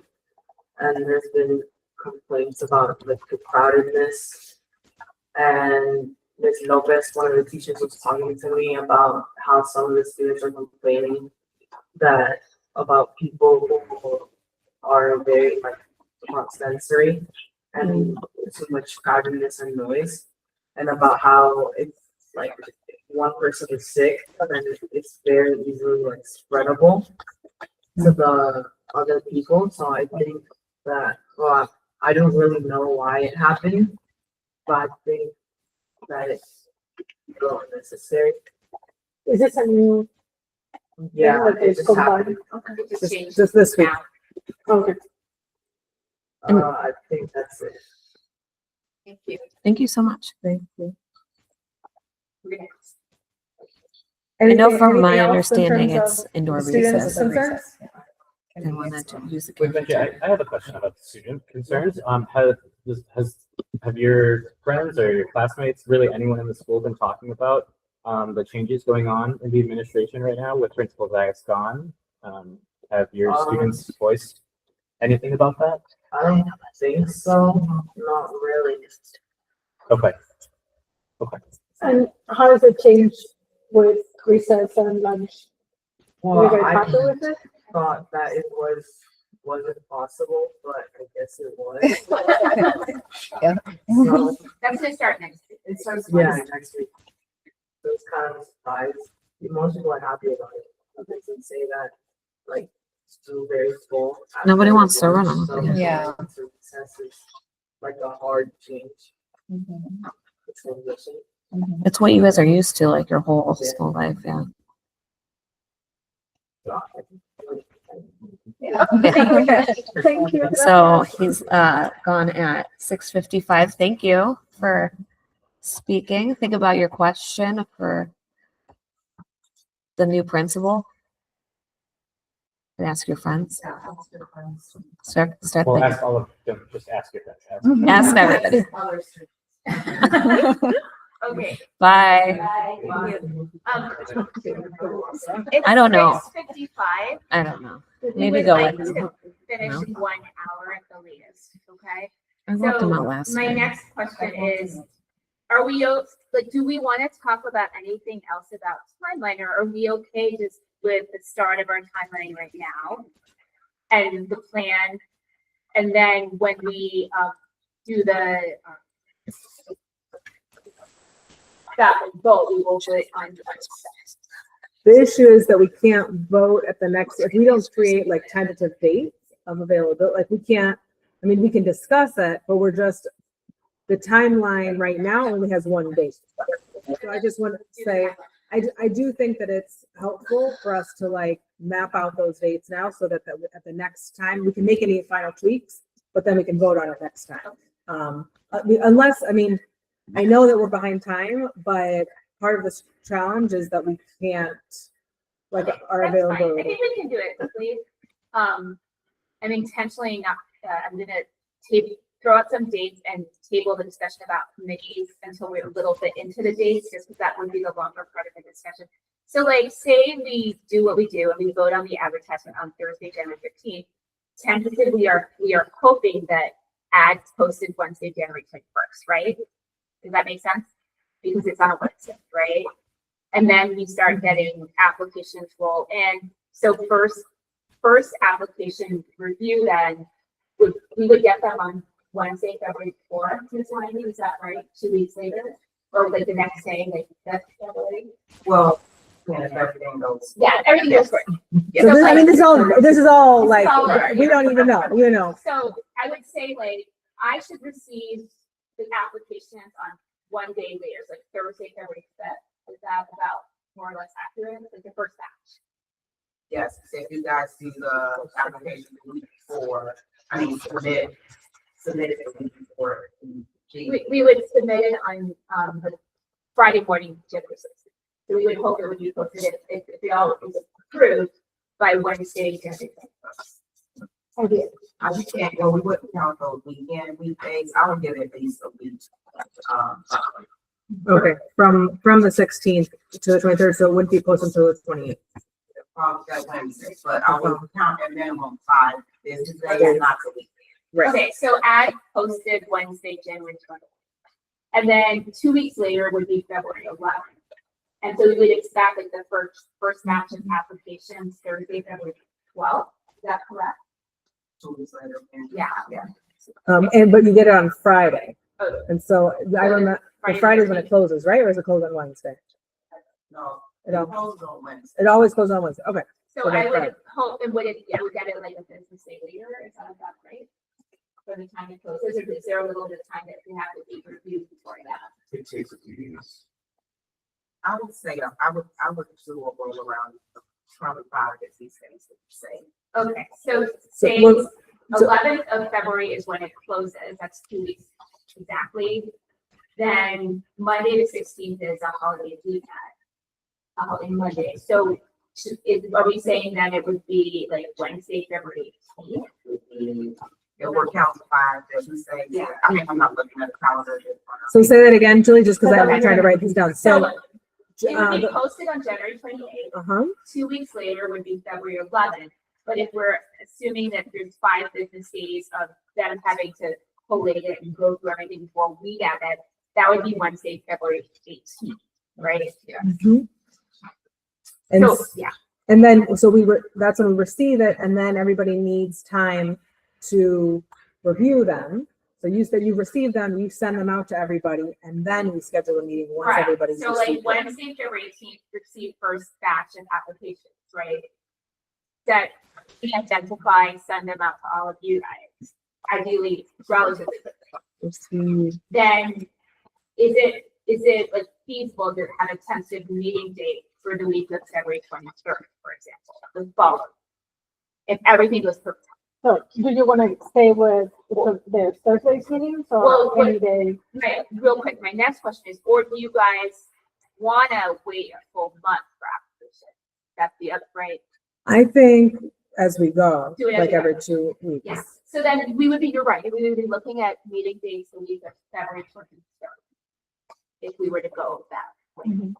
S17: And there's been complaints about like the crowdedness. And Ms. Lopez, one of the teachers, was talking to me about how some of the students are complaining that about people who are very like about sensory and too much crowdedness and noise, and about how it's like one person is sick and it's very easily like spreadable to the other people. So I think that, well, I don't really know why it happened, but I think that it's not necessary.
S14: Is this a new?
S17: Yeah,
S14: like
S17: it
S14: it's
S17: just
S14: combined?
S17: happened.
S3: Just this week.
S14: Okay.
S17: I think that's it.
S2: Thank you.
S1: Thank you so much.
S3: Thank you.
S1: I know
S3: Anything-
S1: from my
S3: anything else in
S1: understanding,
S3: terms
S1: it's
S3: of
S1: indoor
S3: students'
S1: recess.
S3: concerns?
S1: They wanted to use the
S11: Wait, Benji,
S1: cafeteria.
S11: I have a question about the student concerns. Have your friends or your classmates, really anyone in the school, been talking about the changes going on in the administration right now with Principal Zayas gone? Have your students voiced anything about that?
S17: I don't think so. Not really.
S11: Okay.
S14: And how does it change with recess and lunch? Are you
S17: Well,
S14: very
S17: I
S14: happy with it?
S17: thought that it wasn't possible, but I guess it was.
S12: Yeah.
S17: So,
S2: That's gonna start next week.
S17: it starts next week. So it's kind of a surprise. Most people are happy about it. But they can say that, like, it's still very full.
S1: Nobody wants to run
S17: on.
S1: them.
S12: Yeah.
S17: Recess is like a hard change.
S12: Mhm.
S17: The transition.
S12: Mhm.
S1: It's what you guys are used to, like your whole school life. Yeah.
S14: Thank you.
S1: So he's gone at 6:55. Thank you for speaking. Think about your question for the new principal. And ask your friends. Start
S11: Well,
S1: thinking.
S11: ask all of them, just ask your friends.
S1: Ask everybody.
S2: Okay.
S1: Bye.
S2: Bye.
S1: I don't know.
S2: 6:55.
S1: I don't know.
S2: We
S1: Maybe
S2: would
S1: go
S2: like
S1: with.
S2: to finish
S1: No.
S2: in 1 hour at the latest, okay?
S1: I walked them out
S2: So
S1: last
S2: my
S1: night.
S2: next question is, are we, like, do we want to talk about anything else about timeline, or are we okay just with the start of our timeline right now? And the plan, and then when we do the that vote, we will put it on.
S3: The issue is that we can't vote at the next, if we don't create like tentative dates of availability, like we can't, I mean, we can discuss it, but we're just, the timeline right now only has one date. So I just want to say, I do think that it's helpful for us to like map out those dates now so that at the next time we can make any final tweaks, but then we can vote on it next time. Unless, I mean, I know that we're behind time, but part of this challenge is that we can't, like, our
S2: That's fine. I
S3: availability.
S2: think we can do it quickly. I'm intentionally not, I'm gonna throw out some dates and table the discussion about committees until we're a little bit into the dates, just because that would be the longer part of the discussion. So like, say we do what we do and we vote on the advertisement on Thursday, January 15th. Tentatively, we are hoping that ads posted Wednesday, January 21st, right? Does that make sense? Because it's on a Wednesday, right? And then we start getting applications roll in. So first application review then we would get them on Wednesday, February 4th. Is that right? 2 weeks later, or like the next day, like that's February.
S17: Well, yeah, if everything goes.
S2: Yeah, everything goes great.
S3: So this, I mean, this is all
S2: This
S3: like,
S2: is all
S3: we don't even know, you know.
S2: So I would say like I should receive the applications on one day later, so like Thursday, February 5th. Is that about more or less accurate? Like the first batch.
S17: Yes, if you guys see the application the week before, I mean, submit it the week before.
S2: We would submit it on the Friday morning, January 6th. So we would hope it would be posted if it all is approved by Wednesday, January 6th.
S17: Okay. I just can't go, we wouldn't count those weekdays, I would give it at least a week.
S3: Okay, from the 16th to the 23rd, so it wouldn't be posted until the 28th.
S17: Probably that Wednesday, but I would count at minimum 5 business days, not a week.
S3: Right.
S2: Okay, so ad posted Wednesday, January 20th. And then 2 weeks later would be February 11th. And so we would expect like the first batch of applications Thursday, February 12th. Is that correct?
S17: 2 weeks later.
S2: Yeah.
S3: But you get it on Friday.
S2: Oh.
S3: And so I remember, the Friday's when it closes, right? Or is it closed on Wednesday?
S17: No.
S3: It al-
S17: closed on Wednesday.
S3: It always closes on Wednesday. Okay.
S2: So
S3: that's
S2: I would
S3: Friday.
S2: hope, and would it get it like a business day later? Is that about right? For the time it closes, or is there a little bit of time that we have to be reviewed before that?
S9: It takes a few days.
S17: I would say, I would do a roll around probably 5 to 6 days, say.
S2: Okay, so
S3: So
S2: say
S3: we're-
S2: 11th of February is when it closes. That's 2 weeks exactly. Then Monday the 16th is a holiday weekend. A holiday Monday. So are we saying that it would be like Wednesday, February 18th?
S17: It would count to 5, as you say, yeah, I mean, I'm not looking at the calendar.
S3: So say that again, Julie, just because I'm trying to write these down. So,
S2: It would be posted on January 28th.
S3: uh-huh.
S2: 2 weeks later would be February 11th. But if we're assuming that there's 5 business days of them having to collate it and go through everything before we get it, that would be Wednesday, February 18th, right? Yeah.
S3: Mhm. And,
S2: So,
S3: s-
S2: yeah,
S3: and then, so that's when we receive it, and then everybody needs time to review them. So you said you receive them, you send them out to everybody, and then we schedule a meeting once
S2: right.
S3: everybody's
S2: So like
S3: received it.
S2: Wednesday, February 18th, receive first batch of applications, right? That we identify, send them out to all of you guys, ideally relatively quickly.
S3: Receive.
S2: Then is it like feasible to have a tentative meeting date for the week of February 23rd, for example, the following? If everything goes perfect.
S14: So do you want to stay with the Thursday's meetings
S2: Well,
S14: or any day?
S2: Right, real quick, my next question is, or do you guys wanna wait a full month for application? That's the other, right?
S3: I think as we go,
S2: Do it
S3: like
S2: every
S3: every 2 weeks.
S2: Yeah, so then you're right, we would be looking at meeting dates the week of February 23rd. If we were to go that way.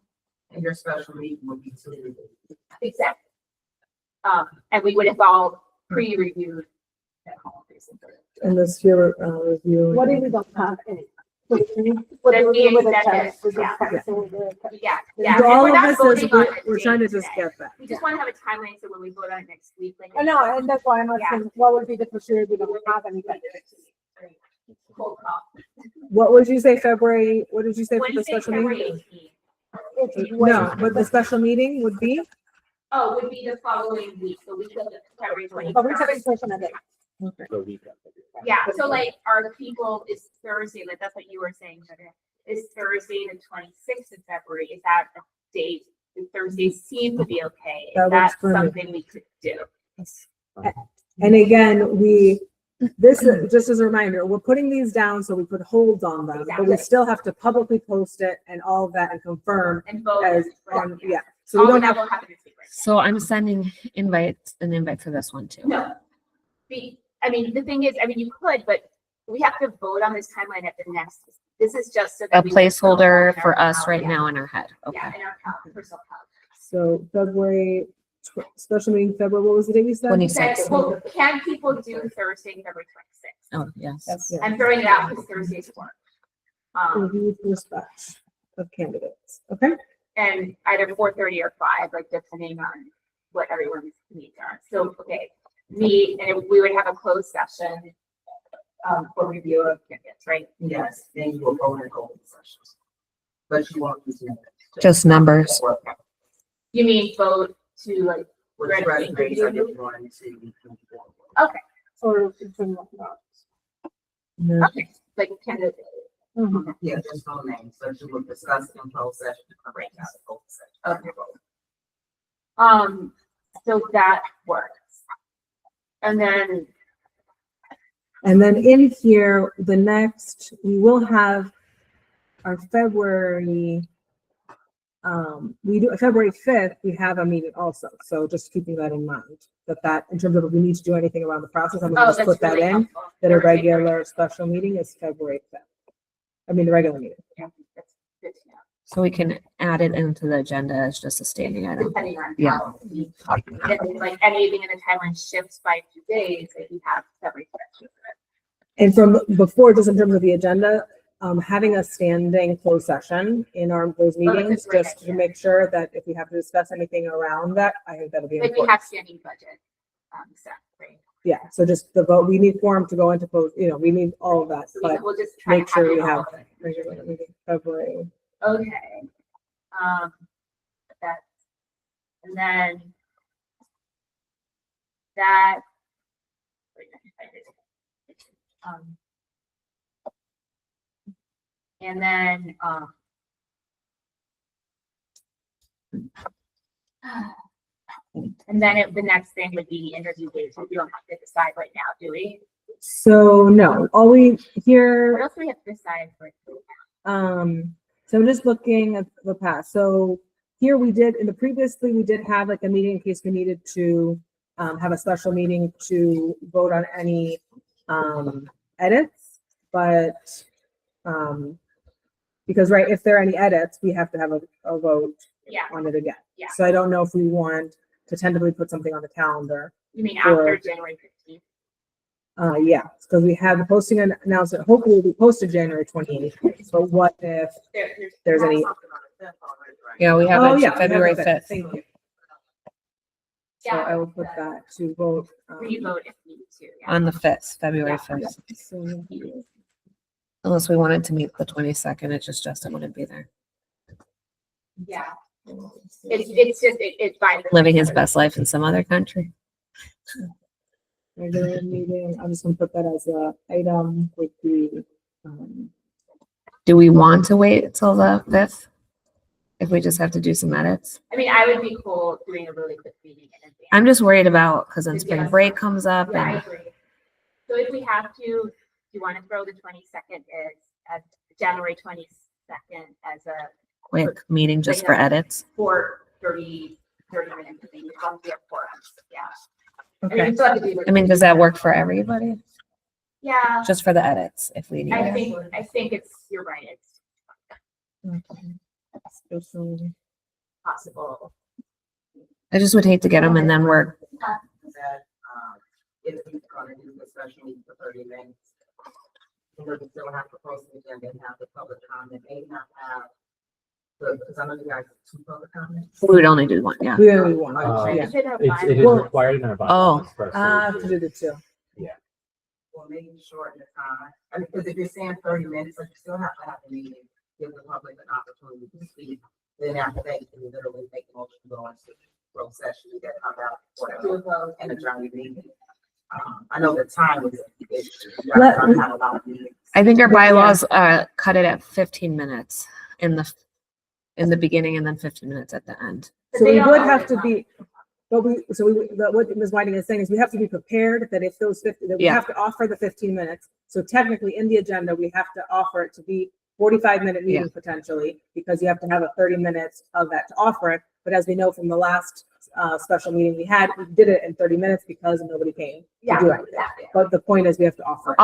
S17: And your special meeting would be Tuesday.
S2: Exactly. And we would have all pre-reviewed at home, basically.
S3: And this here, review.
S14: What if we don't have any? What
S2: Then
S14: do we do with the
S2: executive,
S14: text? We just
S2: yeah.
S14: cancel the text.
S2: Yeah.
S3: So
S2: and
S3: all
S2: we're
S3: of
S2: not
S3: this
S2: voting
S3: is,
S2: on the
S3: we're
S2: date
S3: trying to just
S2: today.
S3: get that.
S2: We just want to have a timeline so when we vote on it next week, like.
S14: I know, and that's why I'm asking, what would be the procedure if we don't have anything?
S2: Cold call.
S3: What would you say, February, what did you say for the
S2: Wednesday,
S3: special
S2: February
S3: meeting?
S2: 18th.
S3: No, but the special meeting would be?
S2: Oh, would be the following week, the week of February
S14: But we're
S2: 21st.
S14: having person a day.
S2: Yeah, so like our people is Thursday, like that's what you were saying, Heather. Is Thursday the 26th of February, is that a date? The Thursdays seem to be okay. Is
S3: That works
S2: that
S3: for me.
S2: something we could do?
S3: And again, this is just as a reminder, we're putting these down so we put holds on them, but we
S2: Exactly.
S3: still have to publicly post it and all of that and confirm
S2: And vote.
S3: as,
S2: Right.
S3: yeah. So we
S2: All
S3: don't
S2: of that
S3: have,
S2: will happen this week, right?
S1: So I'm sending an invite for this one too.
S2: No. I mean, the thing is, you could, but we have to vote on this timeline at the next, this is just so
S1: A
S2: that we can
S1: placeholder
S2: vote in
S1: for
S2: our
S1: us right
S2: yeah.
S1: now in our head. Okay.
S2: Yeah, in our personal calendar.
S3: so February, special meeting, February, what was the date you said?
S1: 26.
S2: Well, can people do Thursday, February 26th?
S1: Oh, yes.
S2: I'm throwing it out because Thursday's work.
S3: Review first batch of candidates, okay?
S2: And either 4:30 or 5, like depending on what everyone's needs are. So, okay, we would have a closed session for review of candidates, right?
S17: Yes, then you will go in open sessions. But you won't use it.
S1: Just numbers.
S2: You mean vote to like
S17: Which
S2: resume
S17: resumes are
S2: review?
S17: you going to be conformed?
S2: Okay,
S14: Or between what not.
S3: No.
S2: okay, like candidate.
S17: Yeah, just no names, so you will discuss in closed session. Right now, open session.
S2: Okay. So that works. And then,
S3: In here, we will have our February, we do, February 5th, we have a meeting also. So just keeping that in mind, that in terms of if we need to do anything around the process, I'm gonna just
S2: that's
S3: put that
S2: really
S3: in,
S2: helpful.
S3: that a
S2: Thursday,
S3: regular special meeting is February 5th. I mean, the regular meeting.
S2: Yeah, that's good to know.
S1: So we can add it into the agenda as just a standing item.
S2: Depending on
S1: Yeah.
S2: how, if like anything in the timeline shifts by 2 days, that you have February 5th.
S3: And from before, just in terms of the agenda, having a standing closed session in those meetings,
S2: that's a great
S3: just to
S2: idea.
S3: make sure that if we have to discuss anything around that, I think that'll be
S2: Like we
S3: important.
S2: have standing budget, stuff, right?
S3: Yeah, so just the vote, we need quorum to go into close, we need all of that,
S2: So
S3: but
S2: we'll just try
S3: make
S2: to have
S3: sure
S2: it
S3: we
S2: all
S3: have
S2: of it.
S3: regular meeting February.
S2: Okay. That, and then that. And then, the next thing would be interview dates, which we don't have to decide right now, do we?
S3: So no, all we
S2: What
S3: here,
S2: else do we have to decide for?
S3: so I'm just looking at the past. So here we did, previously, we did have like a meeting in case we needed to have a special meeting to vote on any edits, but because, right, if there are any edits, we have to have a vote
S2: Yeah,
S3: on it again.
S2: Yeah.
S3: So I don't know if we want to tentatively put something on the calendar.
S2: you mean
S3: for-
S2: after January 15th?
S3: Yeah, because we have the posting announcement, hopefully will be posted January 28th. So what if there's any?
S13: Yeah, we have
S3: Oh,
S13: it
S3: yeah, we have
S13: February
S3: the
S13: 5th.
S3: Thank you. So I will put that to vote.
S2: Revote if needed to. Yeah.
S13: On the 5th, February 5th. Unless we wanted to meet the 22nd, it's just Justin wouldn't be there.
S2: Yeah. It's just, it's fine.
S13: Living his best life in some other country.
S3: Regular meeting, I'm just gonna put that as a item with the,
S13: Do we want to wait till the 5th? If we just have to do some edits?
S2: I mean, I would be cool doing a really quick meeting in advance.
S13: I'm just worried about, because then spring break comes up
S2: Yeah, I
S13: and
S2: agree. So if we have to, do you want to throw the 22nd as January 22nd as a
S13: quick meeting just for edits.
S2: for 30 minutes, maybe on the forums. Yeah.
S3: Okay.
S13: I mean, does that work for everybody?
S2: Yeah.
S13: Just for the edits, if we need
S2: I
S13: it.
S2: think it's, you're right, it's possible.
S13: I just would hate to get them and then we're,
S17: That, if you're gonna do the special meeting for 30 minutes, we're still have to post the agenda and have the public comment, maybe not have. Because I know you guys have 2 public comments.
S13: we would only do one, yeah.
S3: we only want,
S11: Yeah.
S3: yeah.
S11: It is
S3: Well,
S11: required in our bylaws. for us to-
S3: To do the two.
S11: Yeah.
S17: Well, maybe shorten the time. I mean, because if you're saying 30 minutes, but you still have to have a meeting, give the public an opportunity to speak. Then after that, you can literally make the motion to go into closed session, you get come out, whatever, and adjourn your meeting. I know the time is an issue. You guys don't have a lot of meetings.
S13: I think our bylaws cut it at 15 minutes in the beginning and then 15 minutes at the end.
S3: So we would have to be, but what Ms. Whiting is saying is we have to be prepared that if those 50, that we
S13: Yeah.
S3: have to offer the 15 minutes. So technically in the agenda, we have to offer it to be 45-minute meeting potentially, because you have to have a 30 minutes of that to offer it. But as we know from the last special meeting we did it in 30 minutes because nobody came to do anything. But the point is we have to offer it.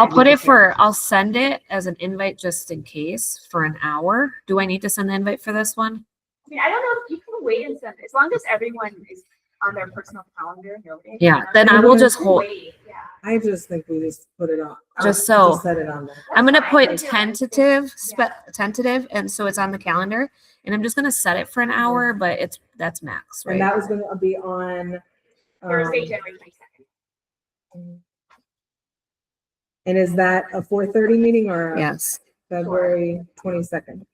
S13: I'll send it as an invite just in case for an hour. Do I need to send the invite for this one?
S2: I mean, I don't know if you can wait and send, as long as everyone is on their personal calendar. Noting,
S13: Yeah, then I will just hold.
S2: Wait, yeah.
S3: I just think we just put it on.
S13: Just so
S3: set it on there.
S13: I'm gonna put tentative, and so it's on the calendar. And I'm just gonna set it for an hour, but that's max, right?
S3: And that was gonna be on
S2: Thursday, January 22nd.
S3: and is that a 4:30 meeting or?
S13: Yes.
S3: February 22nd.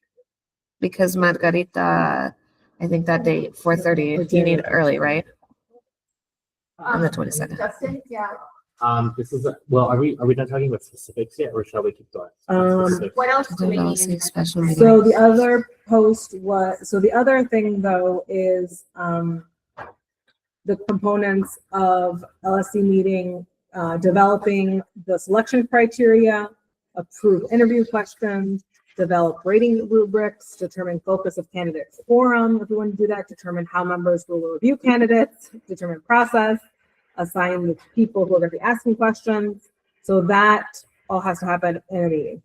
S13: Because Margarita, I think that date, 4:30, you need early, right? On the 22nd.
S2: Justin, yeah.
S11: This is, well, are we done talking about specifics yet, or shall we keep going?
S2: What else do we need?
S13: Special meeting.
S3: So the other post was, so the other thing though is, the components of LSC meeting, developing the selection criteria, approve interview questions, develop rating rubrics, determine focus of candidate forum, if we want to do that, determine how members will review candidates, determine process, assign the people who are going to be asking questions. So that all has to happen in a meeting.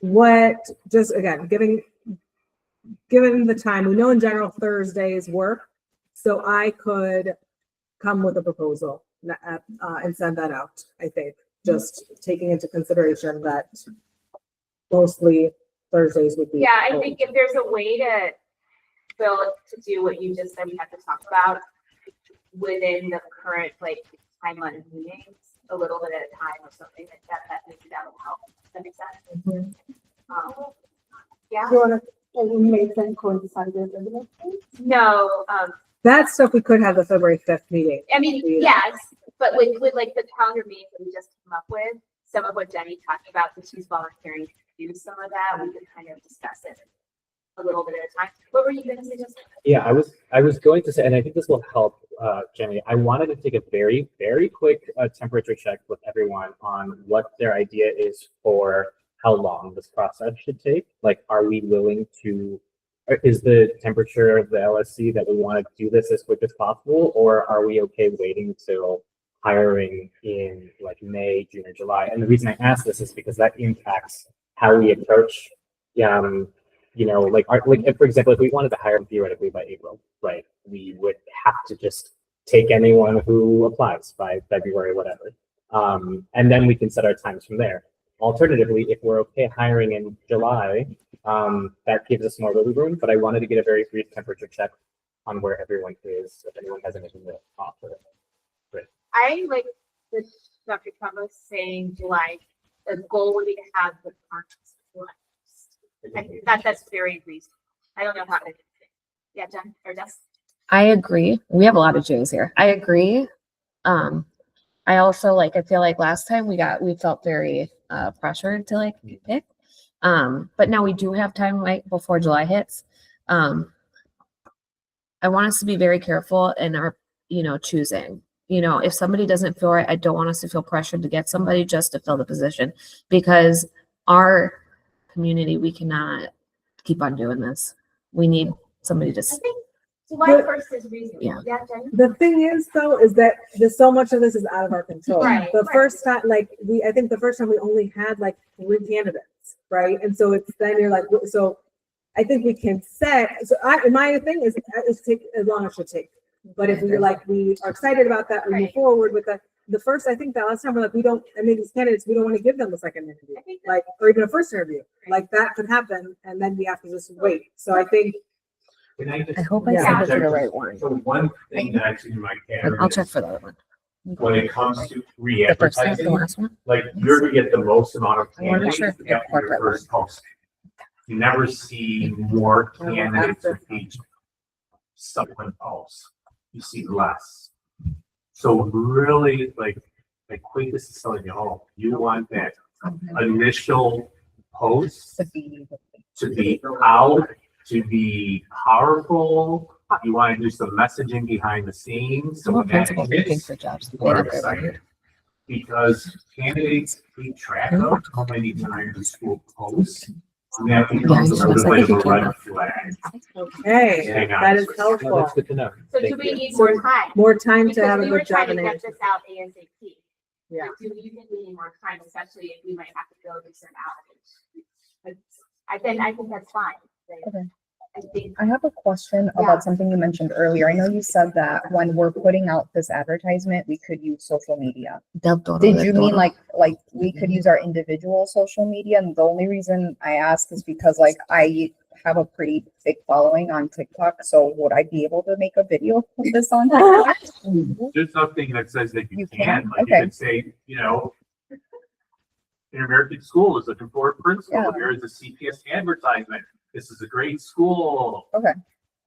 S3: What, just again, given the time, we know in general Thursdays work, so I could come with a proposal and send that out, I think, just taking into consideration that mostly Thursdays would be.
S2: Yeah, I think if there's a way to do what you just said we have to talk about within the current timeline of meetings, a little bit at a time or something like that, maybe that will help. Does that make sense? Yeah.
S14: You wanna make them coincide with the
S2: No,
S3: That stuff we could have the February 5th meeting.
S2: I mean, yes, but with the calendar meetings that we just came up with, some of what Jenny talked about, that she's volunteering to do some of that, we could kind of discuss it a little bit at a time. What were you going to say, Justin?
S11: Yeah, I was going to say, and I think this will help, Jenny. I wanted to take a very, very quick temperature check with everyone on what their idea is for how long this process should take. Like, are we willing to? Is the temperature of the LSC that we want to do this as quick as possible, or are we okay waiting till hiring in May, June, or July? And the reason I ask this is because that impacts how we approach, if, for example, if we wanted to hire theoretically by April, right, we would have to just take anyone who applies by February, whatever. And then we can set our times from there. Alternatively, if we're okay hiring in July, that gives us more wiggle room, but I wanted to get a very brief temperature check on where everyone is, if anyone has anything to offer. Great.
S2: I like the Dr. Trumbo saying July, the goal would be to have the conference July. I think that's very reasonable. I don't know how to. Yeah, Jen or Jess.
S1: I agree. We have a lot of J's here. I agree. I also I feel like last time we felt very pressured to pick. But now we do have time before July hits. I want us to be very careful in our, choosing. If somebody doesn't feel right, I don't want us to feel pressured to get somebody just to fill the position, because our community, we cannot keep on doing this. We need somebody to.
S2: I think July 1st is reasonable.
S1: Yeah.
S2: Yeah, Jen?
S3: The thing is, though, is that there's so much of this is out of our control.
S2: Right,
S3: The
S2: right.
S3: first time, I think the first time we only had 3 candidates, right? And so it's then you're so I think we can set. So my thing is take as long as it should take. But if we are excited about that, we move forward with that. The first, I think that last time we don't. I mean, these candidates, we don't want to give them a second interview, or even a first interview. That could happen, and then we have to just wait. So I think.
S1: I hope I sent it to the right one.
S9: So one thing that actually might matter.
S1: I'll check for the other one.
S9: When it comes to
S1: The first one,
S9: re-advertising,
S1: the last one.
S9: you're gonna get the most amount of
S1: I wasn't
S9: candidates
S1: sure if
S9: after
S1: your
S9: your
S1: corporate
S9: first post. You never see more candidates with each subsequent post. You see less. So really, quickest is telling you, you want that initial post to be out, to be powerful. You want to do some messaging behind the scenes. So when that hits, people are excited. Because candidates keep track of how many times the school posts. And that becomes a little bit of a red flag.
S3: Okay, that is helpful.
S11: That's good to know.
S2: So do we need more time?
S3: More time to
S2: Because
S3: have a
S2: we were
S3: good job
S2: trying
S3: in
S2: to get
S3: it.
S2: this out ASAP.
S3: Yeah.
S2: Do you think we need more time, especially if we might have to go to some outage? I think that's fine.
S12: Okay.
S2: I think.
S12: I have a question about something you mentioned earlier. I know you said that when we're putting out this advertisement, we could use social media. Did you mean like we could use our individual social media? And the only reason I ask is because I have a pretty big following on TikTok. So would I be able to make a video of this on TikTok?
S9: There's something that says that you
S12: can?
S9: can.
S12: Okay.
S9: You can say, American School is looking for a principal.
S12: Yeah.
S9: Here is a CPS advertisement. This is a great school.
S12: Okay.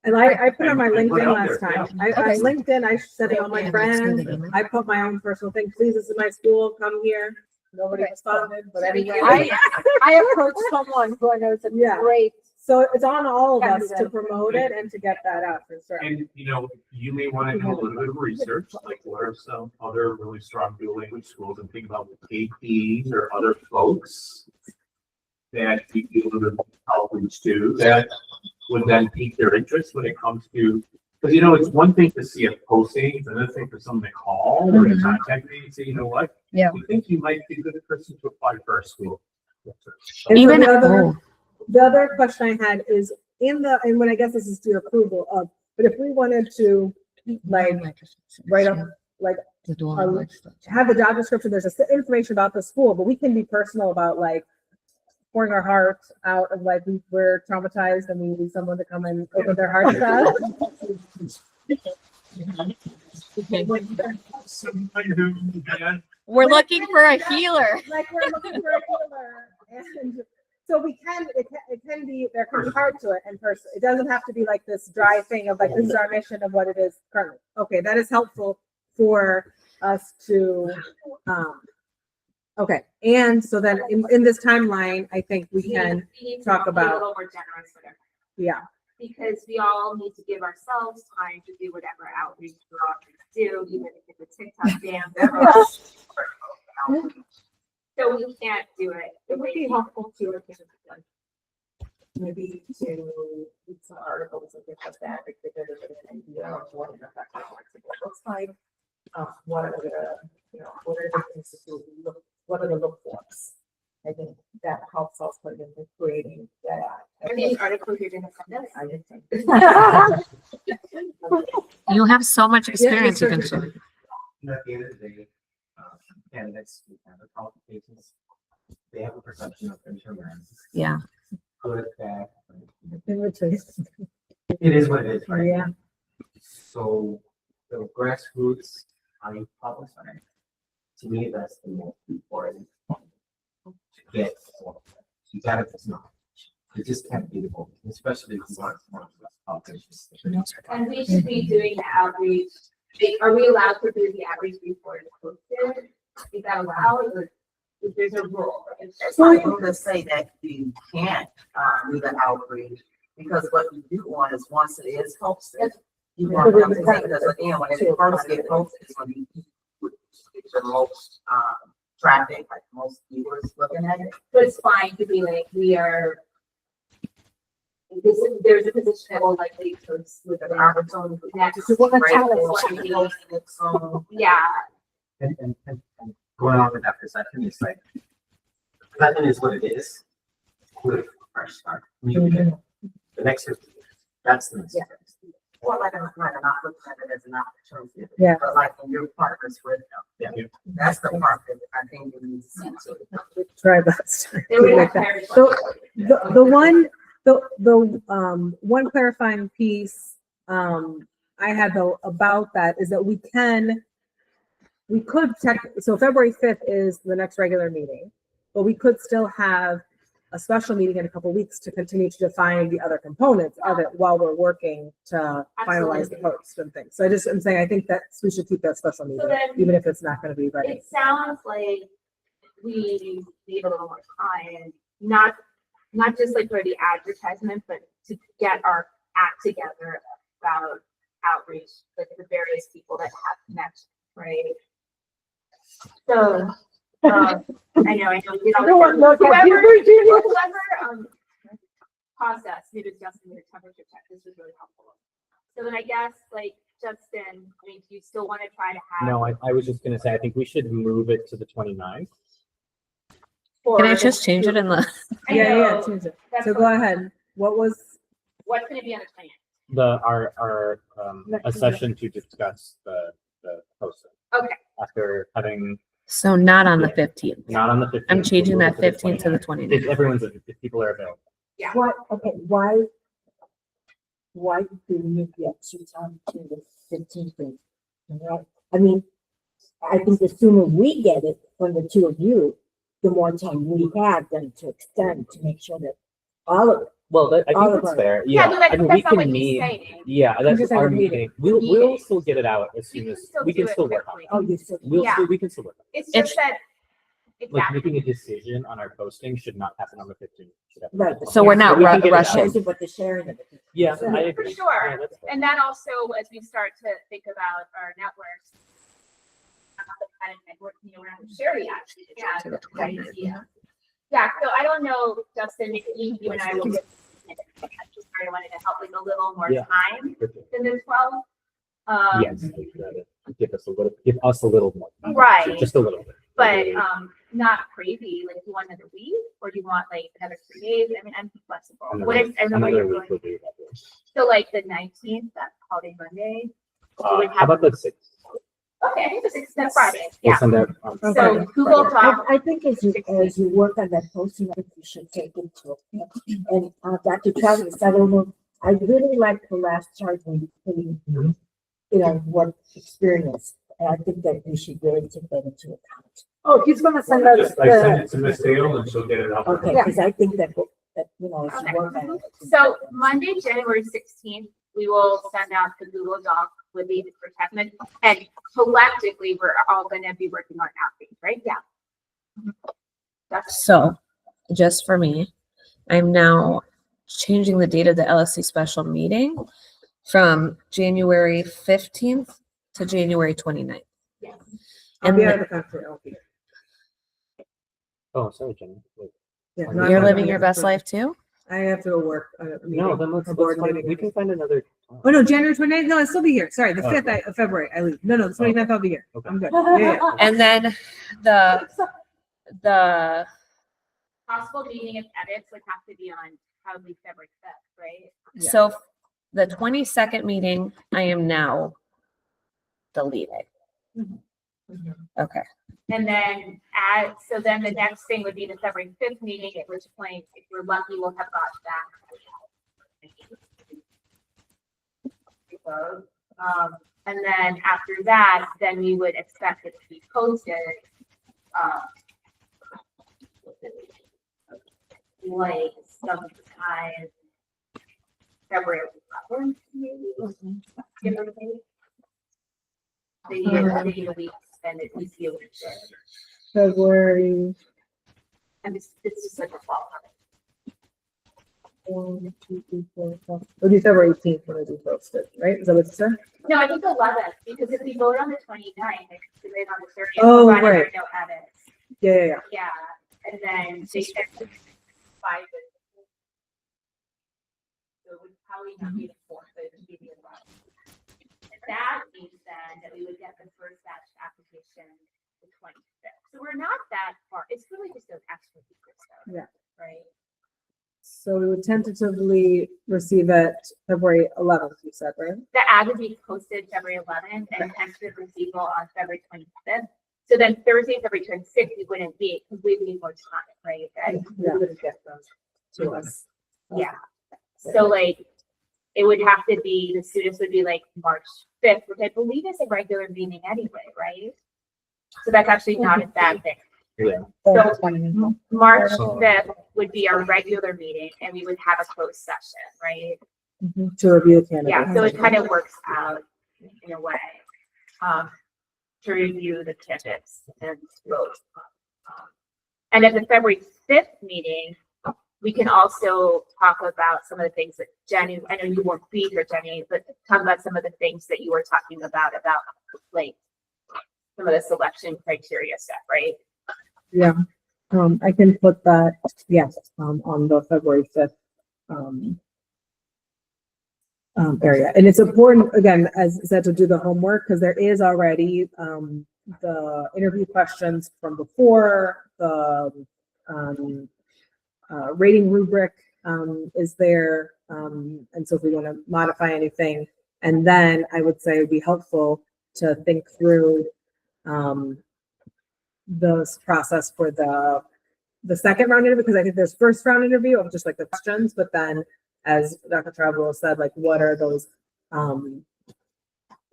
S3: And I put on my
S9: And put it
S3: LinkedIn
S9: out
S3: last
S9: there,
S3: time. I LinkedIn, I said it on my friends. I put my own personal thing. Please, this is my school. Come here. Nobody responded, but anyway.
S14: I approached someone who I know is a great.
S3: So it's on all of us to
S14: candidate.
S3: promote it and to get that out for sure.
S9: And, you may want to do a little bit of research, like what are some other really strong dual language schools, and think about KPs or other folks that you do a little bit of outreach to that would then pique their interest when it comes to, because it's one thing to see a posting, it's another thing for someone to call or to contact me and say, you know what?
S12: Yeah.
S9: We think you might be a good person to apply for our school.
S3: And so
S1: Even
S3: the other question I had is and when I guess this is to your approval of, but if we wanted to write up have the job description, there's information about the school, but we can be personal about pouring our hearts out of we're traumatized and we need someone to come and open their heart to us.
S18: We're looking for a healer.
S3: We're looking for a healer. And so it can be, there can be heart to it and person. It doesn't have to be this dry thing of this is our mission of what it is currently. Okay, that is helpful for us to, okay. And so then in this timeline, I think we can
S2: need to
S3: talk
S2: be a
S3: about,
S2: little more generous with it.
S3: yeah.
S2: Because we all need to give ourselves time to do whatever outreach we're all going to do, even if it's a TikTok dance. So we can't do it. It would be helpful to
S3: Maybe to read some articles and things like that, because there's an idea of what an effective flexible looks like. What are the things to do? What are the look for's? I think that helps us put into creating that.
S2: Are these articles you're going to send us?
S3: I didn't think.
S1: You have so much experience you can share.
S10: At the end of the day, candidates who have the qualifications, they have a perception of insurance.
S1: Yeah.
S10: Good, bad. It is what it is, right?
S14: Yeah.
S10: So the grassroots are public side. To me, that's the most important point to get. You gotta get knowledge. You just can't be the vote, especially if you want politicians.
S2: And we should be doing the outreach. Are we allowed to do the outreach before it's posted? Is that allowed, or if there's a rule?
S17: So I'm gonna say that you can't do the outreach, because what you do want is once it is posted, you want them to take, because again, when it first gets posted, it's gonna be the most traffic, like most viewers looking at it.
S2: But it's fine to be like, we are. There's a position that will likely post with the opportunity next.
S14: So what
S2: right? Yeah.
S10: And going on with that perception, it's like, perception is what it is. Good, fresh start. The next 50 years, that's the next.
S17: Yeah. Well, like, I'm not looking at it as an opportunity.
S14: Yeah.
S17: But like when you're partners with them,
S10: Yeah.
S17: that's the part that I think you need to see.
S3: Try that.
S2: They would
S3: Like
S2: have
S3: that. So the one clarifying piece I had though about that is that we could so February 5th is the next regular meeting, but we could still have a special meeting in a couple weeks to continue to define the other components of it while we're working to finalize the post and things. So I'm saying, I think that we should keep that special meeting, even if it's not going to be ready.
S2: It sounds like we need a little more time, not just like for the advertisement, but to get our act together about outreach, like the various people that have connections, right? So, I know, whoever paused us, maybe Justin did a temperature check. This was really helpful. So then I guess, like, Justin, I mean, do you still want to try to have?
S11: No, I was just gonna say, I think we should move it to the 29th.
S1: Can I just change it in the?
S3: Yeah, change it. So go ahead.
S2: What's going to be on the plan?
S11: A session to discuss the posting.
S2: Okay.
S11: After having.
S1: So not on the 15th.
S11: Not on the 15th.
S1: I'm changing
S11: we'll
S1: that
S11: move it
S1: 15th to the 29th.
S11: If people are available.
S2: Yeah.
S4: Why do we need the extra time to the 15th? Right? I mean, I think the sooner we get it from the two of you, the more time we have then to extend to make sure that all of it.
S11: Well, I
S4: All
S11: think
S4: of
S11: that's
S4: our-
S11: fair.
S2: Yeah,
S11: Yeah,
S2: but that's
S11: I mean,
S2: not
S11: we
S2: what
S11: can
S2: he's
S11: meet.
S2: saying.
S11: Yeah,
S3: just
S11: that's
S3: saying
S11: our
S3: the
S11: meeting. We'll
S2: Meeting.
S11: still get it out as soon
S2: can
S11: as
S2: still
S11: we
S2: do
S11: can
S2: it
S11: still work on
S2: quickly.
S11: it.
S4: Oh, you said.
S2: Yeah.
S11: We can still work on it.
S2: It's just that.
S11: Like
S2: Exactly.
S11: making a decision on our posting should not happen on the 15th. Should happen
S4: Right.
S11: on the
S1: So we're not
S11: we can get it out.
S1: rushing.
S4: But the sharing of it.
S11: Yeah,
S2: For
S11: I agree.
S2: sure.
S11: Yeah, that's fair.
S2: And then also, as we start to think about our networks, the kind of network, we're not sure yet. Yeah,
S1: To the
S2: that's a good
S1: 29th.
S2: idea. Yeah, so I don't know, Justin, maybe you and I will get, I wanted to help with a little more
S11: Yeah.
S2: time than the 12.
S11: Yes, give us a little more. time.
S2: Right.
S11: Just a little bit.
S2: But not crazy. Like, do you want another week, or do you want like another 3 days? I mean, I'm flexible. What if I don't know what
S11: Another
S2: you're
S11: week
S2: going?
S11: would be better.
S2: So like the 19th, that holiday Monday.
S11: How about the 6th?
S2: Okay, that's Friday.
S11: We'll
S2: Yeah.
S11: send out.
S2: So Google Doc.
S4: I think as you work on that posting, I think you should take into account. And Dr. Travis, I don't know, I really liked the last chart when you what experience. And I think that we should really take that into account.
S14: Oh, he's gonna send us
S9: Just like send it to Miss Dale and she'll get it out.
S4: Okay, because I think that, as you work on it.
S2: So Monday, January 16th, we will send out the Google Doc with the advertisement, and collectively, we're all gonna be working on outreach, right? Yeah.
S1: So just for me, I'm now changing the date of the LSC special meeting from January 15th to January 29th.
S2: Yeah.
S3: I'll
S1: And
S3: be
S1: the-
S3: out of the country. I'll be.
S11: Oh, sorry, Jenny. Wait.
S3: Yeah, no, I'm
S1: You're
S3: not
S1: living
S3: gonna-
S1: your best life too?
S3: I have to go work.
S11: No, then let's find, we can find another.
S3: Oh no, January 29th. No, I'll still be here. Sorry, the 5th
S11: Okay.
S3: of February. I leave. No, the 29th I'll be here.
S11: Okay.
S3: I'm good. Yeah.
S1: And then the
S2: Possible meeting of edits would have to be on probably February 5th, right?
S1: so the 22nd meeting, I am now
S18: delete it. Okay.
S2: And then so then the next thing would be the February 5th meeting, at which point, if we're lucky, we'll have got that. And then after that, then we would expect it to be posted. Like sometime February 11th, maybe. Give or take. Maybe a week, and at least be a week.
S3: February.
S2: And it's just like a fall.
S3: 1, 2, 3, 4, 5. It'll be February 18th when it be posted, right? Is that what you said?
S2: No, I think 11th, because if we vote on the 29th, it's submitted on the 30th.
S3: Oh,
S2: provided there are
S3: right.
S2: No edits.
S3: Yeah.
S2: Yeah, and then they said 5 business. So it would probably not be the 4th, but it would be the 11th. That means then that we would get the first batch application the 25th. So we're not that far. It's really just an extra week or so.
S3: Yeah.
S2: Right.
S3: So we would tentatively receive it February 11th, you said, right?
S2: The ad would be posted February 11th and tentative receival on February 25th. So then Thursday, February 26th, we wouldn't be, because we need more time, right? And
S3: We wouldn't get those to us.
S2: yeah. So like, it would have to be, the students would be like March 5th, which I believe is a regular meeting anyway, right? So that's actually not a bad thing.
S11: Yeah.
S2: So March 5th would be our regular meeting and we would have a closed session, right?
S3: To review the candidates.
S2: Yeah, so it kind of works out in a way, to review the candidates and vote. And at the February 5th meeting, we can also talk about some of the things that Jenny, I know you won't be here, Jenny, but talk about some of the things that you were talking about like some of the selection criteria stuff, right?
S3: Yeah, I can put that, yes, on the February 5th area. And it's important, again, as I said, to do the homework, because there is already the interview questions from before, the rating rubric is there. And so if we want to modify anything, and then I would say it'd be helpful to think through the process for the second round interview, because I think there's first round interview of just like the questions, but then as Dr. Travel said, like what are those,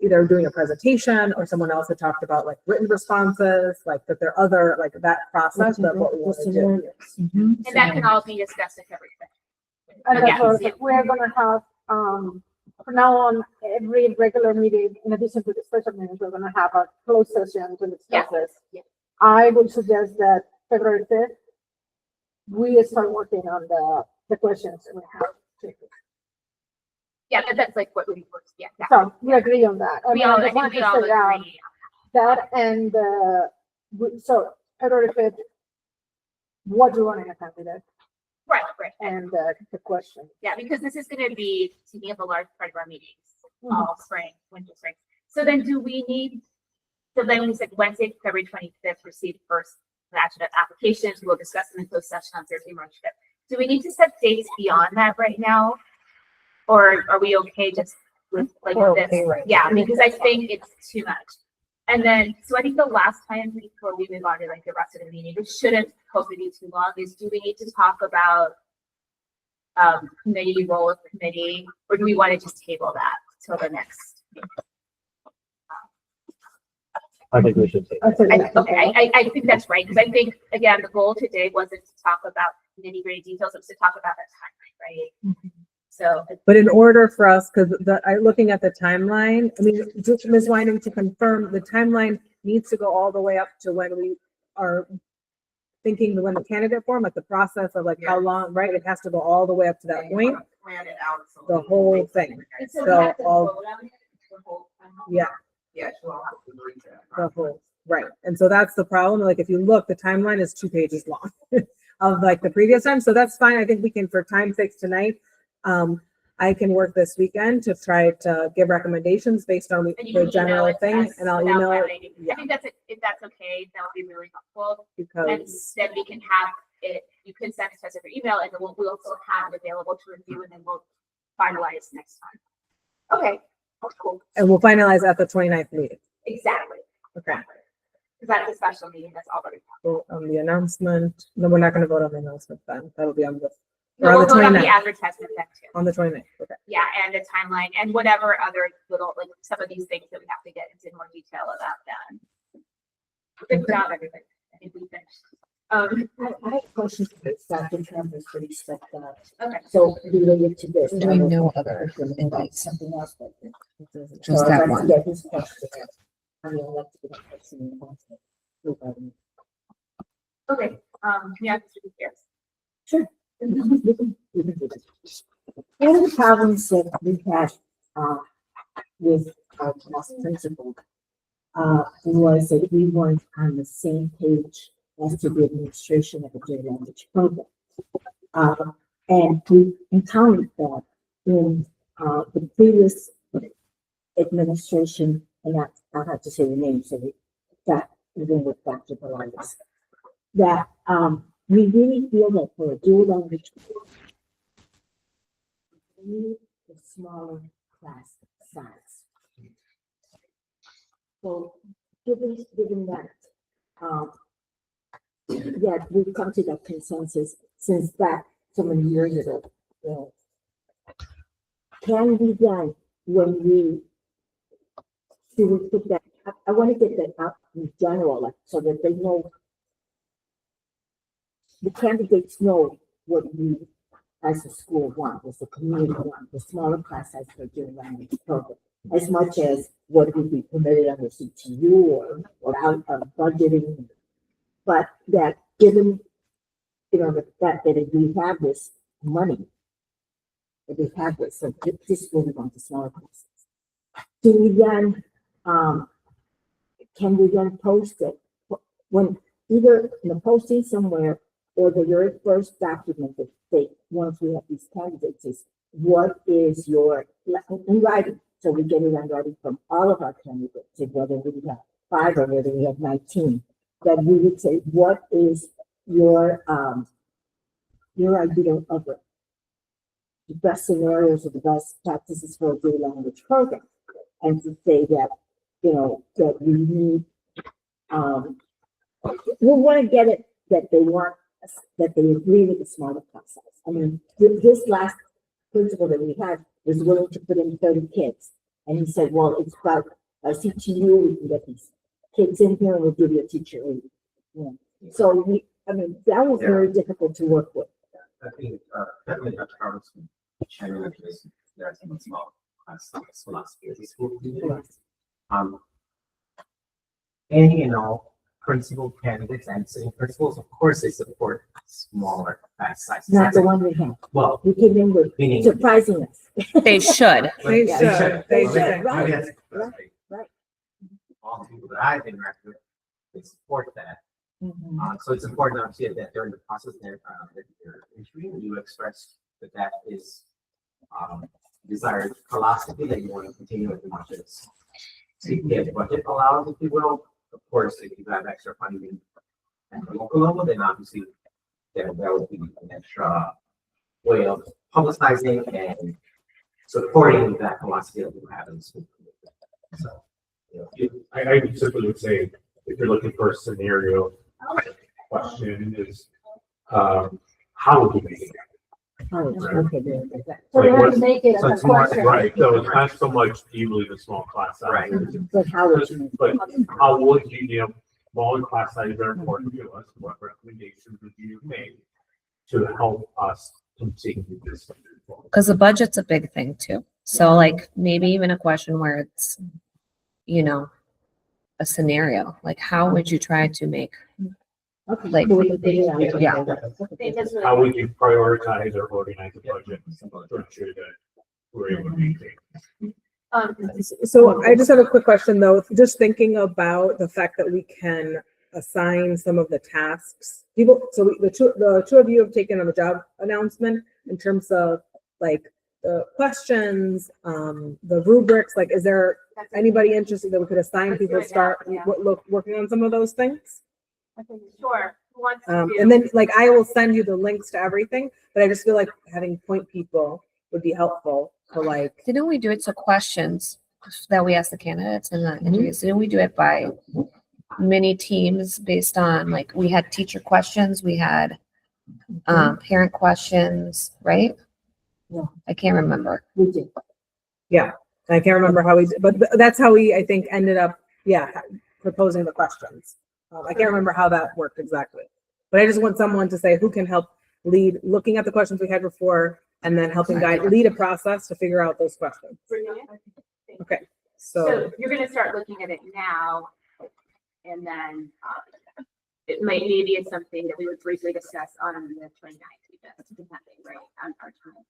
S3: either doing a presentation or someone else had talked about like written responses, like that there are other, like that process that what we want to do.
S2: And that can all be discussed at February 5th.
S14: And
S2: Yeah.
S14: that's what we're gonna have, from now on, every regular meeting, in addition to the special meetings, we're gonna have a closed session to discuss this.
S2: Yeah.
S14: I would suggest that February 5th, we start working on the questions and we have to.
S2: Yeah, that's like what we worked, yeah.
S14: So we agree on that.
S2: We all, I
S14: just want
S2: think we
S14: to
S2: all
S14: figure out
S2: agree.
S14: that and, so February 5th, what do you want in a candidate
S2: Right.
S14: and the question.
S2: Yeah, because this is gonna be taking up a large part of our meetings, all spring, winter, spring. So then do we need, so then we said Wednesday, February 25th, receive first batch of applications. We'll discuss them in closed session on Thursday, March 5th. Do we need to set dates beyond that right now? Or are we okay just with like this? Yeah, because I think it's too much. And then, so I think the last time before we move on to like the rest of the meeting, which shouldn't hopefully be too long, is do we need to talk about committee, role of committee, or do we want to just table that till the next?
S11: I think we should take it.
S2: I think that's right, because I think, again, the goal today wasn't to talk about nitty gritty details, it was to talk about that timeline, right? So.
S3: But in order for us, because looking at the timeline, I mean, just Ms. Whiting to confirm, the timeline needs to go all the way up to when we are thinking when the candidate form, like the process of like how long, right? It has to go all the way up to that point.
S16: Plan it out.
S3: The whole thing.
S2: So
S3: So all, yeah.
S16: Yes, we'll have to agree to that.
S3: The whole, right. And so that's the problem. Like, if you look, the timeline is 2 pages long of like the previous time. So that's fine. I think we can, for time's sake tonight, I can work this weekend to try to give recommendations based on the general thing, and I'll email it.
S2: I think that's, if that's okay, that would be really helpful.
S3: Because
S2: And then we can have it, you can send it to us over email, and then we'll also have it available to review, and then we'll finalize next time. Okay, that's cool.
S3: and we'll finalize at the 29th meeting.
S2: Exactly.
S3: Okay.
S2: Because that's a special meeting that's already.
S3: Vote on the announcement. No, we're not gonna vote on the announcement then. That'll be on the,
S2: No,
S3: or on
S2: we'll
S3: the
S2: vote on the
S3: 29th.
S2: advertisement then too.
S3: On the 29th, okay.
S2: Yeah, and a timeline and whatever other little, like some of these things that we have to get into more detail about that. Good job, everybody. I think we finished.
S4: I have questions about Dr. Campbell's pretty stuff that.
S2: Okay.
S4: So related to this.
S13: Doing no other invites.
S4: Something else, but.
S13: Just
S4: I'd
S13: that
S4: like to
S13: one.
S4: get his question. I mean, I'd like to get a question in context.
S2: Okay, yeah, Mr. Gutierrez.
S4: Sure. One of the problems that we had, with our class principal, was that we weren't on the same page as to the administration of the J language program. And we encountered that in, the previous administration, and I'll have to say the name, so that, even with Dr. Belias, that, we really feel that for a dual language, we need a smaller class size. So, given that, yeah, we've come to that consensus since back so many years ago. Can be done when we, should we put that, I want to get that out in general, like, so that they know, the candidates know what we as a school want, as a community want, the smaller class size for dual language program, as much as what would be permitted under CTU or out of budgeting. But that given, the fact that if we have this money, if we have this, so this will be going to smaller classes. Do we then, can we then post it when either in the posting somewhere or the very first document that they, once we have these candidates, is what is your, in writing, so we get it in writing from all of our candidates, whether we have 5 or whether we have 19, that we would say, what is your idea of the best scenarios or the best practices for a dual language program, and to say that, that we need, we want to get it that they want, that they agree with the smaller class size. I mean, this last principal that we had was willing to put in 30 kids. And he said, well, it's about a CTU, we can get these kids in here and we'll give you a teacher aid. Yeah. So that was very difficult to work with.
S10: I think, definitely Dr. Carlos can chime in because there are some small class size philosophy as a school. Any and all principal candidates and sitting principals, of course, they support smaller class sizes.
S4: Not the one we have.
S10: Well,
S4: we came in with surprising us.
S1: They should.
S3: They should. They should.
S4: Right. Right.
S10: All the people that I've interacted with, they support that. So it's important obviously that during the process that you're interviewing, you express that is desired philosophy that you want to continue with as much as CPS budget allows, if you will. Of course, if you have extra funding at the local level, then obviously there would be an extra way of publicizing and supporting that philosophy that you have in the school. So,
S9: I simply would say, if you're looking for a scenario question is, how would you make it?
S4: Okay,
S14: So we
S9: Like
S14: have
S9: what's-
S14: to make it
S9: so
S14: a
S9: it's more-
S14: question.
S9: Right, so it's not so much do you believe in small class size.
S10: Right.
S4: But how would you?
S9: But how would you, smaller class sizes are important to us. What recommendations would you make to help us continue this?
S1: Because the budget's a big thing too. So like maybe even a question where it's, a scenario, like how would you try to make, like, yeah.
S9: How would you prioritize or organize the budget to ensure that we're able to maintain?
S3: So I just have a quick question though, just thinking about the fact that we can assign some of the tasks. The two of you have taken on the job announcement in terms of like the questions, the rubrics, like is there anybody interested that we could assign people to start working on some of those things?
S2: Sure. Who wants to do?
S3: And then like I will send you the links to everything, but I just feel like having point people would be helpful for like.
S1: Didn't we do it so questions
S13: that we ask the candidates in the interviews. Didn't we do it by mini teams based on like we had teacher questions, we had parent questions, right?
S4: Yeah.
S13: I can't remember.
S4: We did.
S3: Yeah, I can't remember how we did, but that's how we, I think, ended up, proposing the questions. I can't remember how that worked exactly, but I just want someone to say who can help lead, looking at the questions we had before, and then helping guide, lead a process to figure out those questions. Okay,
S2: So you're gonna start looking at it now, and then, it might, maybe it's something that we would briefly discuss on the 29th, that's happening, right, on our time.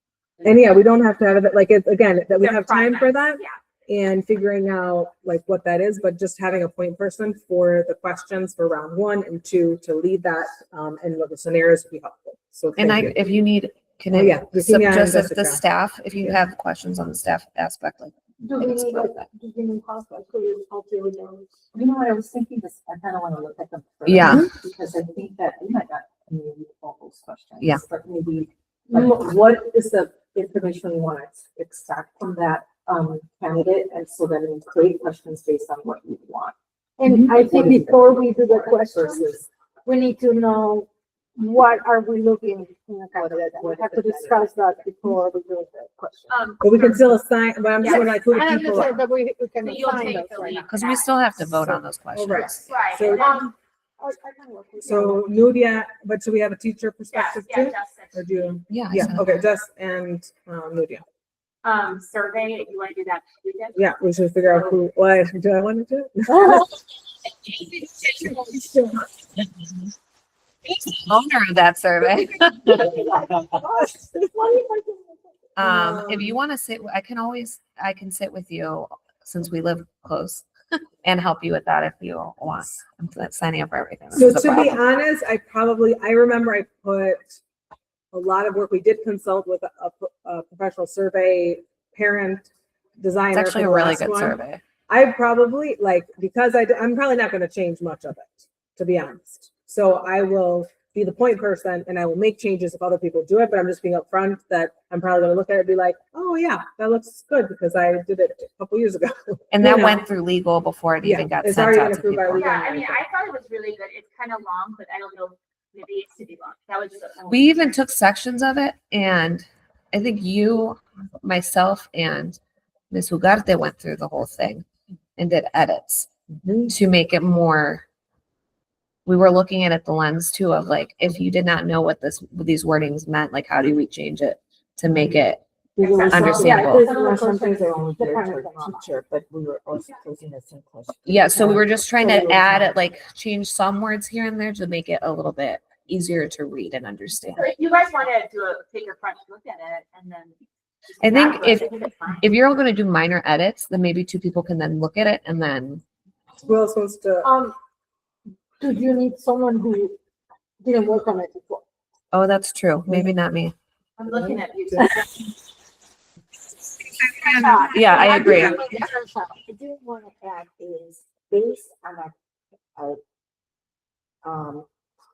S3: And yeah, we don't have to have it, like, it's, again, that we have time for that.
S2: Yeah.
S3: And figuring out like what that is, but just having a point person for the questions for round 1 and 2 to lead that, and what the scenarios would be helpful. So
S13: And
S3: thank you.
S13: if you need, can
S3: Oh,
S13: I,
S3: yeah,
S13: just if
S3: Jessica.
S13: the staff, if you have questions on the staff aspect, like.
S14: Do we need, do we need cost, like, could you help you with those?
S4: You know what, I was thinking this, I kind of want to look at them. first,
S13: Yeah.
S4: Because I think that we might not need all those questions.
S13: Yeah.
S4: But maybe, like, what is the information we want to extract from that candidate, and so then we create questions based on what you want.
S14: And I think before we do the questions, we need to know what are we looking in a candidate. We have to discuss that before we do the question.
S3: But we can still assign, but I'm just wondering like who
S14: I
S3: the people
S14: understand,
S3: are.
S14: but we can
S2: So you'll
S14: assign
S2: take
S14: those
S2: the
S14: right
S2: lead.
S14: now.
S13: Because we still have to vote on those questions.
S3: Right.
S2: Right.
S3: So-
S14: I can work with
S3: So Nudia, but do we have a teacher perspective
S2: Yeah,
S3: too?
S2: Justin.
S3: Or do you?
S13: Yeah. I
S3: Yeah,
S13: said-
S3: okay, Jess and Nudia.
S2: Survey, you wanna do that?
S3: Yeah, we should figure out who, why, do I want to do it?
S13: Owner of that survey. If you want to sit, I can sit with you since we live close and help you with that if you want. I'm signing up for everything.
S3: So
S13: This is a
S3: to be
S13: problem.
S3: honest, I remember I put a lot of work, we did consult with a professional survey parent designer.
S13: It's actually
S3: for
S13: a
S3: the
S13: really
S3: last
S13: good
S3: one.
S13: survey.
S3: I probably because I'm probably not going to change much of it, to be honest. So I will be the point person and I will make changes if other people do it, but I'm just being upfront that I'm probably going to look at it and be like, oh yeah, that looks good because I did it a couple years ago.
S13: And that went through legal before it even got
S3: it's
S13: sent
S3: already
S13: out
S3: been
S13: to
S3: approved by
S13: people.
S3: legal.
S2: Yeah, I mean, I thought it was really good. It's kind of long, but I don't know, maybe it's to be long. That was just.
S13: We even took sections of it, and I think you, myself, and Ms. Ugarte went through the whole thing and did edits to make it more. We were looking at it the lens too of like, if you did not know what these wordings meant, like how do we change it to make it understandable?
S4: There were some things that only geared toward teacher, but we were also posing the same question.
S13: Yeah, so we were just trying to add it, like change some words here and there to make it a little bit easier to read and understand.
S2: So if you guys want to take a fresh look at it and then. just
S13: I
S2: come
S13: think
S2: back to us, it's fine.
S13: if you're all going to do minor edits, then maybe 2 people can then look at it and then.
S3: Who else wants to?
S14: Do you need someone who didn't work on it before?
S13: Oh, that's true. Maybe not me.
S2: I'm looking at you.
S13: Yeah, I agree.
S4: I do want to add is based on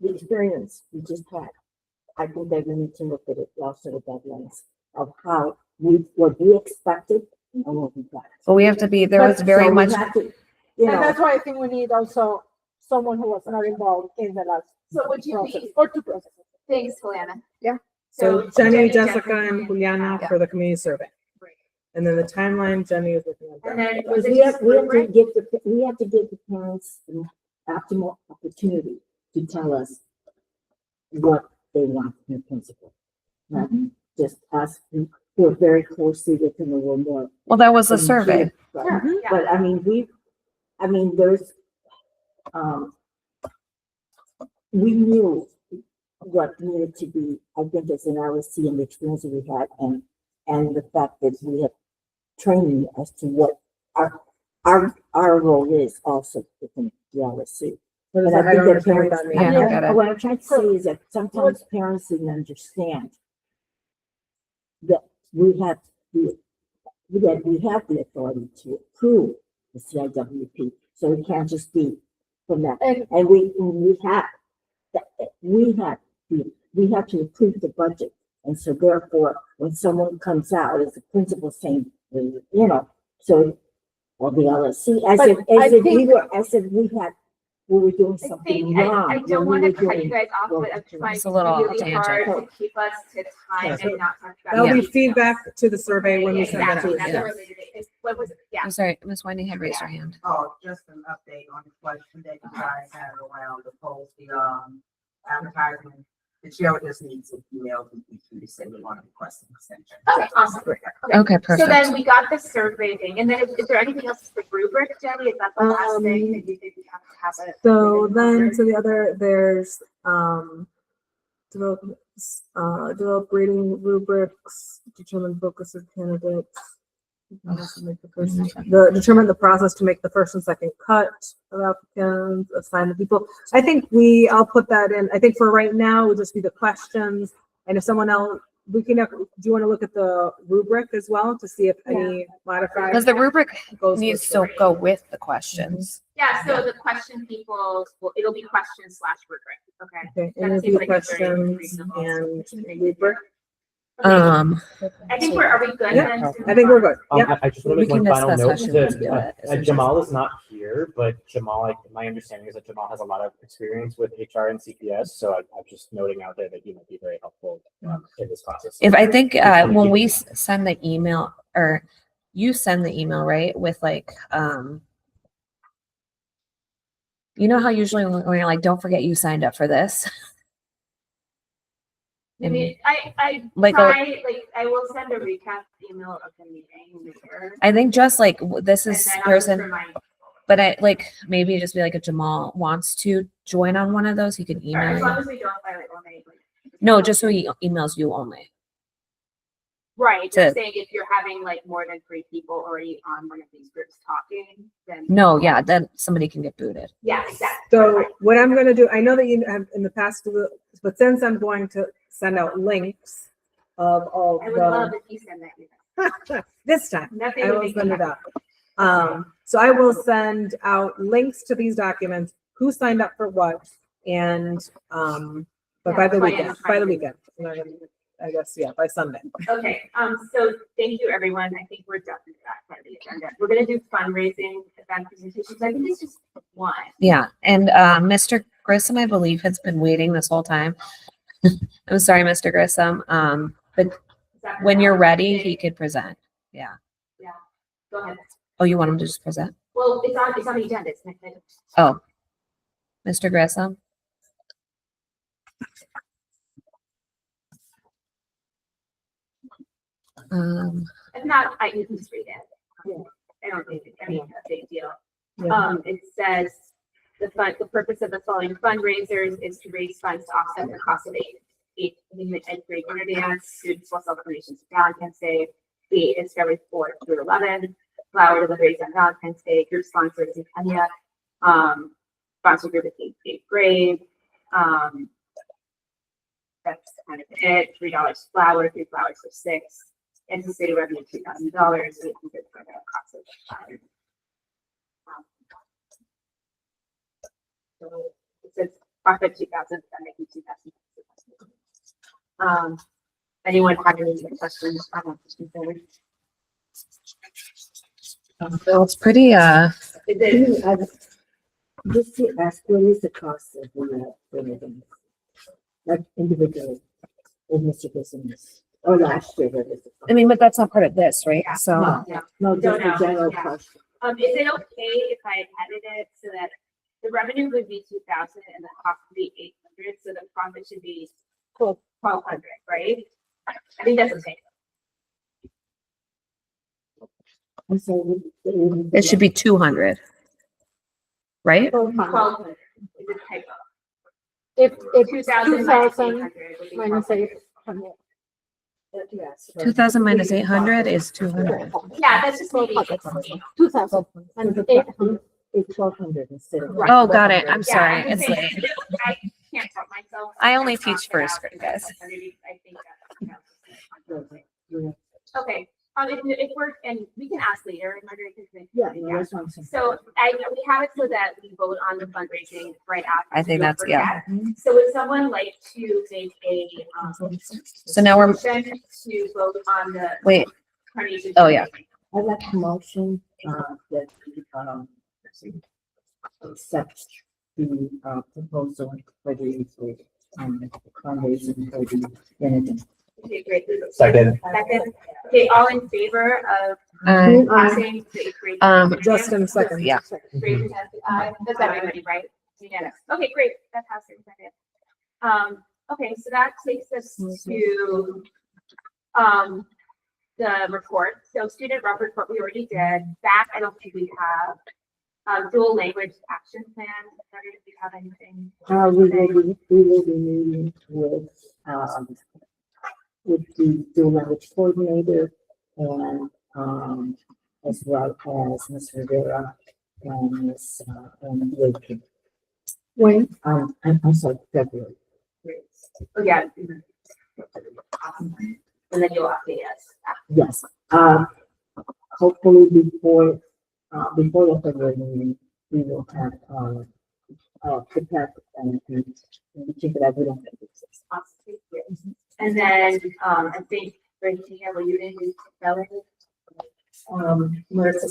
S4: the experience we just had. I think that we need to look at it also with that lens of how what we expected and what we got.
S13: But we have to be, there was very
S4: So we
S13: much,
S4: have to, you
S14: And
S4: know,
S14: that's why I think we need also someone who was not involved in the last.
S2: So would you
S14: process,
S2: be-
S14: or 2 processes.
S2: Thanks, Kalana.
S14: Yeah.
S3: So Jenny, Jessica, and Juliana
S2: Yeah.
S3: for the community survey. And then the timeline, Jenny is looking at
S2: And
S3: that.
S2: then was
S4: because
S2: it
S4: we have
S2: just
S4: to give the parents an optimal opportunity to tell us what they want from the principal. Not just us, we're very closely within the world more.
S13: well, that was a survey.
S4: Right. But I mean, there's, we knew what needed to be, I think, as an LSC and the experience that we had, and the fact that we have training as to what our role is also within the LSC.
S3: What is
S4: But
S3: that?
S4: I
S3: I
S4: think
S3: don't
S4: that
S3: understand what
S4: parents,
S3: that means.
S13: Yeah, I don't get it.
S4: what I'm trying to say is that sometimes parents didn't understand that we have the authority to approve the CIWP. So it can't just be from that. And we have to approve the budget. And so therefore, when someone comes out as a principal saying, you know, so or the LSC, as
S14: But
S4: if,
S14: I think-
S4: we were doing something wrong.
S2: I don't
S4: when
S2: want
S4: we
S2: to
S4: were
S2: cut you
S4: doing
S2: guys off, but I'm trying
S13: It's a little
S2: really hard to keep us to time and not talk about.
S3: That'll be
S2: details.
S3: feedback to the survey when we send that
S2: Exactly,
S3: out.
S2: that's
S3: Yeah.
S2: what related it is. What was it? Yeah.
S13: I'm sorry, Miss Wendy had raised her hand.
S17: Oh, just an update on the question that you guys had around the post, the advertisement. The chair just needs to email to say we want to request an extension.
S2: Okay, awesome.
S13: Okay,
S2: So
S13: perfect.
S2: then we got the survey thing, and then is there anything else for rubric, Jenny? Is that the last thing that you think we have to have it?
S3: So then to the other, there's, develop grading rubrics, determine focus of candidates. Determine the process to make the first and second cut of applicants, assign the people. I think I'll put that in. I think for right now, it would just be the questions. And if someone else, do you want to look at the rubric as well to see if any modified?
S13: Because the rubric
S3: goes
S13: needs
S3: with
S13: to go with the questions.
S2: Yeah, so the question people, well, it'll be questions / rubric, okay?
S3: Okay,
S2: That
S3: interview
S2: seems like a very
S3: questions
S2: reasonable
S3: and rubric.
S2: I think are we good
S3: Yeah,
S2: then?
S3: I think we're good. Yep.
S11: I just want to
S13: We
S11: make one
S13: can
S11: final
S13: discuss
S11: note
S13: how she
S11: that
S13: wants to do it, essentially.
S11: Jamal is not here, but Jamal, my understanding is that Jamal has a lot of experience with HR and CPS, so I'm just noting out there that he might be very helpful in this process.
S13: If I think when we send the email, or you send the email, right, with like, you know how usually when you're like, don't forget you signed up for this.
S2: I mean, I
S13: Like
S2: try, I will send a recap email of the meeting later.
S13: I think just like this is
S2: And then I'll just
S13: person,
S2: remind
S13: but I like maybe just be like if Jamal wants to join on one of those, he can
S2: people. As
S13: email
S2: long
S13: you.
S2: as we don't violate one night.
S13: No, just so he emails you only.
S2: Right,
S13: To-
S2: just saying if you're having like more than 3 people already on one of these groups talking, then.
S13: No, yeah, then somebody can get booted.
S2: Yeah, exactly.
S3: So what I'm gonna do, I know that you have in the past, but since I'm going to send out links of all
S2: I would love
S3: the,
S2: if you send that.
S3: this time,
S2: Nothing
S3: I
S2: would
S3: will
S2: make
S3: send
S2: me
S3: it out. So I will send out links to these documents, who signed up for what, and, but by the weekend, I guess, yeah, by Sunday.
S2: Okay, so thank you, everyone. I think we're done with that part of the agenda. We're gonna do fundraising event presentations. I think it's just one.
S13: Yeah, and Mr. Grissom, I believe, has been waiting this whole time. I'm sorry, Mr. Grissom. But when you're ready, he could present. Yeah.
S2: Yeah, go ahead.
S13: Oh, you want him to just present?
S2: Well, it's on the agenda. It's next item.
S13: Oh, Mr. Grissom.
S2: If not, I can just read it. I don't think it's any big deal. It says the purpose of the following fundraisers is to raise funds to offset the cost of eighth grade dinner dance, students will sell donations to Valentine's Day, the Discovery 4 through 11, flower deliveries on Valentine's Day, group sponsors in Kenya, sponsor group at eighth grade. That's kind of it. $3 flour, 3 flowers for 6. Anticipated revenue $2,000. $800 for the cost of the flower. So it says profit 2,000, that make you 2,000. Anyone have any questions?
S13: Well, it's pretty,
S4: Just to ask, what is the cost of the like individually, in Mr. Business, or last year?
S13: I mean, but that's not part of this, right? So,
S4: No, just
S2: Don't
S4: a
S2: know.
S4: general
S2: Yeah.
S4: question.
S2: Is it okay if I edit it so that the revenue would be 2,000 and the cost would be 800, so the profit should be 1,200, right? I think that's okay.
S4: I'm sorry.
S13: it should be 200. Right?
S2: 1,200 is a typo.
S14: If
S2: 2,000
S14: minus 800.
S13: 2,000 minus 800 is 200.
S2: Yeah, that's just maybe.
S14: 2,000 and 800.
S4: It's 1,200 instead of.
S13: Oh, got it. I'm
S2: Yeah,
S13: sorry.
S2: I'm
S13: It's
S2: saying-
S13: late.
S2: I can't help myself.
S13: I only
S2: That's
S13: teach
S2: not
S13: first
S2: about
S13: grade, guys.
S2: I think that's. Okay, if we're, and we can ask later, Marguerite.
S4: Yeah, that's what I'm saying.
S2: So we have it so that we vote on the fundraising right after.
S13: I think
S2: so we
S13: that's,
S2: don't
S13: yeah.
S2: forget. So would someone like to make a,
S13: So now we're,
S2: motion to vote on the.
S13: wait,
S2: carnation
S13: oh, yeah.
S4: I'd like to motion, that we, accept the, proposal for the, fundraising for the Benedict.
S2: Okay, great.
S11: Second.
S2: Second. Okay, all in favor of passing the great.
S3: Justin, second.
S13: Yeah.
S2: Great, that's everybody, right? Yeah. Okay, great. That passes. Second. Okay, so that takes us to the report. So student rep report we already did. That I don't think we have. Dual language action plan. I don't know if you have anything.
S4: We will be meeting with the dual language coordinator and, as well as Ms. Rivera and Ms. Wilkie.
S3: When?
S4: I'm sorry, February.
S2: Oh, yeah. Awesome. And then you'll update us.
S4: Yes, hopefully before the February meeting, we will have, prepared and we keep it as we don't think it's.
S2: Awesome. And then, I think, Virginia, will you introduce Bella?
S4: What is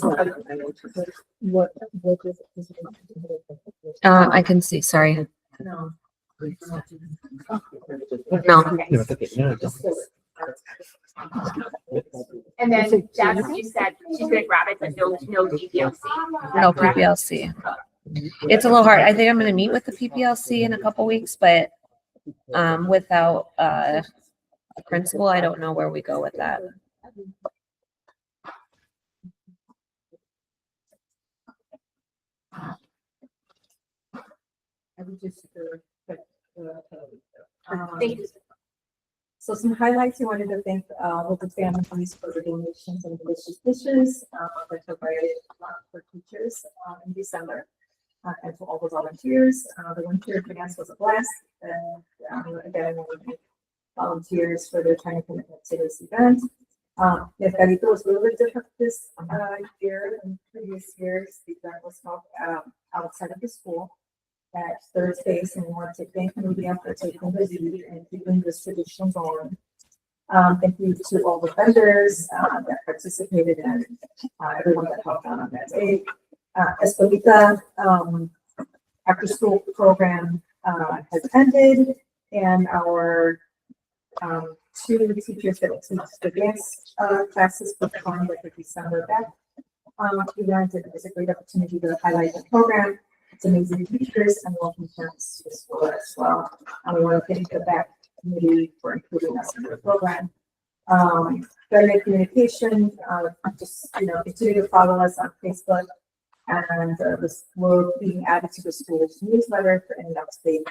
S4: it?
S13: I can see, sorry.
S2: No.
S13: No.
S2: And then Jess, you said she's gonna grab it, but no PPLC.
S13: No PPLC. It's a little hard. I think I'm gonna meet with the PPLC in a couple weeks, but without a principal, I don't know where we go with that.
S19: I would just,
S2: Thank you.
S19: so some highlights, I wanted to thank, local families for the donations and delicious dishes, that provided for teachers, in December. And to all the volunteers, the volunteer dance was a blast, and, again, I want to thank volunteers for their time and commitment to this event. The Carito was a little bit different this, year than previous years. The event was held, outside of the school at Thursdays, and we want to thank media for taking the lead and keeping this tradition going. Thank you to all the vendors that participated and everyone that helped out on that day. Escolita after school program has ended, and our two teachers that teach the dance classes performed at the December back event. It was a great opportunity to highlight the program. It's amazing teachers and welcome parents to the school as well. And we want to thank the back committee for including us in the program. Better communication, just, continue to follow us on Facebook, and this will be added to the school's newsletter for any up-to-date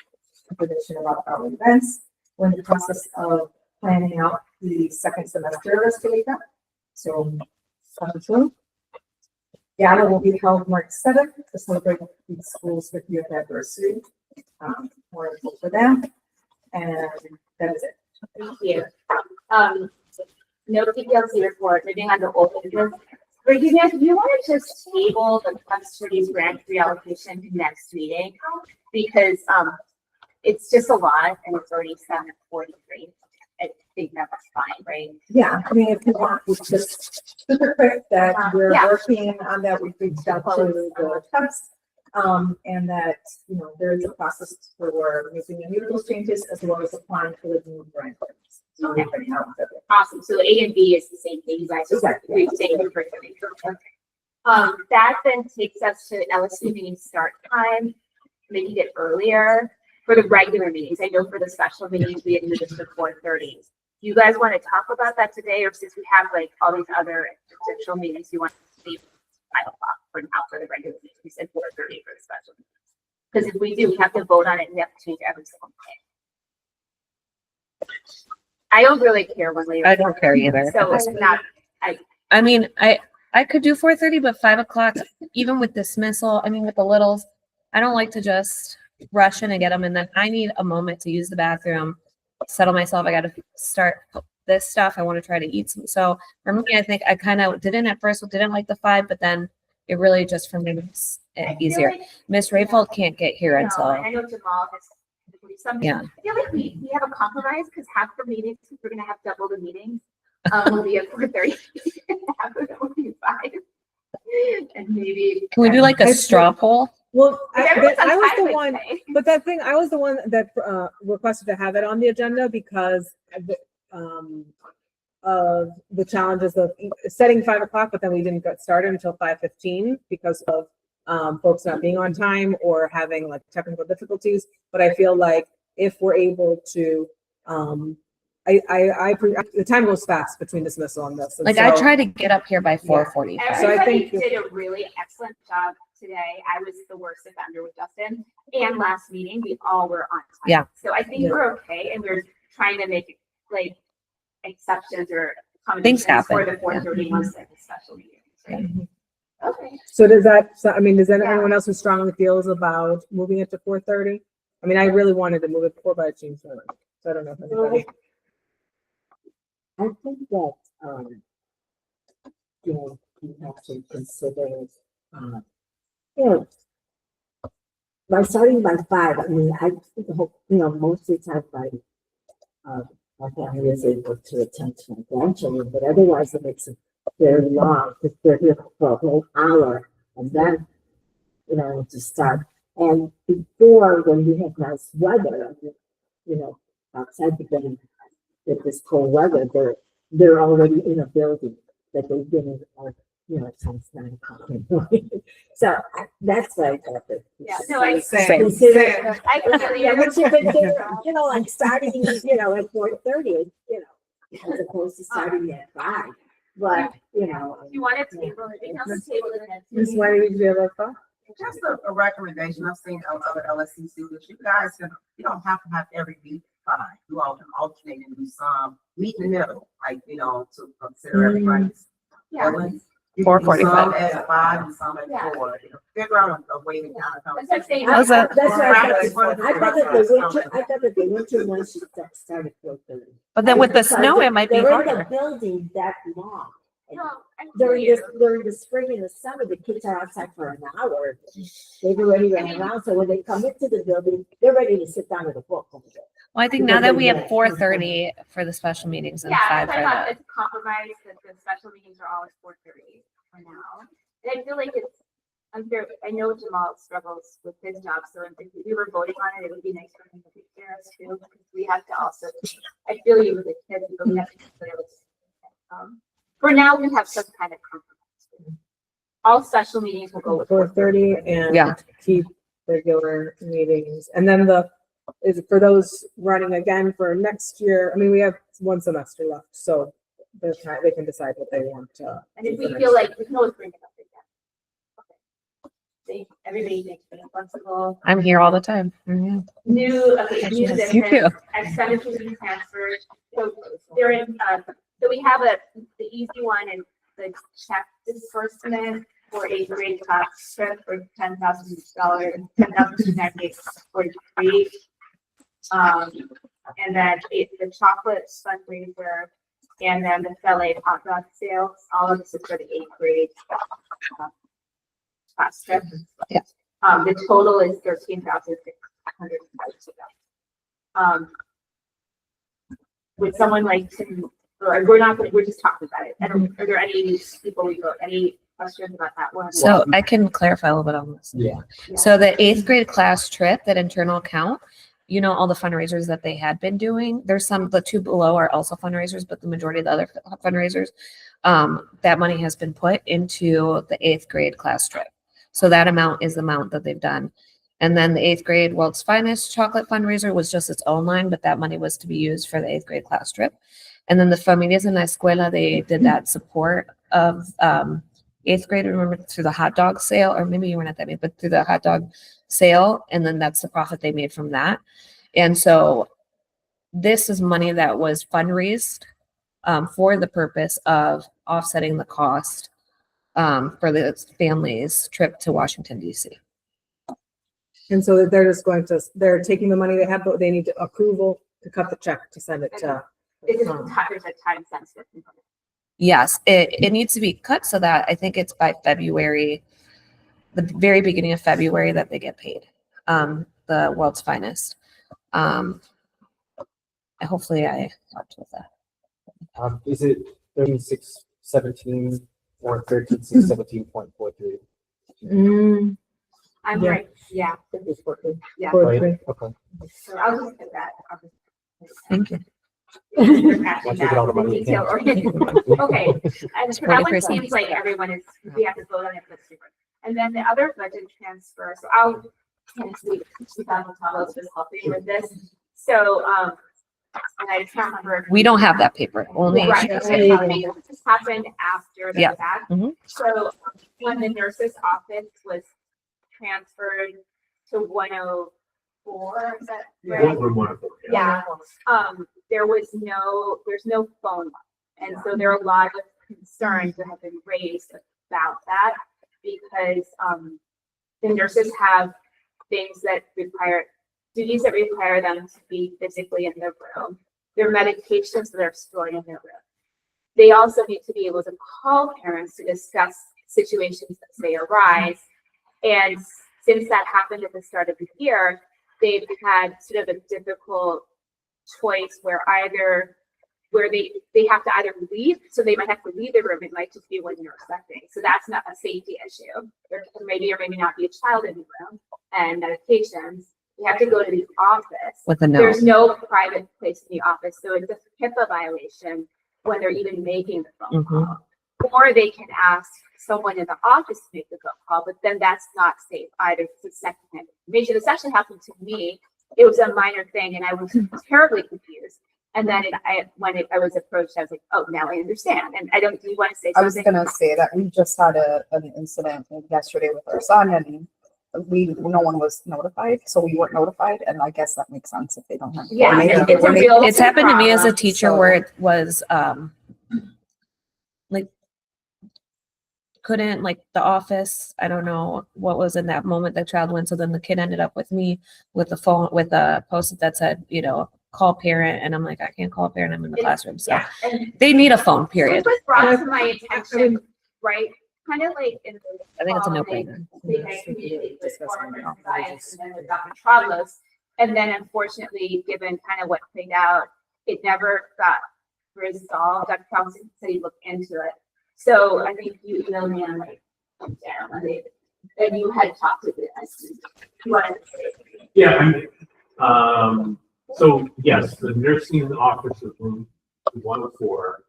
S19: information about our events. We're in the process of planning out the second semester of Escalita. So, Gala will be held March 7th to celebrate the school's 50th anniversary. More info for them. And that is it.
S2: Thank you. No PPLC report, moving on to old business. Virginia, do you want to just table the custody grant reallocation to next meeting? Because it's just a lot and it's already 7:43. I think that's fine, right?
S19: Yeah, I mean, if you want, it's just super quick that we're working on that. We've reached out to the text. And that, there is a process for making any of those changes as well as applying for the new grant.
S2: Okay. Awesome. So A and B is the same thing. You guys
S19: Exactly.
S2: That then takes us to LSC meeting start time, making it earlier for the regular meetings. I know for the special meetings, we had moved this to 4:30. Do you guys want to talk about that today, or since we have like all these other potential meetings, you want to leave 5 o'clock for now for the regular meetings? We said 4:30 for the special meetings. Because if we do, we have to vote on it and we have to change every single thing. I don't really care one way or
S13: I don't care either.
S2: So it's not,
S13: I mean, I could do 4:30, but 5 o'clock, even with dismissal, I mean, with the littles, I don't like to just rush in and get them. And then I need a moment to use the bathroom, settle myself. I got to start this stuff. I want to try to eat some. So for me, I think I kind of didn't like the 5, but then it really just for me was easier.
S2: like-
S13: Miss Rayfeld can't get here until,
S2: I know Jamal has.
S13: Yeah.
S2: I feel like we have a compromise because half the meetings, we're gonna have double the meetings. Will be at 4:30. Half of it will be 5. And maybe.
S1: Can we do like a straw poll?
S3: Well,
S2: Everyone's
S3: I was the
S2: on
S3: one,
S2: Friday.
S3: but that thing, I was the one that requested to have it on the agenda because of the challenges of setting 5 o'clock, but then we didn't get started until 5:15 because of folks not being on time or having like technical difficulties. But I feel like if we're able to, the time goes fast between dismissal and this. And
S1: Like I try to get up here by 4:45.
S3: So I
S2: Everybody
S3: think-
S2: did a really excellent job today. I was the worst offender with Justin. And last meeting, we all were on time.
S1: Yeah.
S2: So I think
S3: Yeah.
S2: we're okay, and we're trying to make like exceptions or
S1: Things
S2: accommodations for
S1: happen.
S2: the 4:30 ones like the special meetings, right? Okay.
S3: So does that, so, I mean, does anyone else who strongly feels about moving it to 4:30? I mean, I really wanted to move it before, but I changed my mind. So I don't know if anybody.
S4: I think that, you know, you have to consider, you know, by starting by 5, I mean, I hope, you know, most of the time my family is able to attend to my grandchildren, but otherwise it makes it very long, because they're here for a whole hour, and then, you know, to start. And before, when we have nice weather, you know, outside the game, with this cold weather, they're already in a building that they've been in, you know, since 9 o'clock in the morning. So that's why I thought that.
S2: Yeah, no, I
S4: consider.
S2: I completely
S4: Yeah, but
S2: agree.
S4: they're, you know, like starting, you know, at 4:30, you know, as opposed to starting at 5. But, you know.
S2: If you want to table it, we can also table it next
S3: Ms.
S2: meeting.
S3: White, did you have a thought?
S20: Just a recommendation. I've seen other LSC students. You guys can, you don't have to have every week 5. You all can alternate and do some meet in the middle, like, you know, to consider everybody's.
S2: Yeah.
S20: feelings. You can do
S1: 4:45.
S20: Some at 5 and some at
S2: Yeah.
S20: 4. You know, figure out a way to kind of.
S2: That's what I'm saying.
S1: How's that?
S4: That's what I thought. I thought that the winter,
S20: winter.
S4: I thought that the winter ones should start at 4:30.
S1: But then with the
S4: Because
S1: snow, it might be
S4: they're in the
S1: harder.
S4: building that long. And
S2: No, I
S4: During
S2: agree.
S4: during the spring and the summer, the kids are outside for an hour. They've already run around, so when they come into the building, they're ready to sit down with a book.
S1: Well, I think now that we have 4:30 for the special meetings and
S2: Yeah,
S1: 5
S2: so
S1: for
S2: I thought
S1: the.
S2: it's a compromise that the special meetings are always 4:30 for now. And I feel like it's unfair. I know Jamal struggles with his job, so if we were voting on it, it would be nice for him to take care of us too, because we have to also, I feel you with the kids, but we have to consider what's. For now, we have some kind of compromise. All special meetings will go with
S3: 4:30 and
S1: Yeah.
S3: keep regular meetings. And then is for those running again for next year, I mean, we have 1 semester left, so they can decide what they want to.
S2: And if
S3: do
S2: we
S3: for
S2: feel
S3: next
S2: like we can always bring it up again. Okay. Everybody thinks it's flexible.
S1: I'm here all the time. Mhm.
S2: New, okay, new
S1: You
S2: additions,
S1: too.
S2: and 17 transfers. So they're in, so we have the easy one and the check disbursement for 8th grade class trip for $10,000, 10,298.43. And then the chocolate fundraiser, and then the Fele hot dog sales. All of this is for the 8th grade class trip.
S1: Yeah.
S2: The total is 13,600. Would someone like to, or we're just talking about it. Are there any people any questions about that one?
S1: So I can clarify a little bit on this.
S11: Yeah.
S1: So the 8th grade class trip, that internal account, you know, all the fundraisers that they had been doing, there's the 2 below are also fundraisers, but the majority of the other fundraisers, that money has been put into the 8th grade class trip. So that amount is the amount that they've done. And then the 8th grade World's Finest chocolate fundraiser was just its own line, but that money was to be used for the 8th grade class trip. And then the Familias en la Escuela, they did that support of 8th grade, remember, through the hot dog sale, or maybe you weren't at that meeting, but through the hot dog sale. And then that's the profit they made from that. And so this is money that was fundraised for the purpose of offsetting the cost for the family's trip to Washington, D.C.
S3: And so they're just they're taking the money they have, but they need approval to cut the check to send it to.
S2: There's a time sensitive component.
S1: Yes, it needs to be cut so that I think it's by February, the very beginning of February, that they get paid. The World's Finest. Hopefully I helped with that.
S11: Is it 3617 or 13C17.43.
S2: I'm
S3: Yeah.
S2: right, yeah. Yeah.
S11: Right? Okay.
S2: So I'll just put that. I'll just-
S13: Thank you.
S11: Once we get all the money in.
S2: Detail oriented. Okay, and so that one
S13: 40%.
S2: seems like everyone is, we have to vote on it, that's super. And then the other budget transfer, so I'll kind of see $2,000 just helping with this. So, and I just can't remember.
S13: We don't have that paper. Only
S2: Right, okay, this happened after the
S13: Yeah.
S2: fact.
S13: Mhm.
S2: So when the nurse's office was transferred to 104, is that right?
S9: Room 104,
S2: Yeah, there's no phone line. And so there are a lot of concerns that have been raised about that because, the nurses have things that require, duties that require them to be physically in the room. Their medications that are stored in their room. They also need to be able to call parents to discuss situations that may arise. And since that happened at the start of the year, they've had sort of a difficult choice where they have to either leave, so they might have to leave the room. It might just be when you're expecting. So that's not a safety issue. There maybe or maybe not be a child in the room and medications. You have to go to the office.
S13: with a note.
S2: There's no private place in the office, so it's a HIPAA violation when they're even making the phone call. Or they can ask someone in the office to make the phone call, but then that's not safe either. It's secondhand information. This actually happened to me. It was a minor thing, and I was terribly confused. And then I was approached, I was like, "Oh, now I understand." And I don't. Do you want to say
S12: I was
S2: something?
S12: gonna say that we just had an incident yesterday with our son, and no one was notified, so we weren't notified, and I guess that makes sense if they don't have.
S2: Yeah,
S12: coordinated.
S13: It's happened to me as a
S2: problem,
S13: teacher
S12: so-
S13: where it was like couldn't, like, the office, I don't know what was in that moment the child went, so then the kid ended up with me with the phone with a post-it that said, call parent, and I'm like, I can't call parent, I'm in the classroom. So
S2: Yeah, and
S13: they need a phone, period.
S2: It was brought to my attention, right? Kind of like in the.
S13: I think it's a
S2: fall,
S13: no-brainer.
S2: I communicated with former science and then with Dr. Troglos. And then unfortunately, given kind of what played out, it never got resolved. Dr. Troglos said he looked into it. So I think you emailed me on like Monday, and you had talked to the
S9: Yeah, so yes, the nursing office is room 104.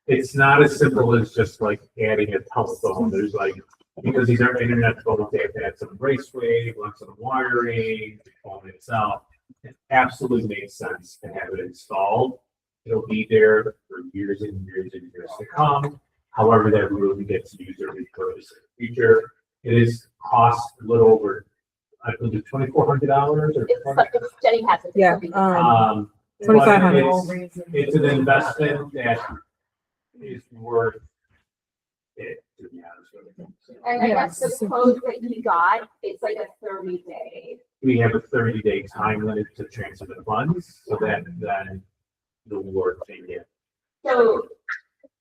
S9: It's not as simple as just like adding a telephone. There's like, because these are internet phones, they have to add some raceway, run some wiring, the phone itself. It absolutely makes sense to have it installed. It'll be there for years and years and years to come. However, that room gets used or repurposed in the future. It is cost a little over, I believe, $2,400 or.
S2: It's Jenny has it.
S3: Yeah,
S9: but
S3: 2,500.
S9: it's an investment that is worth it, to be honest with you.
S2: And I guess the code that he got, it's like a 30-day.
S9: We have a 30-day time limit to transfer the funds, so that then the award thing get.
S2: So,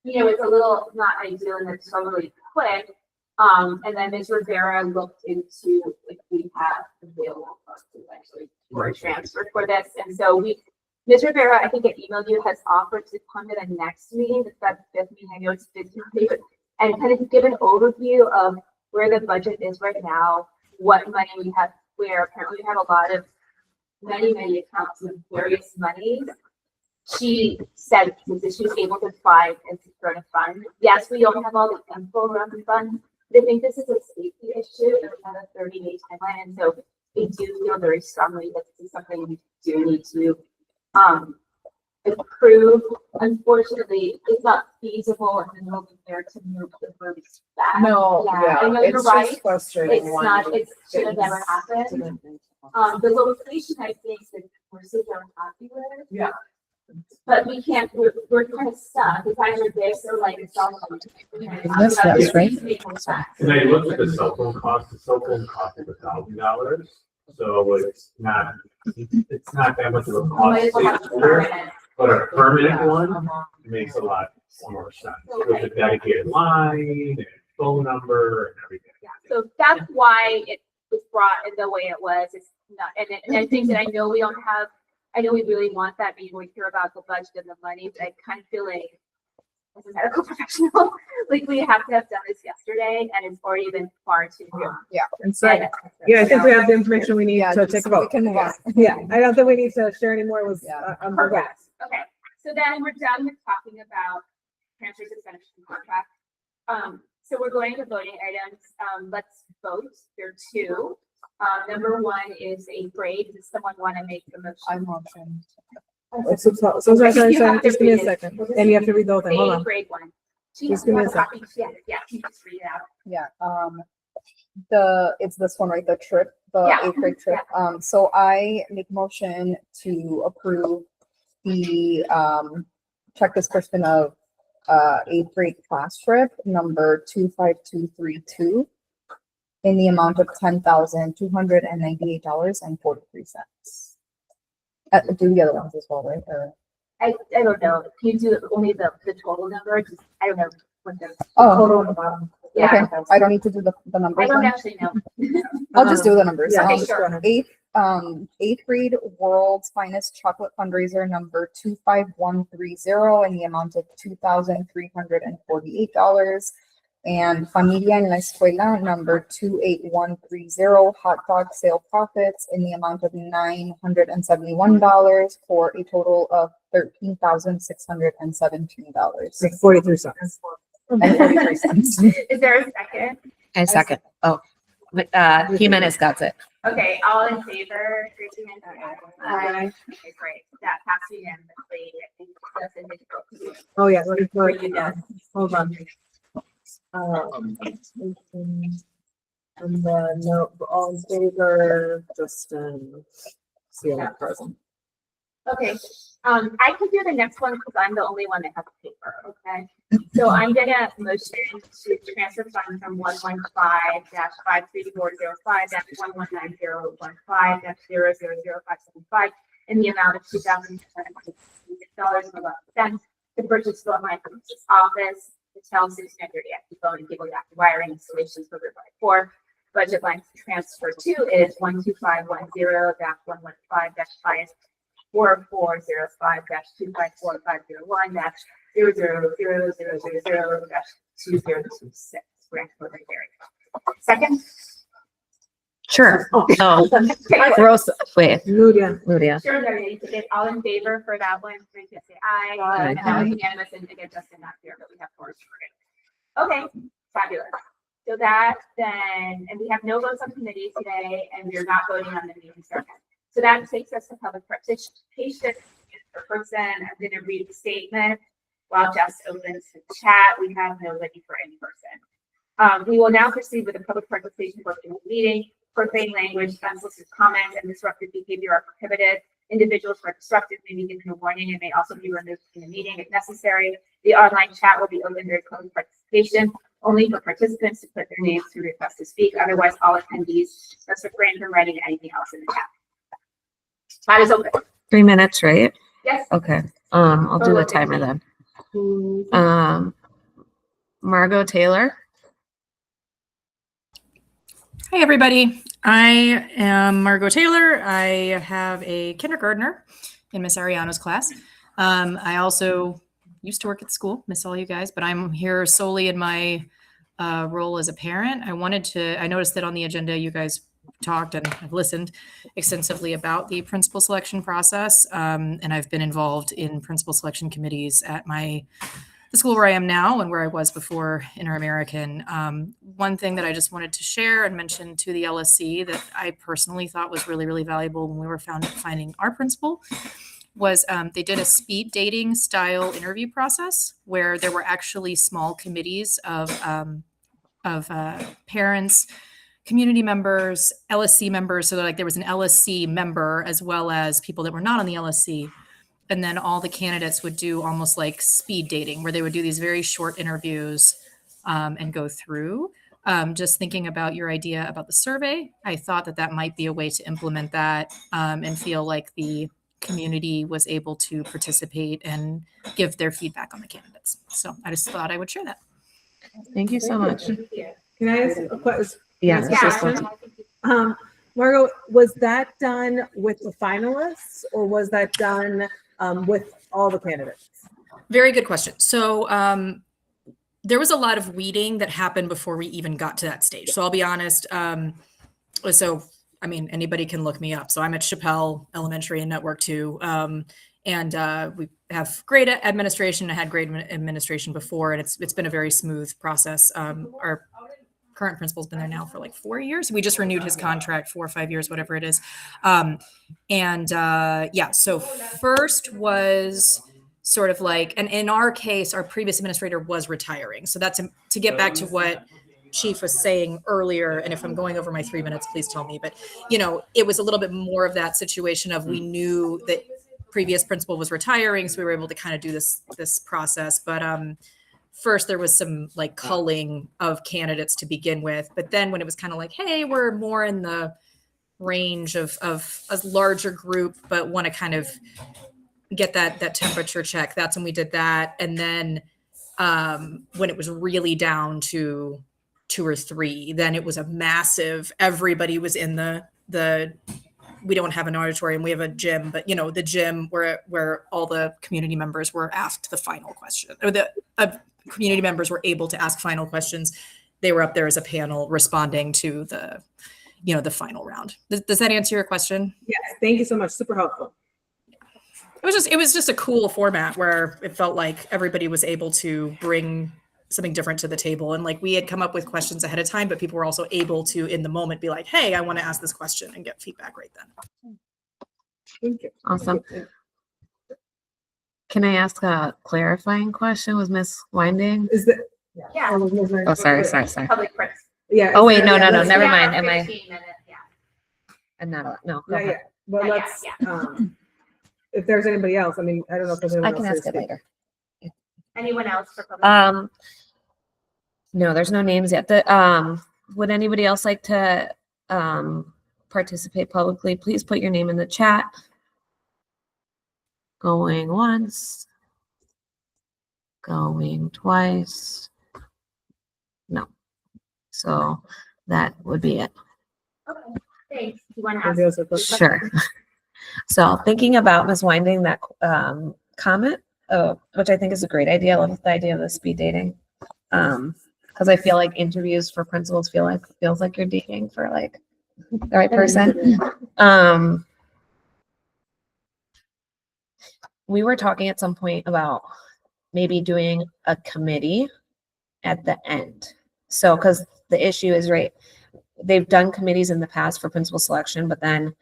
S2: it's a little not ideal and it's totally quick. And then Ms. Rivera looked into if we have available funds to actually for a transfer for this. And so Ms. Rivera, I think I emailed you, has offered to come to the next meeting, the fifth meeting. I know it's 15 paper, and kind of give an overview of where the budget is right now, what money we have, where apparently we have a lot of many accounts of various monies. She said that she was able to find and secure a fund. Yes, we don't have all the info around the fund, but I think this is a safety issue and we have a 30-day timeline. And so we do feel very strongly that this is something we do need to approve. Unfortunately, it's not feasible in the middle of the year to move the groups back.
S12: No, yeah,
S2: I know you're
S12: it's just
S2: right.
S12: frustrating
S2: It's
S12: when
S2: not, it should have
S12: things
S2: never happened. The location, I think, that we're super happy with.
S12: Yeah.
S2: But we can't, we're kind of stuck. It's either this or like it's all.
S13: That's right.
S9: And I looked at the cell phone cost. The cell phone cost is $1,000, so it's not that much of a cost. But a permanent one makes a lot more sense with a dedicated line and phone number and everything.
S2: So that's why it was brought in the way it was. It's not, and I think that I know we don't have, I know we really want that meeting. We hear about the budget and the money, but I kind of feel like as a medical professional, like we have to have done this yesterday and it's already been far too long.
S12: Yeah.
S3: And so, yeah, I think we have the information we need
S12: Yeah,
S3: to
S12: just-
S3: take a vote.
S12: we can move on.
S3: Yeah, I don't think we need to share any more. It was,
S12: Yeah.
S3: I'm
S2: Perfect. Okay, so then we're done with talking about transfers, expenditures, and contracts. So we're going to voting items. Let's vote. There are two. Number one is a grade. Does someone want to make the motion?
S12: I motion.
S3: So just give me a second. And you have to read the whole thing. Hold
S2: A
S3: on.
S2: grade one.
S3: Just give me a second.
S2: Yeah, can you just read it out?
S12: Yeah, it's this one, right? The trip, the
S2: Yeah.
S12: eighth grade trip. So I make motion to approve the, check disbursement of, eighth grade class trip number 25232 in the amount of $10,298.43. Do the other ones as well, right? Or,
S2: I don't know. Can you do only the total number? Just, I don't know what the
S12: Oh.
S2: total on the bottom. Yeah.
S12: okay, I don't need to do the numbers.
S2: I don't
S12: then?
S2: actually know.
S12: I'll just do the numbers.
S2: Yeah, okay, sure.
S12: Eighth grade World's Finest Chocolate Fundraiser number 25130 in the amount of $2,348. And Familia en la Escuela number 28130 hot dog sale profits in the amount of $971 for a total of $13,617.
S3: 43 cents.
S12: And 43 cents.
S2: Is there a second?
S13: I second. Oh, Jimenez got it.
S2: Okay, all in favor? Raise your hand. Aye. Okay, great. That passed unanimously. I think that's in the vote.
S3: Oh, yeah. Let me
S2: Were
S3: put,
S2: you done?
S3: hold on. And then, no, all in favor, Justin, see that present.
S2: Okay, I can do the next one because I'm the only one that has paper, okay? So I'm gonna motion to transfer funds from 115-53405-119015-000575 in the amount of $2,766.11 to purchase phone line from this office, to tell 600 active phone and cable active wiring installations for River 4. Budget line transfer 2 is 12510-115-5 440501-254-501-0000000-2026. Grant for the hearing. Second?
S13: Sure. Oh, gross. Wait, Ludia.
S2: Sure, there you go. All in favor for that one, please say aye.
S13: Aye.
S2: And that was unanimous, and again, Justin not here, but we have four for it. Okay, fabulous. So that then, and we have no votes on committee today, and we're not voting on the meeting start. So that takes us to public participation per person. I'm going to read the statement while Jess opens the chat. We have nobody for any person. We will now proceed with the public participation portion of the meeting. Profane language, unsolicited comments, and disruptive behavior are prohibited. Individuals who are disruptive may be given a warning and may also be removed from the meeting if necessary. The online chat will be open during public participation, only for participants to put their names to request to speak. Otherwise, all attendees must refrain from writing anything else in the chat. Chat is open.
S1: 3 minutes, right?
S2: Yes.
S1: Okay. I'll do the timer then. Margot Taylor.
S21: Hi, everybody. I am Margot Taylor. I have a kindergartner in Miss Ariano's class. I also used to work at school, miss all you guys, but I'm here solely in my role as a parent. I noticed that on the agenda, you guys talked and I've listened extensively about the principal selection process. And I've been involved in principal selection committees at the school where I am now and where I was before Inter-American. One thing that I just wanted to share and mention to the LSC that I personally thought was really, really valuable when we were finding our principal was they did a speed dating style interview process where there were actually small committees of parents, community members, LSC members. So like there was an LSC member as well as people that were not on the LSC. And then all the candidates would do almost like speed dating where they would do these very short interviews and go through. Just thinking about your idea about the survey, I thought that might be a way to implement that and feel like the community was able to participate and give their feedback on the candidates. So I just thought I would share that.
S1: Thank you so much.
S3: Can I ask a question?
S1: Yeah.
S3: Margot, was that done with the finalists or was that done with all the candidates?
S21: Very good question. So there was a lot of weeding that happened before we even got to that stage. So I'll be honest. So, I mean, anybody can look me up. So I'm at Chappelle Elementary and Network 2. And we have great administration. I had great administration before, and it's been a very smooth process. Our current principal's been there now for like 4 years. We just renewed his contract, 4 or 5 years, whatever it is. Yeah, so first was sort of like, and in our case, our previous administrator was retiring. So that's to get back to what Chief was saying earlier. And if I'm going over my 3 minutes, please tell me. But, you know, it was a little bit more of that situation of we knew that previous principal was retiring. So we were able to kind of do this process. But first there was some like culling of candidates to begin with. But then when it was kind of like, hey, we're more in the range of a larger group, but want to kind of get that temperature check, that's when we did that. And then when it was really down to 2 or 3, then it was a massive, everybody was in the we don't have an auditorium, we have a gym, but you know, the gym where all the community members were asked the final question, or the community members were able to ask final questions. They were up there as a panel responding to the, you know, the final round. Does that answer your question?
S3: Yes, thank you so much. Super helpful.
S21: It was just a cool format where it felt like everybody was able to bring something different to the table. And like we had come up with questions ahead of time, but people were also able to, in the moment, be like, hey, I want to ask this question and get feedback right then.
S3: Thank you.
S1: Awesome. Can I ask a clarifying question? Was Miss Winding?
S3: Is that?
S2: Yeah.
S1: Oh, sorry.
S2: Public press.
S3: Yeah.
S1: Oh, wait, no,
S3: let's-
S1: never
S2: Yeah,
S1: mind. Am
S2: 15
S1: I?
S2: minutes, yeah.
S1: I'm not, no. Go
S3: Not
S1: ahead.
S3: yet. Well,
S2: Not
S3: let's,
S2: yet,
S3: if there's anybody else, I mean, I don't know if there's anyone
S13: I can
S3: else
S13: ask
S3: to
S13: it
S3: speak.
S13: later.
S2: Anyone else for public?
S1: No, there's no names yet. Would anybody else like to participate publicly? Please put your name in the chat. Going once. Going twice. No. So that would be it.
S2: Okay, thanks. You want to
S3: Anybody else
S2: ask?
S3: have a question?
S1: Sure. So thinking about Ms. Winding, that comment, which I think is a great idea. I love the idea of the speed dating. Because I feel like interviews for principals feels like you're dating for like the right person. We were talking at some point about maybe doing a committee at the end. So, because the issue is, right, they've done committees in the past for principal selection, but then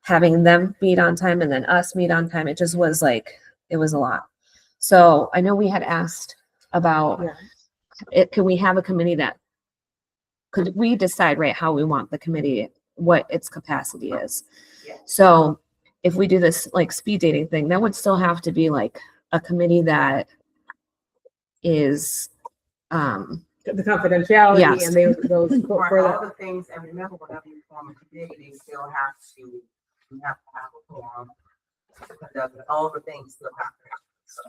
S1: having them meet on time and then us meet on time, it just was like, it was a lot. So I know we had asked about it. Can we have a committee could we decide, right, how we want the committee, what its capacity is? So if we do this like speed dating thing, that would still have to be like a committee that is
S3: The confidentiality
S1: Yes.
S3: and those
S20: For
S3: for
S20: all
S3: the,
S20: the things, and remember, whenever you form a committee, you have to have a forum. All the things still have to happen. So,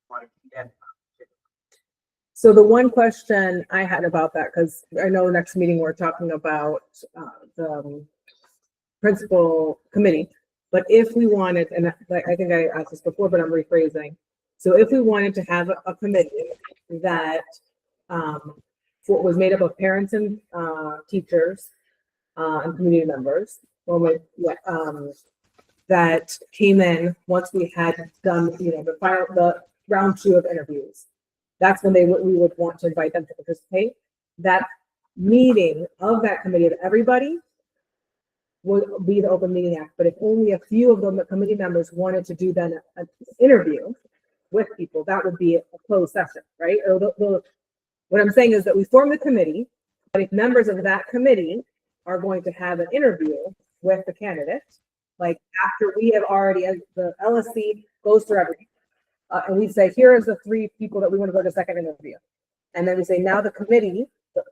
S20: want to keep that.
S3: so the one question I had about that, because I know next meeting we're talking about the principal committee, but if we wanted, and I think I asked this before, but I'm rephrasing. So if we wanted to have a committee that was made up of parents and teachers and community members, that came in once we had done, the round 2 of interviews. That's when we would want to invite them to participate. That meeting of that committee of everybody would be the Open Meeting Act. But if only a few of the committee members wanted to do then an interview with people, that would be a closed session, right? Or what I'm saying is that we form the committee, but if members of that committee are going to have an interview with the candidate, like after we have already, as the LSC goes through everything, and we say, here is the 3 people that we want to go to second interview. And then we say, now the committee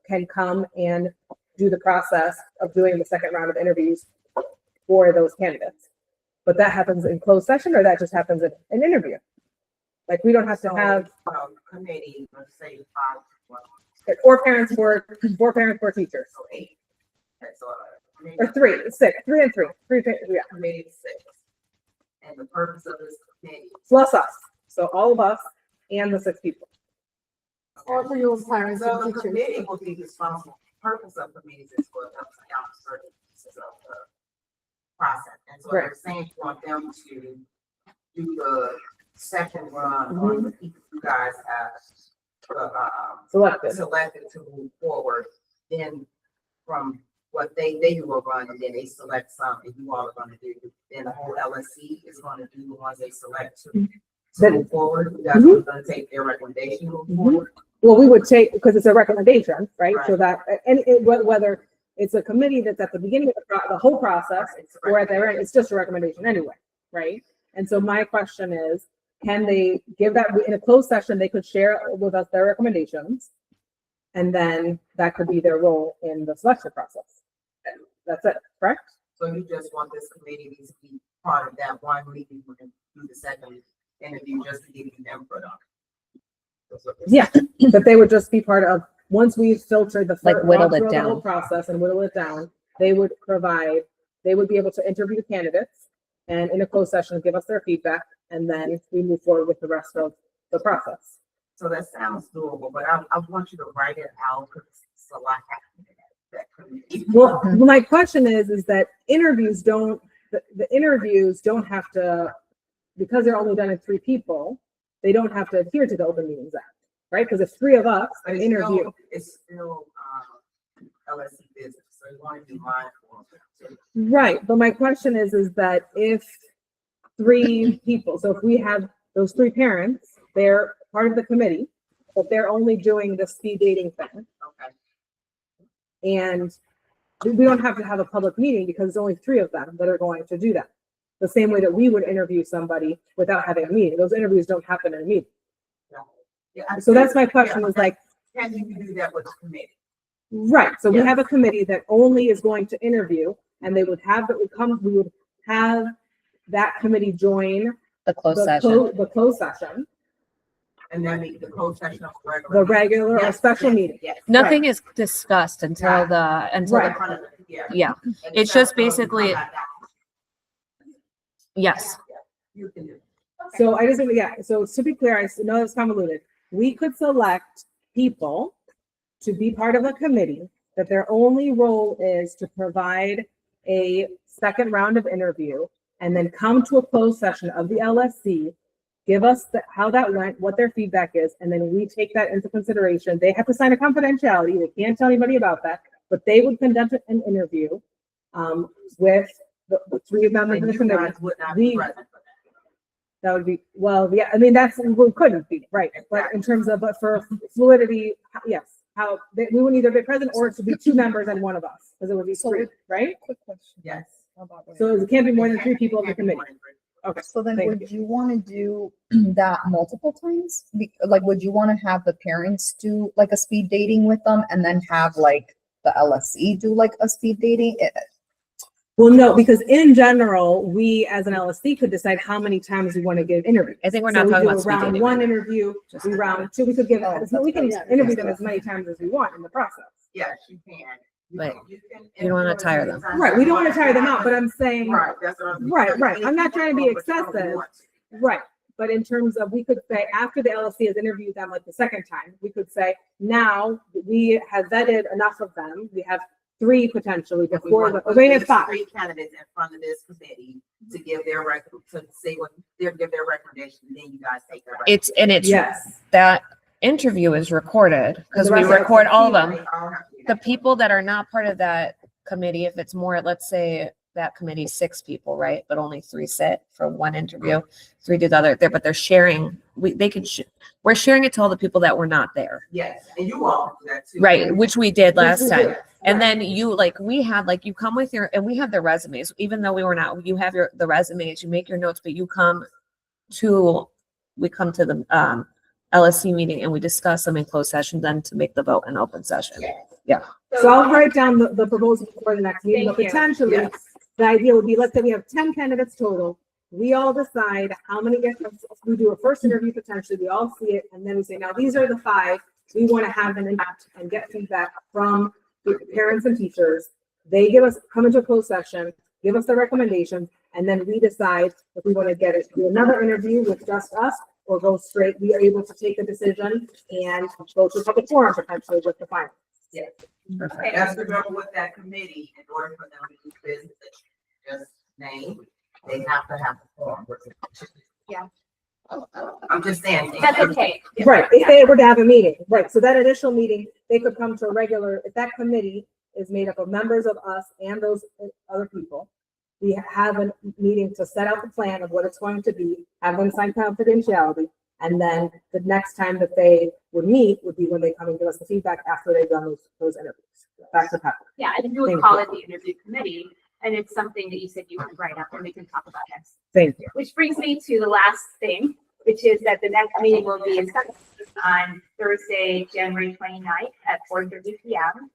S3: can come and do the process of doing the second round of interviews for those candidates. But that happens in closed session, or that just happens in an interview? Like, we don't have to have
S20: Committee, let's say 5.
S3: 4 parents, 4 teachers.
S20: So 8. Okay, so,
S3: Or 3, 6, 3 and 3. 3, yeah.
S20: Committee of 6. And the purpose of this committee.
S3: Plus us. So all of us and the 6 people.
S14: Also, your parents
S20: So the
S14: and teachers.
S20: committee will be responsible. Purpose of committees is for them to count certain pieces of the process. And so
S3: Right.
S20: they're saying you want them to do the second run on the people you guys have selected to move forward. Then from what they will run, and then they select some, and you all are going to do. Then the whole LSC is going to do the ones they select to move forward. You guys are going to take their recommendation to move forward.
S3: Well, we would take, because it's a recommendation, right? So
S20: Right.
S3: that, and whether it's a committee that's at the beginning of the whole process or at the end, it's just a recommendation anyway, right? And so my question is, can they give that in a closed session? They could share with us their recommendations, and then that could be their role in the selection process. That's it, correct?
S20: So you just want this committee to be part of that one meeting, we're going to do the second interview just to give you input on it.
S3: Yeah, but they would just be part of, once we filter the
S13: Like whittled it
S3: through the
S13: down.
S3: whole process and whittle it down, they would be able to interview candidates and in a closed session, give us their feedback, and then we move forward with the rest of the process.
S20: So that sounds doable, but I want you to write it out because it's a lot happening in that committee.
S3: Well, my question is that the interviews don't have to, because they're only done in 3 people, they don't have to adhere to the Open Meetings Act, right? Because if 3 of us
S20: But
S3: interview.
S20: it's still LSC business, so you want to be mindful of it.
S3: Right, but my question is that if 3 people, so if we have those 3 parents, they're part of the committee, but they're only doing the speed dating thing.
S20: Okay.
S3: And we don't have to have a public meeting because there's only 3 of them that are going to do that. The same way that we would interview somebody without having a meeting. Those interviews don't happen in a meeting.
S20: Yeah,
S3: So that's my question is like,
S20: can you do that with the committee?
S3: right, so we
S20: Yes.
S3: have a committee that only is going to interview, and we would have that committee join
S13: The closed session.
S3: the closed session,
S20: And then the closed session of
S3: the regular or
S20: Yes,
S3: special
S20: yes,
S3: meeting.
S20: yes.
S1: Nothing is discussed until
S20: Right.
S3: Right.
S1: yeah. It's just basically, yes.
S20: You can do it.
S3: So I just, so to be clear, I know it's convoluted. We could select people to be part of a committee that their only role is to provide a second round of interview and then come to a closed session of the LSC, give us how that went, what their feedback is, and then we take that into consideration. They have to sign a confidentiality. They can't tell anybody about that, but they would conduct an interview with the 3 members of
S20: And
S3: the
S20: you
S3: committee.
S20: guys would not be present for that.
S3: That would be, well, yeah, I mean, we couldn't be, right, but in terms of, but for fluidity, yes, we would either be present or it should be 2 members and 1 of us, because it would be 3, right?
S12: Quick question.
S20: Yes.
S3: So it can't be more than 3 people of the committee. Okay.
S12: So then
S3: Thank
S12: would you want to do that multiple times? Like, would you want to have the parents do like a speed dating with them and then have like the LSC do like a speed dating?
S3: Well, no, because in general, we as an LSC could decide how many times we want to give interviews.
S1: I think we're
S3: So
S1: not
S3: we
S1: talking
S3: do
S1: about
S3: a
S1: speed
S3: round
S1: dating
S3: 1
S1: right now.
S3: interview, we round 2, we could give, we can interview them as many times as we want in the process.
S20: Yes, you can.
S1: But you don't want to tire them.
S3: Right, we don't want to tire them out, but I'm saying.
S20: Right, that's what I'm.
S3: Right. I'm not trying to be excessive. Right. But in terms of, we could say after the LSC has interviewed them like the second time, we could say, now we have vetted enough of them. We have 3 potentially before the, we have 5.
S20: 3 candidates in front of this committee to give their to say what give their recommendation, and then you guys take their.
S1: It's
S3: Yes.
S1: that interview is recorded because
S3: The
S1: we
S3: rest of
S1: record
S3: the
S1: all of
S3: people,
S1: them. The people that are not part of that committee, if it's more, let's say that committee 6 people, right? But only 3 sit for 1 interview, 3 do the other there, but they're sharing, we're sharing it to all the people that were not there.
S20: Yes, and you all do that too.
S1: Right, which we did last
S3: we
S1: time.
S3: did.
S1: And then you you come with and we have their resumes, even though we were not, you have the resumes, you make your notes, but we come to the LSC meeting and we discuss them in closed session then to make the vote in open session. Yeah.
S3: So I'll write down the proposal for the next meeting, but
S20: Thank you.
S3: potentially,
S20: Yes.
S3: the idea would be, let's say we have 10 candidates total. We all decide how many we do a first interview potentially, we all see it, and then we say, now these are the 5 we want to have an impact and get feedback from the parents and teachers. They come into a closed session, give us their recommendations, and then we decide if we want to do another interview with just us, or go straight, we are able to take a decision and go to a public forum potentially with the findings.
S20: Yeah. Just remember with that committee, in order for them to do business, that you just named, they have to have a forum.
S2: Yeah.
S20: I'm just saying.
S2: That's okay.
S3: Right, if they were to have a meeting, right, so that initial meeting, they could come to a regular, if that committee is made up of members of us and those other people, we have a meeting to set out the plan of what it's going to be, have them sign confidentiality, and then the next time that they would meet would be when they come and give us the feedback after they've done those interviews. That's what happened.
S2: Yeah, and you would
S3: Thank
S2: call
S3: you.
S2: it the interview committee, and it's something that you said you would write up and we can talk about next.
S3: Thank you.
S2: Which brings me to the last thing, which is that the next meeting will be on Thursday, January 29th at 4:30 p.m.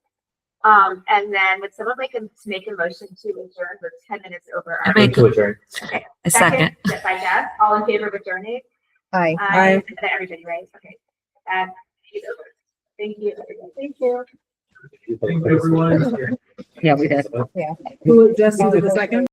S2: And then would someone like to make a motion to adjourn? We're 10 minutes over.
S13: I make
S11: To adjourn.
S2: Okay.
S13: a second.
S2: Yes, by Deb. All in favor of adjourning?
S12: Aye.
S3: Aye.
S2: Everybody, right? Okay. Thank you, everybody. Thank you.
S11: Everyone.
S12: Yeah, we did. Yeah.
S3: Who just did the second?